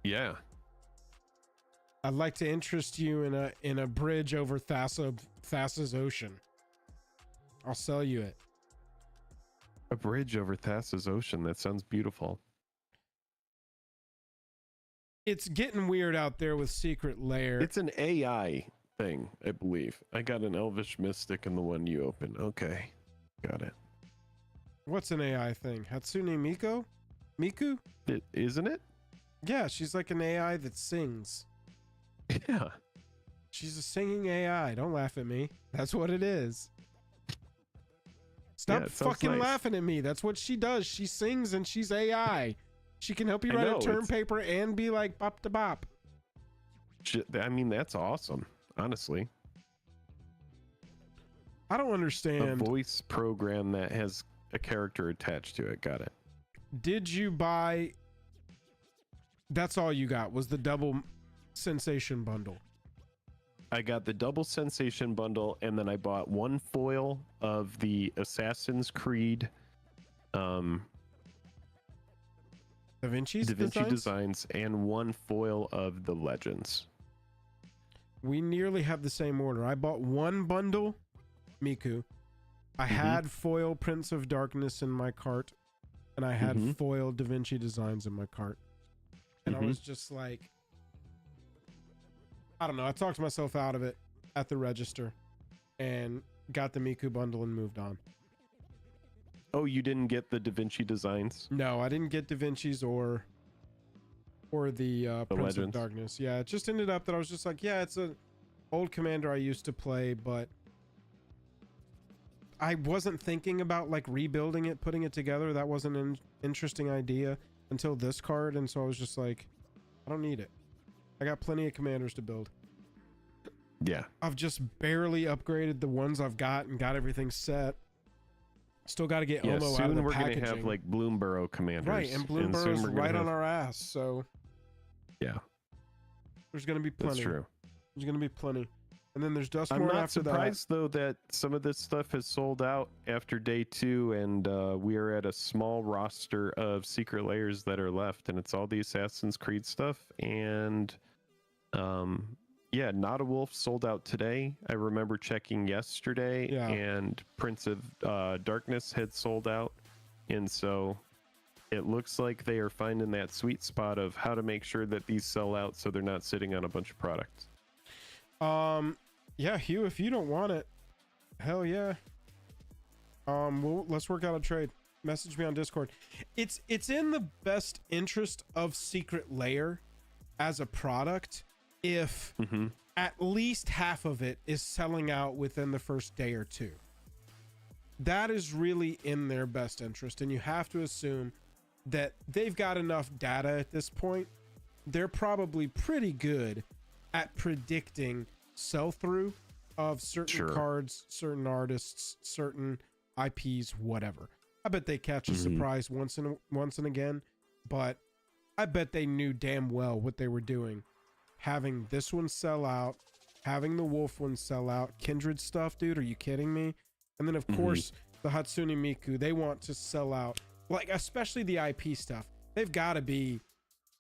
Yeah. I'd like to interest you in a bridge over Thassa's Ocean. I'll sell you it. A bridge over Thassa's Ocean. That sounds beautiful. It's getting weird out there with Secret Lair. It's an AI thing, I believe. I got an Elvish Mystic in the one you opened. Okay. Got it. What's an AI thing? Hatsune Miku? Miku? Isn't it? Yeah, she's like an AI that sings. Yeah. She's a singing AI. Don't laugh at me. That's what it is. Stop fucking laughing at me. That's what she does. She sings and she's AI. She can help you write a term paper and be like bop to bop. I mean, that's awesome, honestly. I don't understand. A voice program that has a character attached to it. Got it. Did you buy... That's all you got was the double sensation bundle. I got the double sensation bundle, and then I bought one foil of the Assassin's Creed Da Vinci designs and one foil of the Legends. We nearly have the same order. I bought one bundle, Miku. I had foil Prince of Darkness in my cart, and I had foil Da Vinci designs in my cart. And I was just like, I don't know. I talked myself out of it at the register and got the Miku bundle and moved on. Oh, you didn't get the Da Vinci designs? No, I didn't get Da Vinci's or the Prince of Darkness. Yeah, it just ended up that I was just like, yeah, it's an old commander I used to play, but I wasn't thinking about like rebuilding it, putting it together. That wasn't an interesting idea until this card, and so I was just like, I don't need it. I got plenty of commanders to build. Yeah. I've just barely upgraded the ones I've got and got everything set. Still got to get Omo out of the we're packaging. Gonna have like Bloomburrow commanders. Right, and Bloomburrow's right on our ass, so yeah. There's gonna be plenty. That's true. There's gonna be plenty. And then there's Dustmore I'm not after surprised though that some of this stuff has sold out after day 2, and we are at a small roster of Secret Lairs that are left, and it's all the Assassin's Creed stuff. And yeah, Not a Wolf sold out today. I remember checking yesterday, and Prince of Darkness had sold out, and so it looks like they are finding that sweet spot of how to make sure that these sell out so they're not sitting on a bunch of products. Yeah, Hugh, if you don't want it, hell yeah. Let's work out a trade. Message me on Discord. It's in the best interest of Secret Lair as a product if at least half of it is selling out within the first day or two. That is really in their best interest, and you have to assume that they've got enough data at this point. They're probably pretty good at predicting sell-through of certain cards, certain artists, certain IPs, whatever. I bet they catch a surprise once and again, but I bet they knew damn well what they were doing. Having this one sell out, having the Wolf one sell out, Kindred stuff, dude, are you kidding me? And then of course the Hatsune Miku, they want to sell out, like especially the IP stuff. They've got to be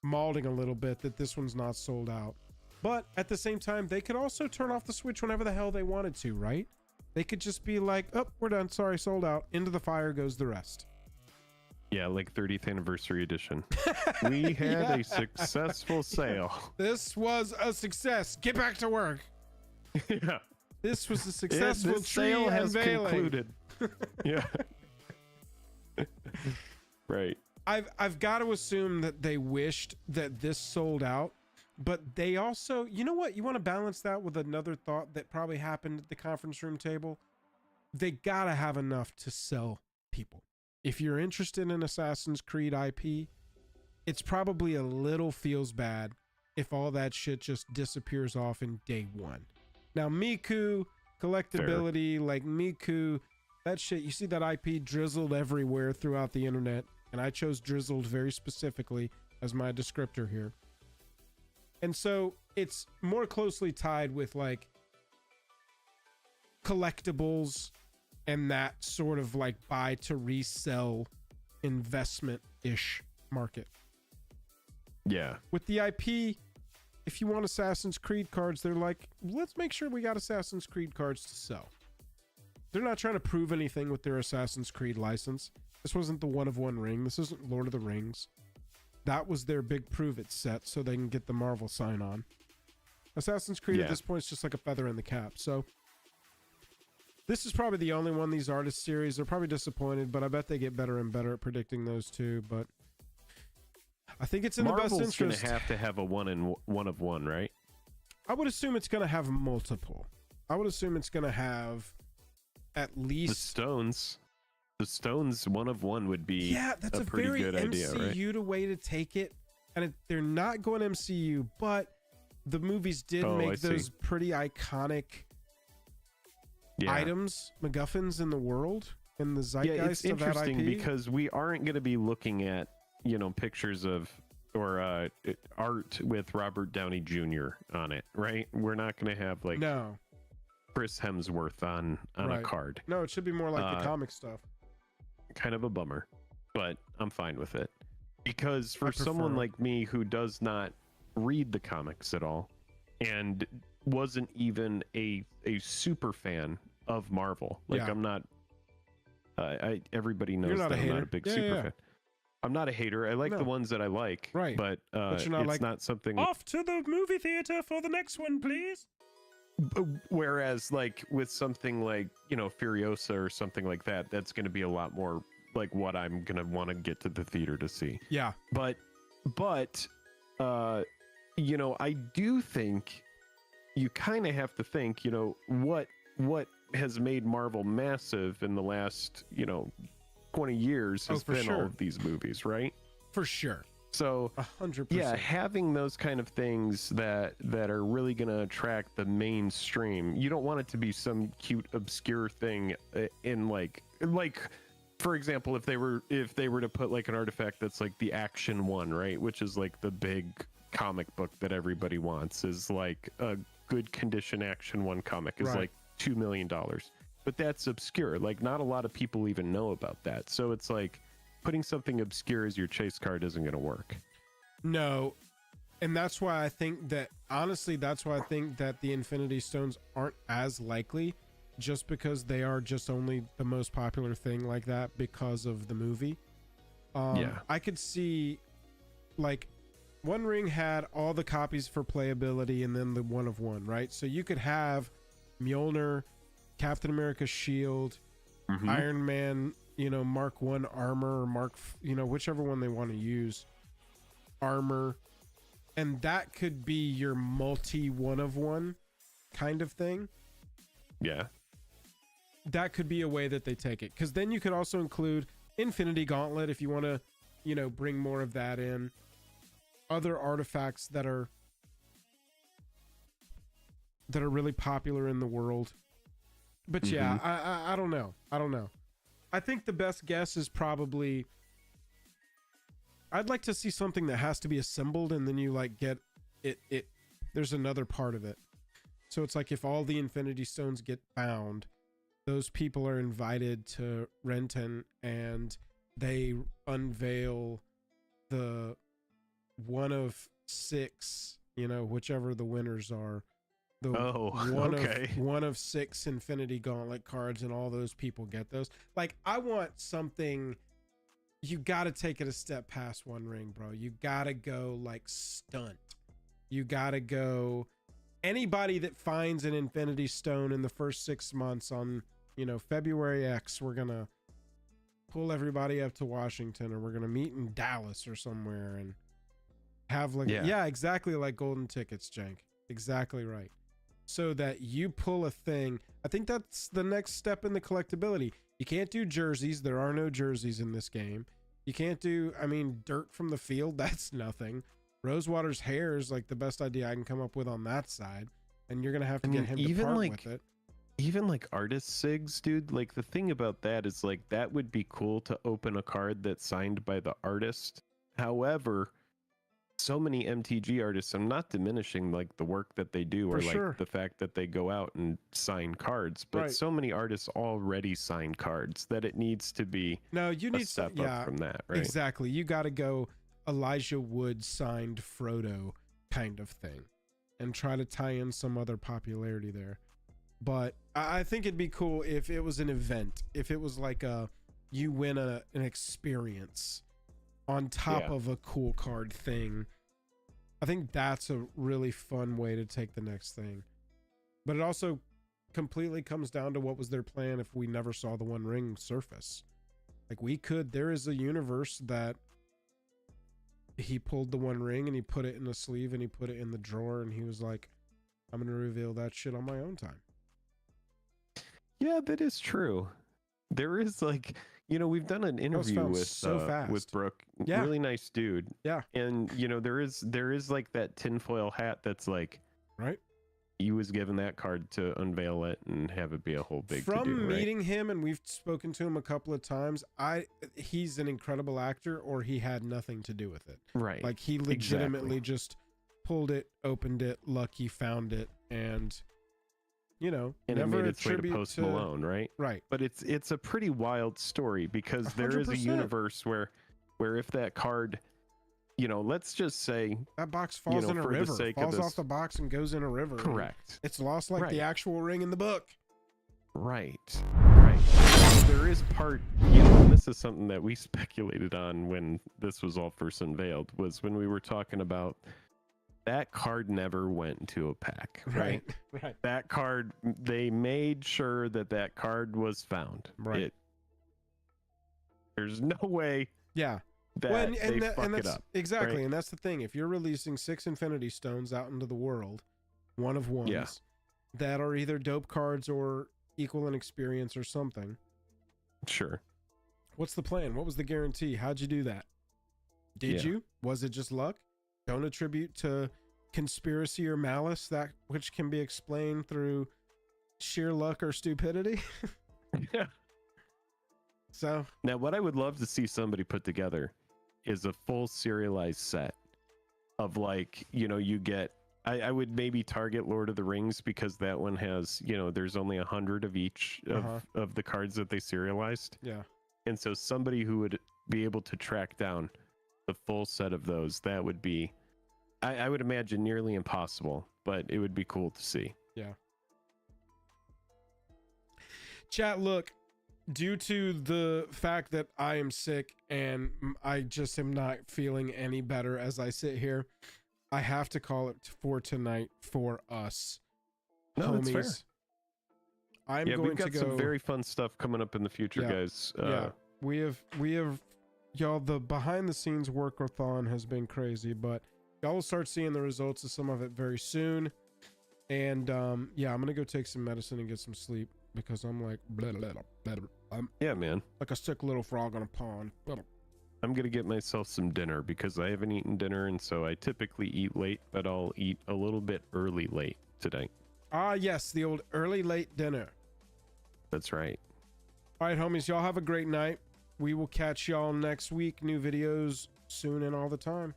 malding a little bit that this one's not sold out. But at the same time, they could also turn off the Switch whenever the hell they wanted to, right? They could just be like, oh, we're done. Sorry, sold out. Into the fire goes the rest. Yeah, like 30th anniversary edition. We had a successful sale. This was a success. Get back to work. Yeah. This was a successful sale has unveiling. Concluded. Yeah. Right. I've got to assume that they wished that this sold out, but they also, you know what? You want to balance that with another thought that probably happened at the conference room table. They got to have enough to sell people. If you're interested in Assassin's Creed IP, it's probably a little feels bad if all that shit just disappears off in day one. Now, Miku, collectability, like Miku, that shit, you see that IP drizzled everywhere throughout the internet, and I chose drizzled very specifically as my descriptor here. And so it's more closely tied with like collectibles and that sort of like buy to resell investment-ish market. Yeah. With the IP, if you want Assassin's Creed cards, they're like, let's make sure we got Assassin's Creed cards to sell. They're not trying to prove anything with their Assassin's Creed license. This wasn't the One of One ring. This isn't Lord of the Rings. That was their big prove it set so they can get the Marvel sign on. Assassin's Creed at this point is just like a feather in the cap. So this is probably the only one, these artist series. They're probably disappointed, but I bet they get better and better at predicting those two. But I think it's in Marvel's the best interest. Going to have a one of one, right? I would assume it's going to have multiple. I would assume it's going to have at least the Stones one of one would be that's a pretty very good idea, right? way to take it. And they're not going MCU, but the movies did make those pretty iconic items, MacGuffins in the world, in the zeitgeist of that IP. It's interesting because we aren't going to be looking at, pictures of or art with Robert Downey Jr. on it, right? We're not going to have Chris Hemsworth on a card. No, it should be more like the comic stuff. Kind of a bummer, but I'm fine with it. Because for someone like me who does not read the comics at all and wasn't even a super fan of Marvel, I'm not, everybody knows that I'm not a big super fan. I'm not a hater. I like the ones that I like, but you're not it's not something. Off to the movie theater for the next one, please. Whereas with something like, Furiosa or something like that, that's going to be a lot more like what I'm going to want to get to the theater to see. Yeah. But I do think you kind of have to think, what has made Marvel massive in the last, 20 years has been all of these movies, right? For sure. So 100%. Yeah, having those kind of things that are really going to attract the mainstream. You don't want it to be some cute obscure thing in like for example, if they were to put like an artifact that's like the Action One, right, which is like the big comic book that everybody wants, is like a good condition Action One comic is like $2 million. But that's obscure. Like not a lot of people even know about that. So it's like putting something obscure as your chase card isn't going to work. No. And that's why I think that, honestly, the Infinity Stones aren't as likely, just because they are just only the most popular thing like that because of the movie. I could see, like, One Ring had all the copies for playability and then the One of One, right? So you could have Mjolnir, Captain America's shield, Iron Man, Mark 1 armor, or Mark, whichever one they want to use, armor, and that could be your multi one of one kind of thing. Yeah. That could be a way that they take it, because then you could also include Infinity Gauntlet if you want to, bring more of that in. Other artifacts that are really popular in the world. But yeah, I don't know. I think the best guess is probably, I'd like to see something that has to be assembled and then you like get it there's another part of it. So it's like if all the Infinity Stones get bound, those people are invited to Renton and they unveil the 1 of 6, you know, whichever the winners are. The one of 6 Infinity Gauntlet cards, and all those people get those. Like, I want something. You got to take it a step past One Ring, bro. You got to go like stunt. You got to go. Anybody that finds an Infinity Stone in the first 6 months on, you know, February X, we're gonna pull everybody up to Washington, or we're gonna meet in Dallas or somewhere and have like exactly like golden tickets, Jank. Exactly right. So that you pull a thing. I think that's the next step in the collectability. You can't do jerseys. There are no jerseys in this game. You can't do, I mean, dirt from the field. That's nothing. Rosewater's hair is like the best idea I can come up with on that side. And you're going to have to get him to part with it. Even like artist sigs, dude, like the thing about that is like that would be cool to open a card that's signed by the artist. However, so many MTG artists, I'm not diminishing like the work that they do or like the fact that they go out and sign cards, but so many artists already sign cards that it needs to be a step up from that, right? Exactly. You got to go Elijah Wood signed Frodo kind of thing and try to tie in some other popularity there. But I think it'd be cool if it was an event, if it was like you win an experience on top of a cool card thing. I think that's a really fun way to take the next thing. But it also completely comes down to what was their plan if we never saw the One Ring surface. Like there is a universe that he pulled the One Ring and he put it in the sleeve and he put it in the drawer and he was like, I'm going to reveal that shit on my own time. Yeah, that is true. There is like, you know, we've done an interview with Brooke. Yeah. Really nice dude. Yeah. And, you know, there is like that tinfoil hat that's like, right. He was given that card to unveil it and have it be a whole big From to-do, meeting him, and we've spoken to him a couple of times, he's an incredible actor, or he had nothing to do with it. Right. Like he legitimately just pulled it, opened it, lucky found it, and you know, and never it made its way to Post Malone, right? Right. But it's a pretty wild story because 100%. There is a universe where if that card, you know, let's just say that box falls in a river, falls off the box and goes in a river. Correct. It's lost like the actual ring in the book. Right. There is part, you know, and this is something that we speculated on when this was all first unveiled, was when we were talking about that card never went into a pack, right? That card, they made sure that card was found. Right. There's no way. Yeah. That they fuck it up. Exactly. Right? And that's the thing. If you're releasing 6 Infinity Stones out into the world, 1 of 1s, that are either dope cards or equal in experience or something. Sure. What's the plan? What was the guarantee? How'd you do that? Did you? Was it just luck? Don't attribute to conspiracy or malice, that which can be explained through sheer luck or stupidity. Yeah. So now what I would love to see somebody put together is a full serialized set of, like, you know, you get, I would maybe target Lord of the Rings because that one has, you know, there's only 100 of each of the cards that they serialized. Yeah. And so somebody who would be able to track down the full set of those, that would be, I would imagine, nearly impossible, but it would be cool to see. Yeah. Chat, look, due to the fact that I am sick and I just am not feeling any better as I sit here, I have to call it for tonight for us. No, homies. that's fair. We've got some very fun stuff coming up in the future, guys. We have y'all, the behind the scenes workathon has been crazy, but y'all will start seeing the results of some of it very soon. And I'm gonna go take some medicine and get some sleep because I'm like I'm man, like a sick little frog on a pond. I'm gonna get myself some dinner because I haven't eaten dinner, and so I typically eat late, but I'll eat a little bit early late today. Ah, yes, the old early late dinner. That's right. All right, homies, y'all have a great night. We will catch y'all next week. New videos soon and all the time.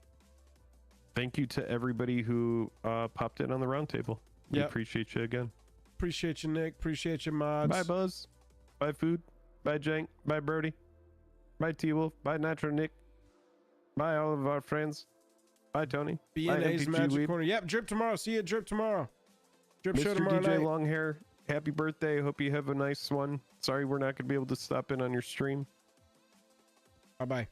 Thank you to everybody who popped in on the roundtable. We appreciate you again. Appreciate you, Nick. Appreciate you, mods. Bye, Buzz. Bye, Food. Bye, Jank. Bye, Brody. Bye, T-Wolf. Bye, Nitro Nick. Bye, all of our friends. Bye, Tony. BNA's MTG Magic Weeb. Corner. Yep, Drip tomorrow. See you at Drip tomorrow. Drip show Mr. tomorrow DJ night. Longhair, happy birthday. Hope you have a nice one. Sorry we're not going to be able to stop in on your stream. Bye-bye.